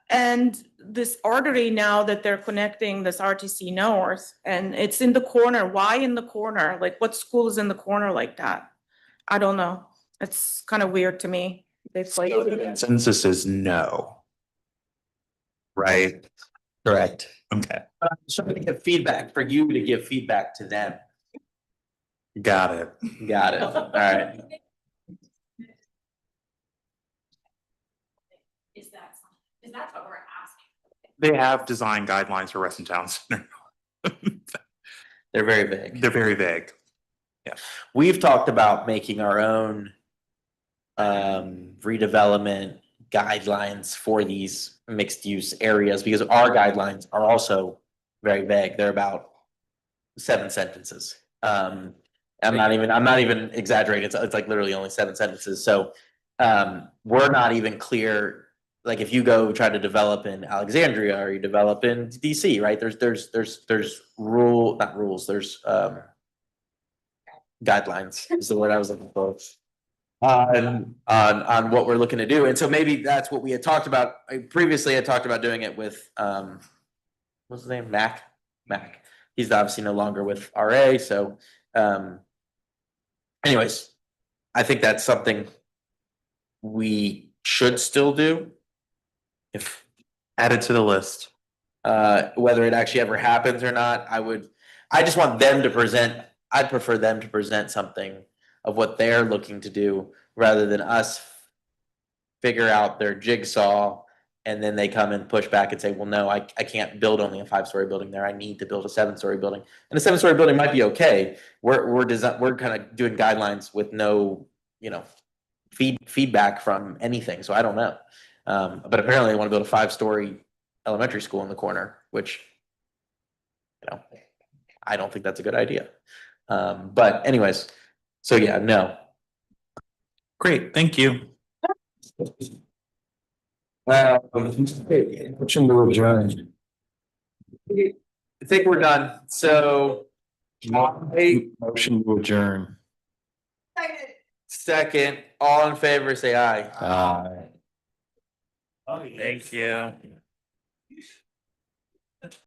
And this artery now that they're connecting this RTC North, and it's in the corner. Why in the corner? Like, what school is in the corner like that? I don't know. It's kind of weird to me. It's like. Consensus is no. Right? Correct. Okay, I'm just trying to get feedback for you to give feedback to them. got it. Got it. All right. Is that what we're asking? They have design guidelines for Reston Town Center. They're very vague. They're very vague. We've talked about making our own redevelopment guidelines for these mixed use areas because our guidelines are also very vague. They're about 7 sentences. I'm not even exaggerating. It's like literally only 7 sentences. So we're not even clear. Like if you go try to develop in Alexandria or you develop in DC, right? There's not rules. There's guidelines is the word I was looking for. On what we're looking to do. And so maybe that's what we had talked about. Previously I talked about doing it with what's his name? Mac. He's obviously no longer with RA. So anyways, I think that's something we should still do. If added to the list. Whether it actually ever happens or not, I just want them to present, I'd prefer them to present something of what they're looking to do rather than us figure out their jigsaw and then they come and push back and say, well, no, I can't build only a 5-story building there. I need to build a 7-story building. And a 7-story building might be okay. We're kind of doing guidelines with no, you know, feedback from anything. So I don't know. But apparently they want to build a 5-story elementary school in the corner, which, you know, I don't think that's a good idea. But anyways, so yeah, no. Great, thank you. Motion to adjourn. I think we're done. So Motion to adjourn. second, all in favor, say aye. Aye. Thank you.